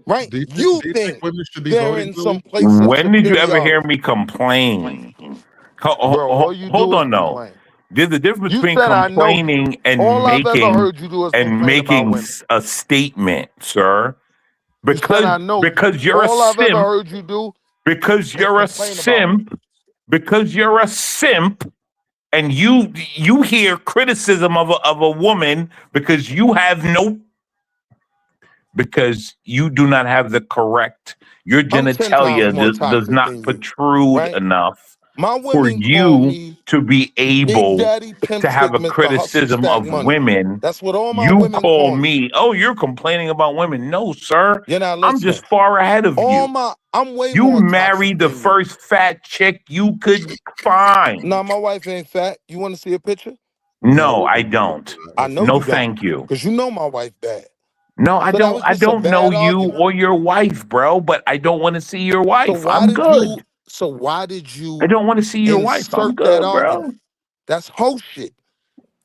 right? Do you You think think women should be they're voting, in Billy? some place of When did you ever hear superiority. me complain? Bro, all you Hold do is on, though. complain. There's a difference You between said I know you. complaining and All I've ever making heard you do is complain about women. a statement, sir. You said I know you. Because you're All a I've ever simp. heard you do Because is you're a complain about women. simp. Because you're a simp. And you hear criticism of a woman because you do not have the correct. Your I'm 10 times genitalia more does toxic not than you, protrude right? enough My for women call you me to be Big able Daddy Pimp to have Stick a Mr. Hustle criticism Stack of Money. women. That's what all my You women call call me. me, oh, you're complaining about women. No, sir. You're not I'm just listening. far ahead of you. I'm way You more toxic married the than you. first fat chick you could find. Nah, my wife ain't fat. You want to see a picture? No, I don't. I know No, you don't. thank you. Because you know my wife bad. No, I So that don't. was I just a don't know bad you argument. or your wife, bro. But I don't want to see your So wife. why I'm did good. you? So why did I you don't want to see your wife. I'm insert that good, bro. argument? That's whole shit.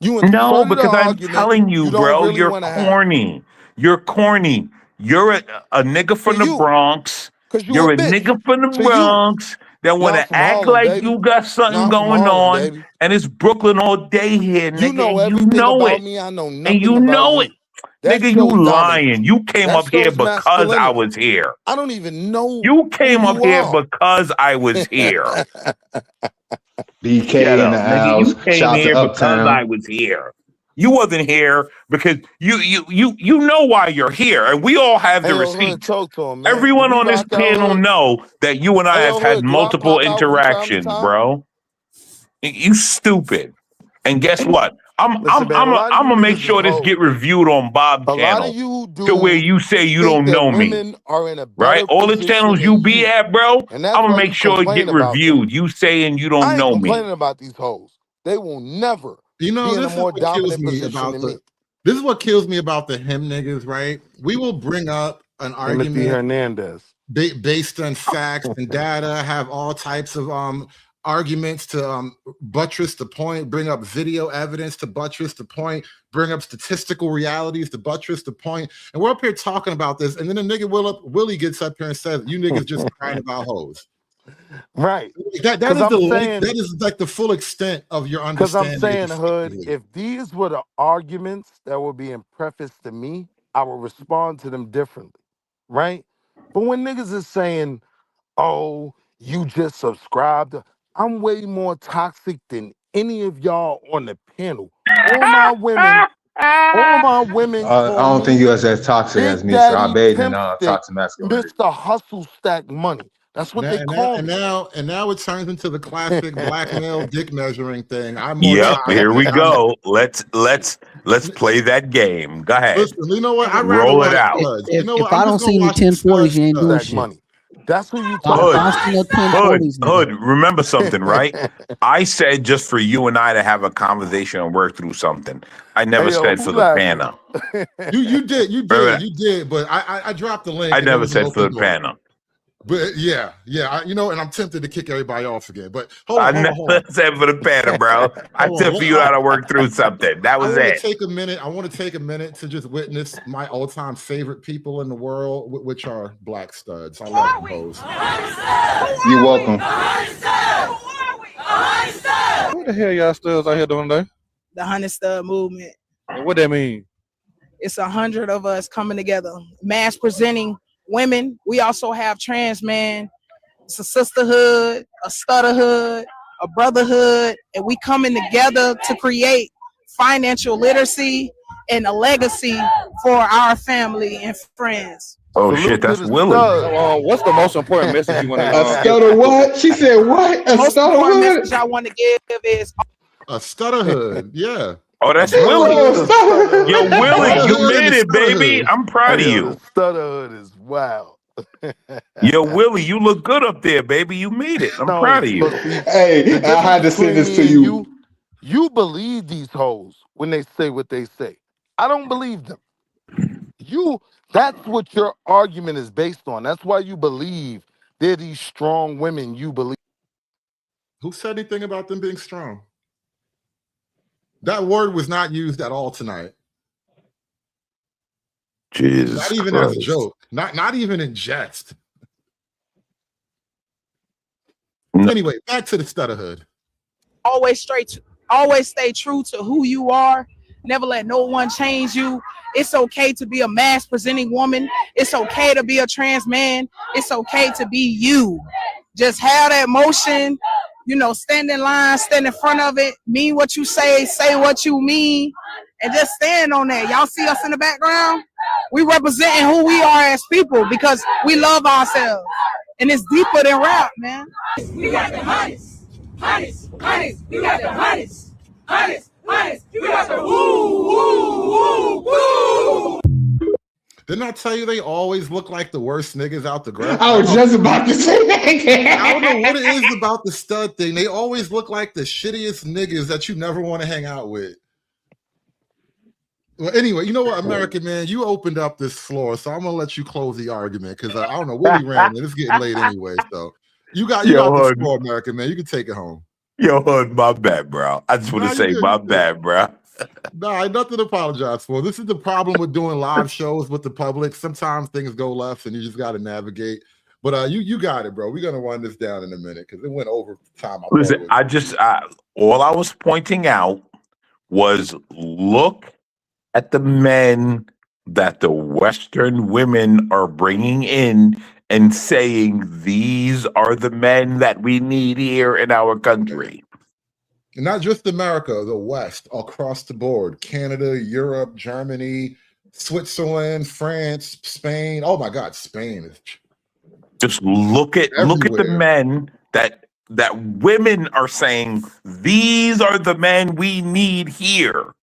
You No, inserted an because I'm argument telling you, you don't bro, really you're want to have. corny. You're corny. You're a nigga from the you. Bronx. Cause you You're a a bitch. nigga from the To you. Bronx that want Nah, I'm to from act Harlem, like baby. you got something Nah, I'm from going Harlem, on, baby. and it's Brooklyn all day here, You nigga, know and you everything know about it. me. I know And nothing you about know you. it. That Nigga, you shows dominance. lying. You came That up here shows because I masculinity. was here. I don't even know You came who up you here are. because I was here. BK Shut in the up, nigga. house. You came Shout out to here because I Uptown. was here. You wasn't here because you know why you're here, and we all have Hey, the yo, Hood, receipts. talk to him, man. Do Everyone we on this rock out, panel Hood? know that you and I Hey, have yo, had Hood, do I multiple pop out from time to interactions, time? bro. You stupid. And guess what? Listen, man, a lot of you I'm gonna make niggas is sure this hoes. get reviewed on Bob A lot of channel you to where dudes you say you think don't that know me. women are in a Right? better All the position channels than you be at, bro, and that's I'm gonna why make you sure it complain get about them. reviewed. You saying you don't I ain't know complaining me. about these hoes. They will never You know, be in a this is more what kills dominant me position about than me. this is what kills me about the him niggas, right? We will bring up an Timothy argument Hernandez. based on facts and data, have all types of arguments to buttress the point, bring up video evidence to buttress the point, bring up statistical realities to buttress the point. And we're up here talking about this, and then the nigga Willie gets up here and says, "You niggas just crying about hoes." Right. That Because is I'm saying, that is like the full extent of your because I'm understanding. saying, Hood, if these were the arguments that were being prefaced to me, I would respond to them differently. Right? But when niggas is saying, oh, you just subscribed, I'm way more toxic than any of y'all on the panel. All my women I call don't think me you as toxic as Big me, so I Daddy bathe in Pimp Stick, toxic masculinity. Mr. Hustle Stack Money. That's what they call me. And now it turns into the classic black male dick measuring thing. I'm more Yep, toxic. here we go. Let's play that game. Go ahead. Listen, you know what? I'd rather Roll watch it out. studs. You know If what? I I'm don't just gonna see any watch the 1040s, you ain't doing Stack shit. Money. That's who you If I talk don't see no 1040s, Hood, remember something, right? I said just for you and I to have a conversation and work through something. I never Hey, yo, said who for the laughing? panel. You did, Remember that? you did. But I dropped the link. I and it never was an said for open the door. panel. But yeah, you know, and I'm tempted to kick everybody off again. But hold I on. never said for the panel, bro. I Hold said on. for you how to work through something. That was I want it. to take a minute. I want to take a minute to just witness my all-time favorite people in the world, which are black studs. I love them hoes. You're welcome. What the hell y'all studs out here doing today? The 100 Stud Movement. And what that mean? It's 100 of us coming together, mass presenting women. We also have trans men It's a sisterhood, a stutterhood, a brotherhood, and we coming together to create financial literacy and a legacy for our family and friends. Oh Salute shit, to that's the Willie. studs. What's the most important message you want to A stutter what? She said what? A Most stutter important what? message I want to give is A stutterhood. Yeah. Oh, that's Oh, Willie. stutter. Yo, Willie, you Stutterhood made and it, baby. stutterhood. I'm proud of Hey, yo, you. the stutterhood is wild. Yo, Willie, you look good up there, baby. You made it. I'm No, proud of you. but see, Hey, the I had to difference send between this to me and you. you believe these hoes when they say what they say. I don't believe them. That's what your argument is based on. That's why you believe they're these strong women you believe. Who said anything about them being strong? That word was not used at all tonight. Jesus Not even as a joke. Not even in jest. No. Anyway, back to the stutterhood. always stay true to who you are. Never let no one change you. It's okay to be a mass presenting woman. It's okay to be a trans man. It's okay to be you. Just have that motion, stand in line, stand in front of it, mean what you say what you mean, and just stand on that. Y'all see us in the background? We representing who we are as people because we love ourselves. And it's deeper than rap, man. We got the hottest, hottest, hottest. We got the hottest, hottest, hottest. We got the woo, woo, woo, woo. Didn't I tell you they always look like the worst niggas out the ground? I was just about to say that. I don't know what it is about the stud thing. They always look like the shittiest niggas that you never want to hang out with. Well, anyway, you know what, American man, you opened up this floor, so I'm gonna let you close the argument because I don't know, Willie ran, and it's getting late anyway. So you got the floor, American man. You can take it home. Yo, Hood, my bad, bro. I just want to say my bad, bro. Nah, nothing to apologize for. This is the problem with doing live shows with the public. Sometimes things go left, and you just got to navigate. But you got it, bro. We're gonna run this down in a minute because it went over time. Listen, all I was pointing out was look at the men that the Western women are bringing in and saying these are the men that we need here in our country. And not just America, the West, across the board. Canada, Europe, Germany, Switzerland, France, Spain. Oh my God, Spain is just look at the men that women are saying these are the men we need here.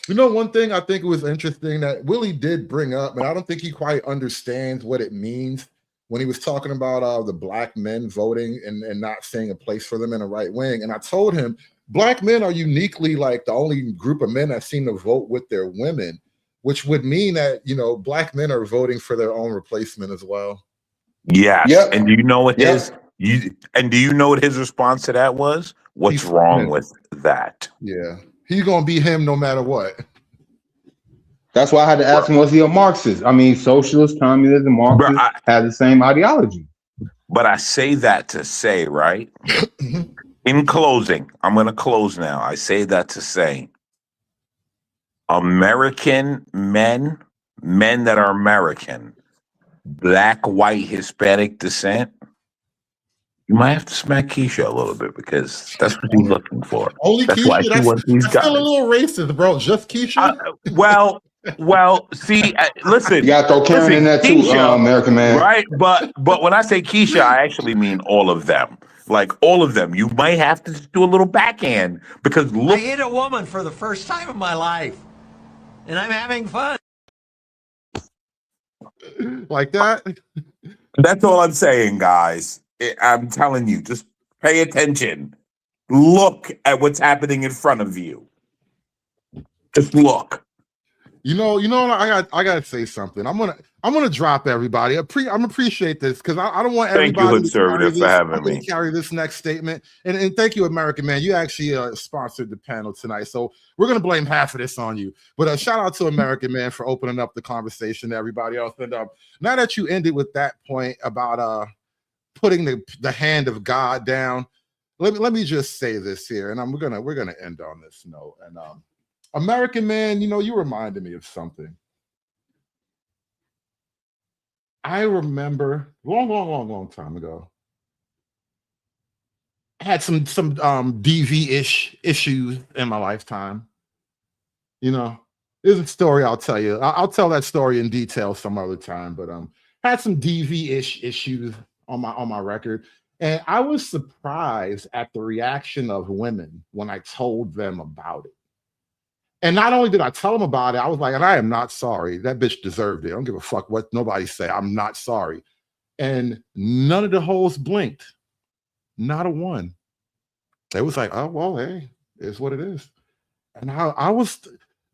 You know, one thing I think was interesting that Willie did bring up, and I don't think he quite understands what it means when he was talking about the black men voting and not seeing a place for them in the right wing. And I told him, black men are uniquely like the only group of men that seem to vote with their women, which would mean that, black men are voting for their own replacement as well. Yes. Yep. And do you know what his response to that was? What's wrong with that? Yeah. He's gonna be him no matter what. That's why I had to ask him, was he a Marxist? I mean, socialist, communist, and Marxist have the same ideology. But I say that to say, right? In closing, I'm going to close now. I say that to say American men that are American, black, white, Hispanic descent, you might have to smack Keisha a little bit because that's what he's looking for. Only that's Keisha? Why she wants these that's guys. Still a little racist, bro. Just Keisha? Well, see, listen. You got to throw Karen in there too, Keisha, American man. Right? But when I say Keisha, I actually mean all of them. Like all of them. You might have to do a little backhand because look. I hit a woman for the first time in my life, and I'm having fun. Like that? That's all I'm saying, guys. I'm telling you, just pay attention. Look at what's happening in front of you. Just look. You know, I gotta say something. I'm gonna drop everybody. I'm appreciate this because I don't want everybody to carry this next statement. And thank you, American man. You actually sponsored the panel tonight, so we're gonna blame half of this on you. But shout out to American man for opening up the conversation to everybody else. And now that you ended with that point about putting the hand of God down, let me just say this here, and we're gonna end on this note. And American man, you reminded me of something. I remember long time ago, had some DV-ish issues in my lifetime. You know, there's a story I'll tell you. I'll tell that story in detail some other time. But had some DV-ish issues on my record, and I was surprised at the reaction of women when I told them about it. And not only did I tell them about it, I was like, and I am not sorry. That bitch deserved it. I don't give a fuck what nobody say. I'm not sorry. And none of the hoes blinked. Not a one. They was like, oh, well, hey, it's what it is. And I was,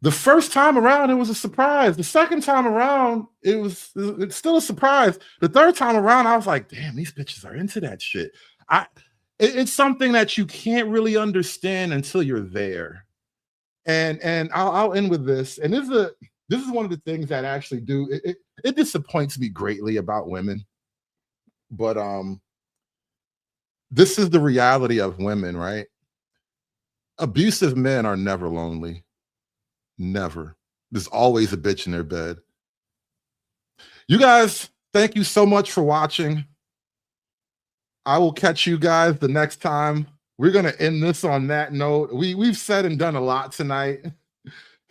the first time around, it was a surprise. The second time around, it's still a surprise. The third time around, I was like, damn, these bitches are into that shit. It's something that you can't really understand until you're there. And I'll end with this. And this is one of the things that actually it disappoints me greatly about women. But this is the reality of women, right? Abusive men are never lonely. Never. There's always a bitch in their bed. You guys, thank you so much for watching. I will catch you guys the next time. We're going to end this on that note. We've said and done a lot tonight.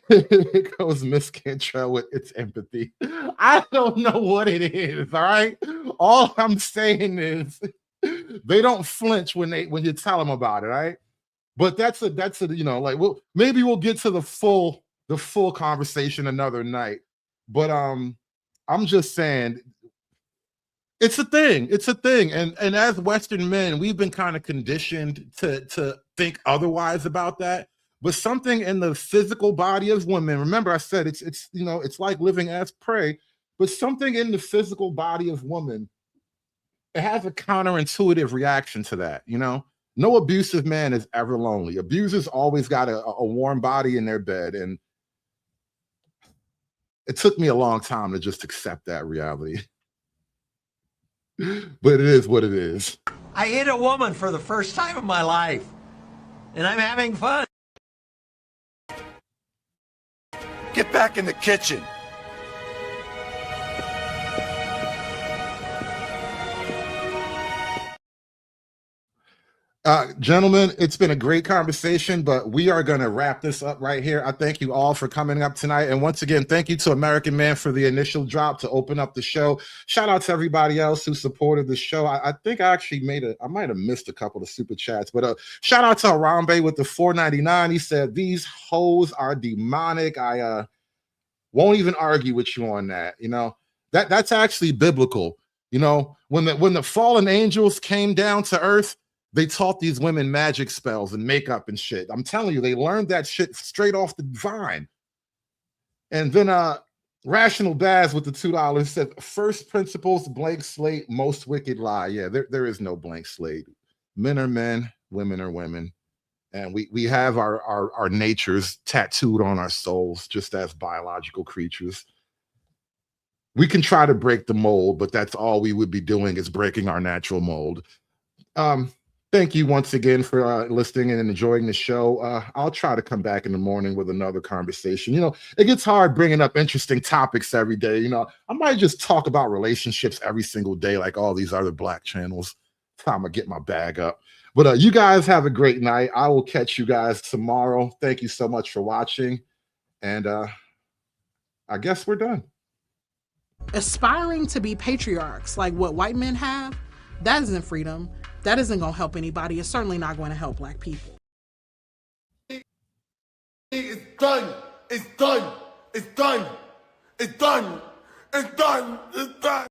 It goes Miss Cantrell with its empathy. I don't know what it is, all right? All I'm saying is they don't flinch when you tell them about it, all right? But that's a you know, like maybe we'll get to the full conversation another night. But I'm just saying it's a thing. It's a thing. And as Western men, we've been kind of conditioned to think otherwise about that. But something in the physical body of women, remember I said it's you know, it's like living as prey, but something in the physical body of woman, it has a counterintuitive reaction to that, you know? No abusive man is ever lonely. Abusers always got a warm body in their bed. And it took me a long time to just accept that reality. But it is what it is. I hit a woman for the first time in my life, and I'm having fun. Get back in the kitchen. Gentlemen, it's been a great conversation, but we are going to wrap this up right here. I thank you all for coming up tonight. And once again, thank you to American Man for the initial drop to open up the show. Shout out to everybody else who supported the show. I think I actually I might have missed a couple of super chats, but shout out to Harambe with the $4.99. He said, these hoes are demonic. I won't even argue with you on that. You know, that's actually biblical. You know, when the fallen angels came down to earth, they taught these women magic spells and makeup and shit. I'm telling you, they learned that shit straight off the vine. And then Rational Daz with the $2 said, first principles, blank slate, most wicked lie. Yeah, there is no blank slate. Men are men, women are women. And we have our natures tattooed on our souls, just as biological creatures. We can try to break the mold, but that's all we would be doing is breaking our natural mold. Thank you once again for listening and enjoying the show. I'll try to come back in the morning with another conversation. You know, it gets hard bringing up interesting topics every day. You know, I might just talk about relationships every single day like all these other black channels. Time to get my bag up. But you guys have a great night. I will catch you guys tomorrow. Thank you so much for watching. And I guess we're done. Aspiring to be patriarchs like what white men have, that isn't freedom. That isn't going to help anybody. It's certainly not going to help black people. It's done. It's done. It's done. It's done. It's done. It's done.